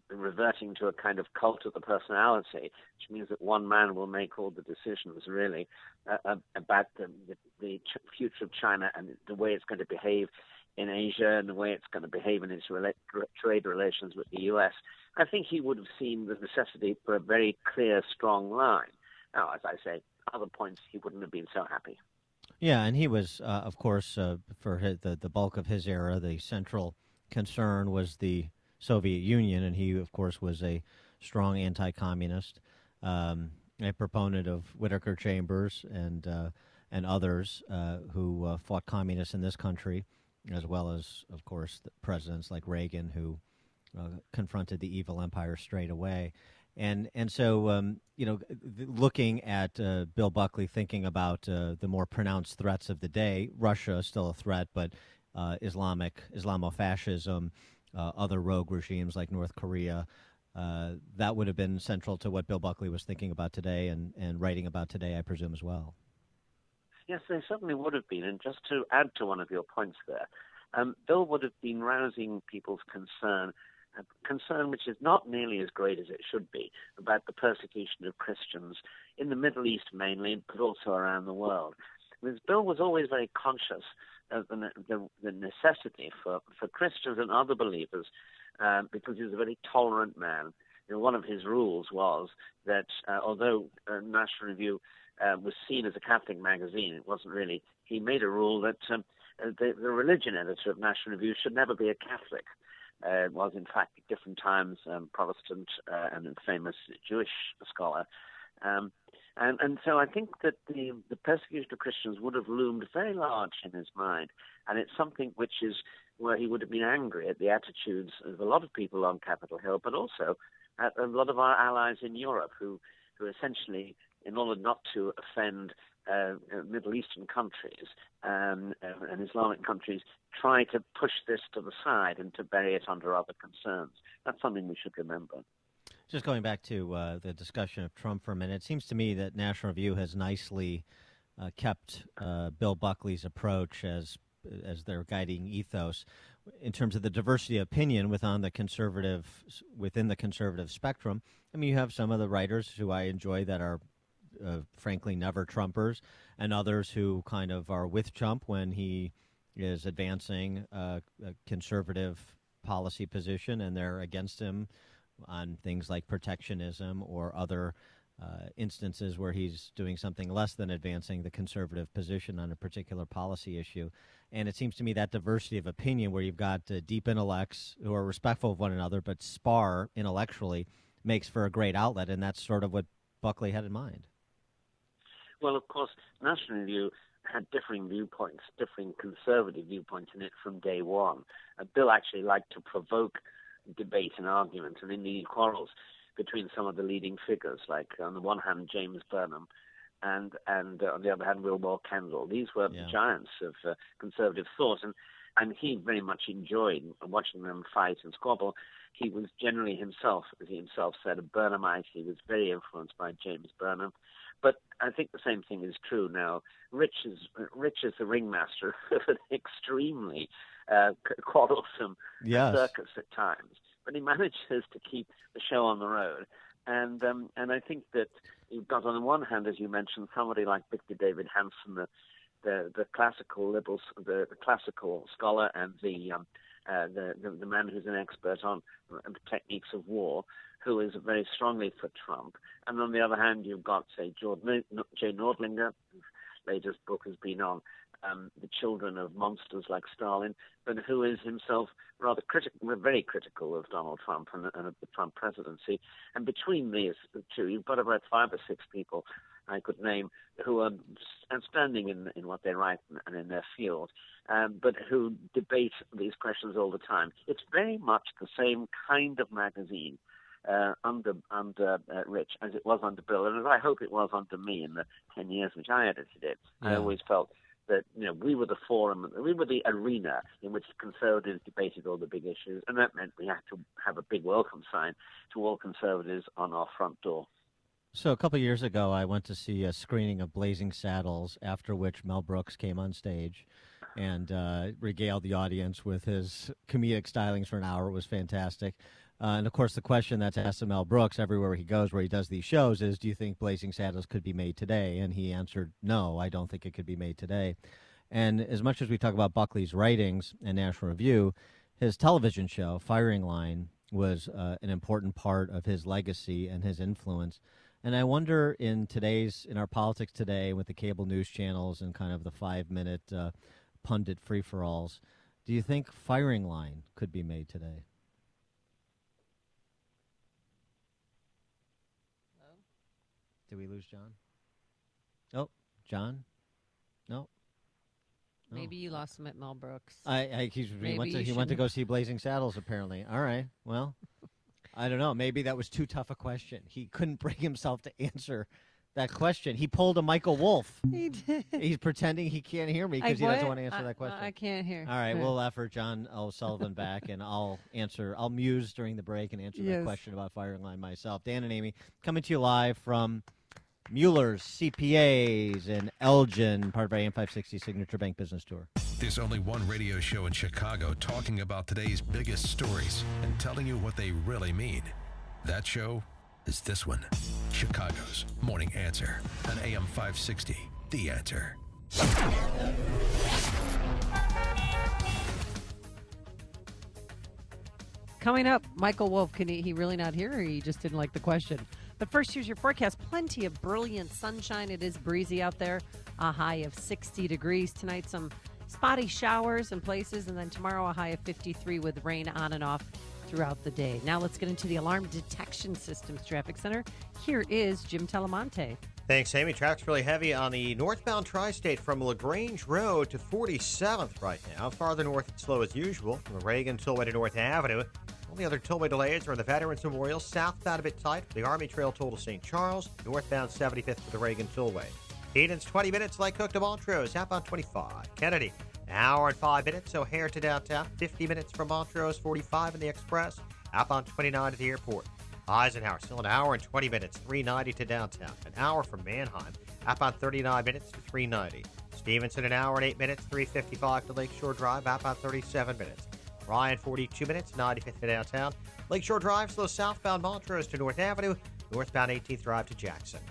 reverting to a kind of cult of the personality, which means that one man will make all the decisions, really, about the future of China and the way it's going to behave in Asia and the way it's going to behave in its trade relations with the U.S. I think he would have seen the necessity for a very clear, strong line. Now, as I say, other points he wouldn't have been so happy. Yeah, and he was, of course, for the bulk of his era, the central concern was the Soviet Union, and he, of course, was a strong anti-communist, a proponent of Whittaker Chambers and others who fought communists in this country, as well as, of course, the presidents like Reagan who confronted the evil empire straight away. And so, looking at Bill Buckley, thinking about the more pronounced threats of the day, Russia is still a threat, but Islamofascism, other rogue regimes like North Korea, that would have been central to what Bill Buckley was thinking about today and writing about today, I presume, as well. Yes, they certainly would have been. And just to add to one of your points there, Bill would have been rousing people's concern which is not nearly as great as it should be, about the persecution of Christians in the Middle East mainly, but also around the world. Because Bill was always very conscious of the necessity for Christians and other believers, because he was a very tolerant man. One of his rules was that although National Review was seen as a Catholic magazine, it wasn't really. He made a rule that the religion editor of National Review should never be a Catholic. It was, in fact, at different times Protestant and a famous Jewish scholar. And so I think that the persecution of Christians would have loomed very large in his mind. And it's something which is where he would have been angry at the attitudes of a lot of people on Capitol Hill, but also at a lot of our allies in Europe who essentially, in order not to offend Middle Eastern countries and Islamic countries, try to push this to the side and to bury it under other concerns. That's something we should remember. Just going back to the discussion of Trump for a minute, it seems to me that National Review has nicely kept Bill Buckley's approach as their guiding ethos in terms of the diversity of opinion within the conservative spectrum. I mean, you have some of the writers who I enjoy that are frankly never Trumpers, and others who kind of are with Trump when he is advancing a conservative policy position, and they're against him on things like protectionism or other instances where he's doing something less than advancing the conservative position on a particular policy issue. And it seems to me that diversity of opinion, where you've got deep intellects who are respectful of one another but spar intellectually, makes for a great outlet, and that's sort of what Buckley had in mind. Well, of course, National Review had differing viewpoints, differing conservative viewpoints in it from day one. Bill actually liked to provoke debate and argument and indeed quarrels between some of the leading figures, like on the one hand James Burnham and on the other hand Wilbur Kendall. These were giants of conservative thought, and he very much enjoyed watching them fight and squabble. He was generally himself, as he himself said, a Burnhamite. He was very influenced by James Burnham. But I think the same thing is true now. Rich is the ringmaster of an extremely quarrelsome circus at times, but he manages to keep the show on the road. And I think that you've got, on the one hand, as you mentioned, somebody like Victor David Hanson, the classical liberal, the classical scholar, and the man who's an expert on the techniques of war, who is very strongly for Trump. And on the other hand, you've got, say, Jay Nordlinger, whose latest book has been on the children of monsters like Stalin, but who is himself rather very critical of Donald Trump and of the Trump presidency. And between these two, you've got about 5 or 6 people I could name who are outstanding in what they write and in their field, but who debate these questions all the time. It's very much the same kind of magazine under Rich as it was under Bill, and as I hope it was under me in the 10 years which I edited it. I always felt that we were the forum, we were the arena in which conservatives debated all the big issues, and that meant we had to have a big welcome sign to all conservatives on our front door. So a couple of years ago, I went to see a screening of Blazing Saddles, after which Mel Brooks came on stage and regaled the audience with his comedic stylings for an hour. It was fantastic. And, of course, the question that's asked to Mel Brooks everywhere he goes where he does these shows is, do you think Blazing Saddles could be made today? And he answered, no, I don't think it could be made today. And as much as we talk about Buckley's writings and National Review, his television show, Firing Line, was an important part of his legacy and his influence. And I wonder in our politics today with the cable news channels and kind of the 5-minute pundit free-for-alls, do you think Firing Line could be made today? Did we lose John? Oh, John? No. Maybe you lost him at Mel Brooks. He went to go see Blazing Saddles, apparently. All right. Well, I don't know. Maybe that was too tough a question. He couldn't bring himself to answer that question. He pulled a Michael Wolff. He did. He's pretending he can't hear me because he doesn't want to answer that question. I can't hear. All right. We'll offer John O'Sullivan back, and I'll muse during the break and answer that question about Firing Line myself. Dan and Amy coming to you live from Mueller's CPAs in Elgin, part of our AM 560 Signature Bank Business Tour. There's only one radio show in Chicago talking about today's biggest stories and telling you what they really mean. That show is this one, Chicago's Morning Answer on AM 560, The Answer. Coming up, Michael Wolff, can he really not hear, or he just didn't like the question? But first, here's your forecast. Plenty of brilliant sunshine. It is breezy out there. A high of 60 degrees. Tonight, some spotty showers in places. And then tomorrow, a high of 53 with rain on and off throughout the day. Now let's get into the Alarm Detection Systems Traffic Center. Here is Jim Talamonte. Thanks, Amy. Traffic's really heavy on the northbound tri-state from LaGrange Road to 47th right now. Farther north, it's slow as usual from the Reagan Tollway to North Avenue. Only other tollway delays are in the Veterans Memorial, southbound a bit tight for the Army Trail toll to St. Charles, northbound 75th for the Reagan Tollway. Eden's 20 minutes, Lake Cook to Montrose, outbound 25. Kennedy, an hour and 5 minutes, O'Hare to downtown, 50 minutes from Montrose, 45 in the Express, outbound 29 to the airport. Eisenhower, still an hour and 20 minutes, 390 to downtown, an hour from Manheim, outbound 39 minutes to 390. Stevenson, an hour and 8 minutes, 355 to Lakeshore Drive, outbound 37 minutes. Ryan, 42 minutes, 95th to downtown. Lakeshore Drive, slow southbound Montrose to North Avenue, northbound 18th Drive to Jackson.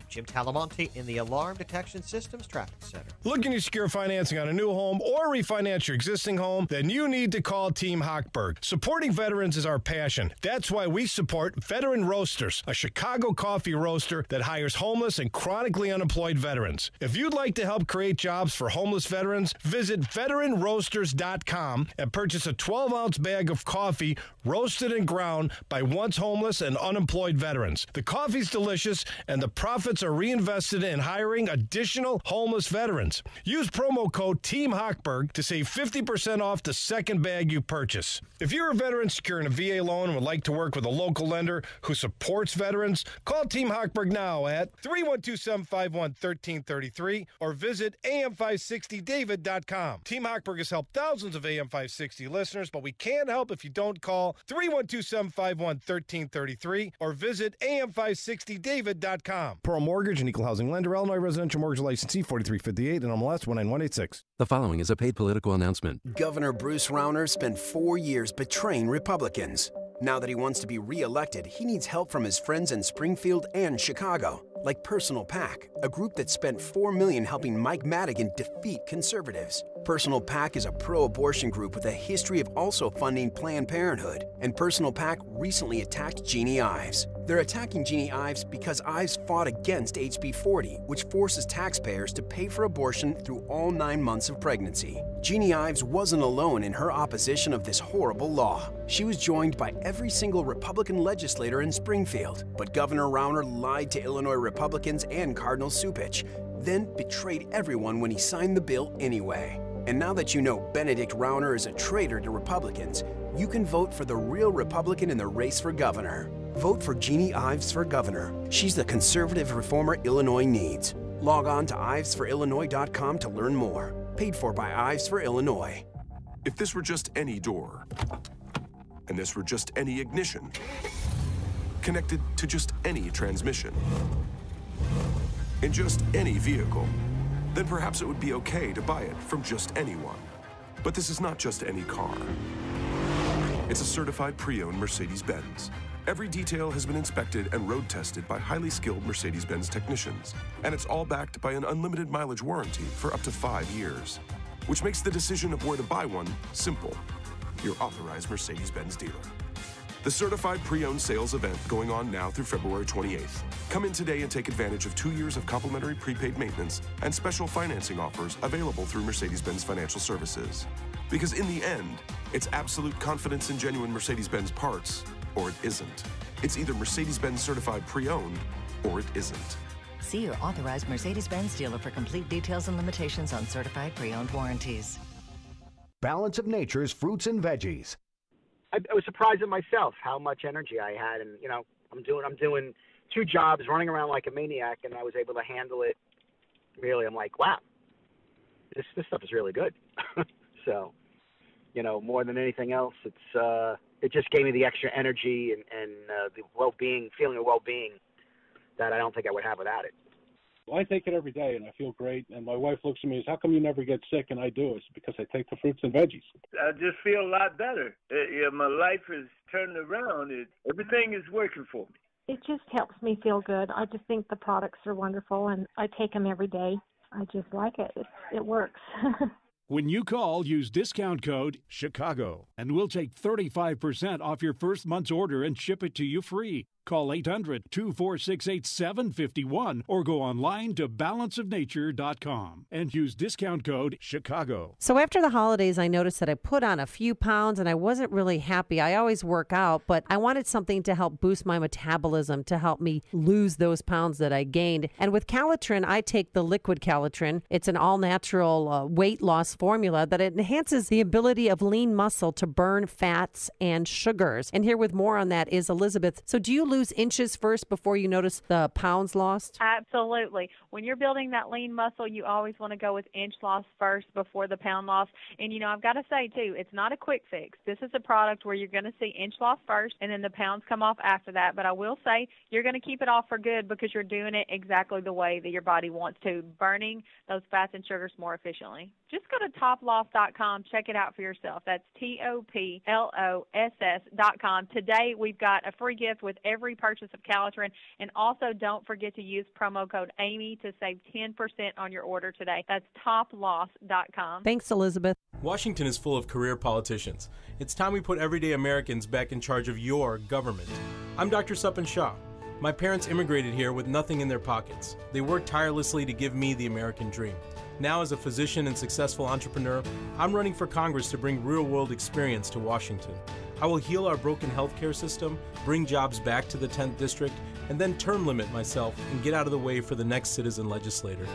Jim Talamonte in the Alarm Detection Systems Traffic Center. Looking to secure financing on a new home or refinance your existing home? Then you need to call Team Hochberg. Supporting veterans is our passion. That's why we support Veteran Roasters, a Chicago coffee roaster that hires homeless and chronically unemployed veterans. If you'd like to help create jobs for homeless veterans, visit veteranroasters.com and purchase a 12-ounce bag of coffee roasted and ground by once homeless and unemployed veterans. The coffee's delicious and the profits are reinvested in hiring additional homeless veterans. Use promo code Team Hochberg to save 50% off the second bag you purchase. If you're a veteran securing a VA loan and would like to work with a local lender who supports veterans, call Team Hochberg now at 312-751-1333 or visit am560david.com. Team Hochberg has helped thousands of AM560 listeners, but we can't help if you don't call 312-751-1333 or visit am560david.com. Pearl Mortgage, an equal housing lender, Illinois residential mortgage licensee 4358 and MLS 19186. The following is a paid political announcement. Governor Bruce Rauner spent 4 years betraying Republicans. Now that he wants to be re-elected, he needs help from his friends in Springfield and Chicago, like Personal PAC, a group that spent $4 million helping Mike Madigan defeat conservatives. Personal PAC is a pro-abortion group with a history of also funding Planned Parenthood, and Personal PAC recently attacked Jeannie Ives. They're attacking Jeannie Ives because Ives fought against HB 40, which forces taxpayers to pay for abortion through all 9 months of pregnancy. Jeannie Ives wasn't alone in her opposition of this horrible law. She was joined by every single Republican legislator in Springfield, but Governor Rauner lied to Illinois Republicans and Cardinal Cupich, then betrayed everyone when he signed the bill anyway. And now that you know Benedict Rauner is a traitor to Republicans, you can vote for the real Republican in the race for governor. Vote for Jeannie Ives for governor. She's the conservative reformer Illinois needs. Log on to ivesforillinois.com to learn more. Paid for by Ives for Illinois. If this were just any door, and this were just any ignition, connected to just any transmission, in just any vehicle, then perhaps it would be okay to buy it from just anyone. But this is not just any car. It's a certified pre-owned Mercedes-Benz. Every detail has been inspected and road tested by highly skilled Mercedes-Benz technicians. And it's all backed by an unlimited mileage warranty for up to 5 years. Which makes the decision of where to buy one simple. Your authorized Mercedes-Benz dealer. The certified pre-owned sales event going on now through February 28th. Come in today and take advantage of 2 years of complimentary prepaid maintenance and special financing offers available through Mercedes-Benz Financial Services. Because in the end, it's absolute confidence in genuine Mercedes-Benz parts, or it isn't. It's either Mercedes-Benz certified pre-owned, or it isn't. See your authorized Mercedes-Benz dealer for complete details and limitations on certified pre-owned warranties. Balance of Nature's fruits and veggies. I was surprised at myself how much energy I had, and I'm doing 2 jobs, running around like a maniac, and I was able to handle it. Really, I'm like, wow, this stuff is really good. So, more than anything else, it just gave me the extra energy and the well-being, feeling of well-being that I don't think I would have without it. Well, I take it every day, and I feel great. And my wife looks at me and says, how come you never get sick? And I do. It's because I take the fruits and veggies. I just feel a lot better. My life is turned around. Everything is working for me. It just helps me feel good. I just think the products are wonderful, and I take them every day. I just like it. It works. When you call, use discount code CHICAGO, and we'll take 35% off your first month's order and ship it to you free. Call 800-246-8751 or go online to balanceofnature.com and use discount code CHICAGO. So after the holidays, I noticed that I put on a few pounds and I wasn't really happy. I always work out, but I wanted something to help boost my metabolism, to help me lose those pounds that I gained. And with Calitrin, I take the liquid Calitrin. It's an all-natural weight loss formula that enhances the ability of lean muscle to burn fats and sugars. And here with more on that is Elizabeth. So do you lose inches first before you notice the pounds lost? Absolutely. When you're building that lean muscle, you always want to go with inch loss first before the pound loss. And, I've got to say, too, it's not a quick fix. This is a product where you're going to see inch loss first, and then the pounds come off after that. But I will say you're going to keep it off for good because you're doing it exactly the way that your body wants to, burning those fats and sugars more efficiently. Just go to toploss.com. Check it out for yourself. That's TOPLOSS.com. Today, we've got a free gift with every purchase of Calitrin. And also, don't forget to use promo code Amy to save 10% on your order today. That's toploss.com. Thanks, Elizabeth. Washington is full of career politicians. It's time we put everyday Americans back in charge of your government. I'm Dr. Suppan Shah. My parents immigrated here with nothing in their pockets. They worked tirelessly to give me the American dream. Now, as a physician and successful entrepreneur, I'm running for Congress to bring real-world experience to Washington. I will heal our broken healthcare system, bring jobs back to the 10th District, and then term limit myself and get out of the way for the next citizen legislator.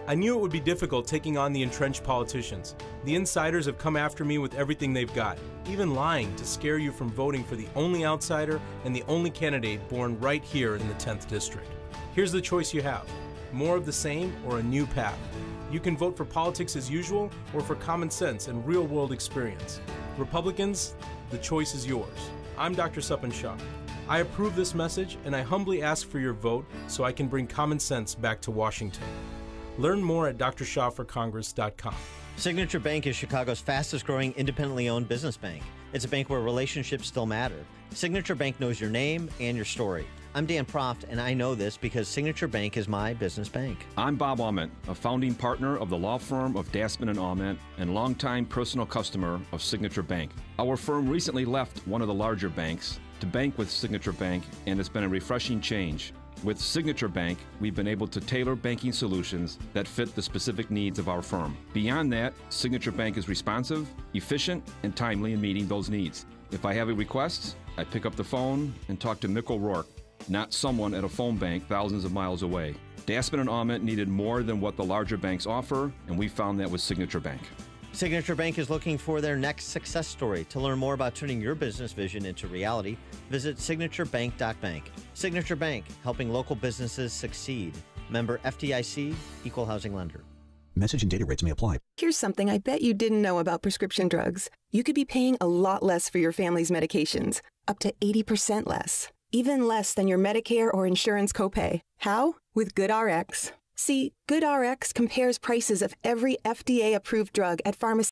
I knew it would be difficult taking on the entrenched politicians. The insiders have come after me with everything they've got, even lying to scare you from voting for the only outsider and the only candidate born right here in the 10th District. Here's the choice you have: more of the same or a new path. You can vote for politics as usual or for common sense and real-world experience. Republicans, the choice is yours. I'm Dr. Suppan Shah. I approve this message, and I humbly ask for your vote so I can bring common sense back to Washington. Learn more at drshahforcongress.com. Signature Bank is Chicago's fastest-growing independently owned business bank. It's a bank where relationships still matter. Signature Bank knows your name and your story. I'm Dan Proft, and I know this because Signature Bank is my business bank. I'm Bob Aument, a founding partner of the law firm of Dassman and Aument and longtime personal customer of Signature Bank. Our firm recently left one of the larger banks to bank with Signature Bank, and it's been a refreshing change. With Signature Bank, we've been able to tailor banking solutions that fit the specific needs of our firm. Beyond that, Signature Bank is responsive, efficient, and timely in meeting those needs. If I have a request, I pick up the phone and talk to Mick O'Rourke, not someone at a phone bank thousands of miles away. Dassman and Aument needed more than what the larger banks offer, and we found that with Signature Bank. Signature Bank is looking for their next success story. To learn more about turning your business vision into reality, visit signaturebank.bank. Signature Bank, helping local businesses succeed. Member FDIC, Equal Housing Lender. Message and data rates may apply. Here's something I bet you didn't know about prescription drugs. You could be paying a lot less for your family's medications, up to 80% less, even less than your Medicare or insurance copay. How? With GoodRx. See, GoodRx compares prices of every FDA-approved drug at pharmacies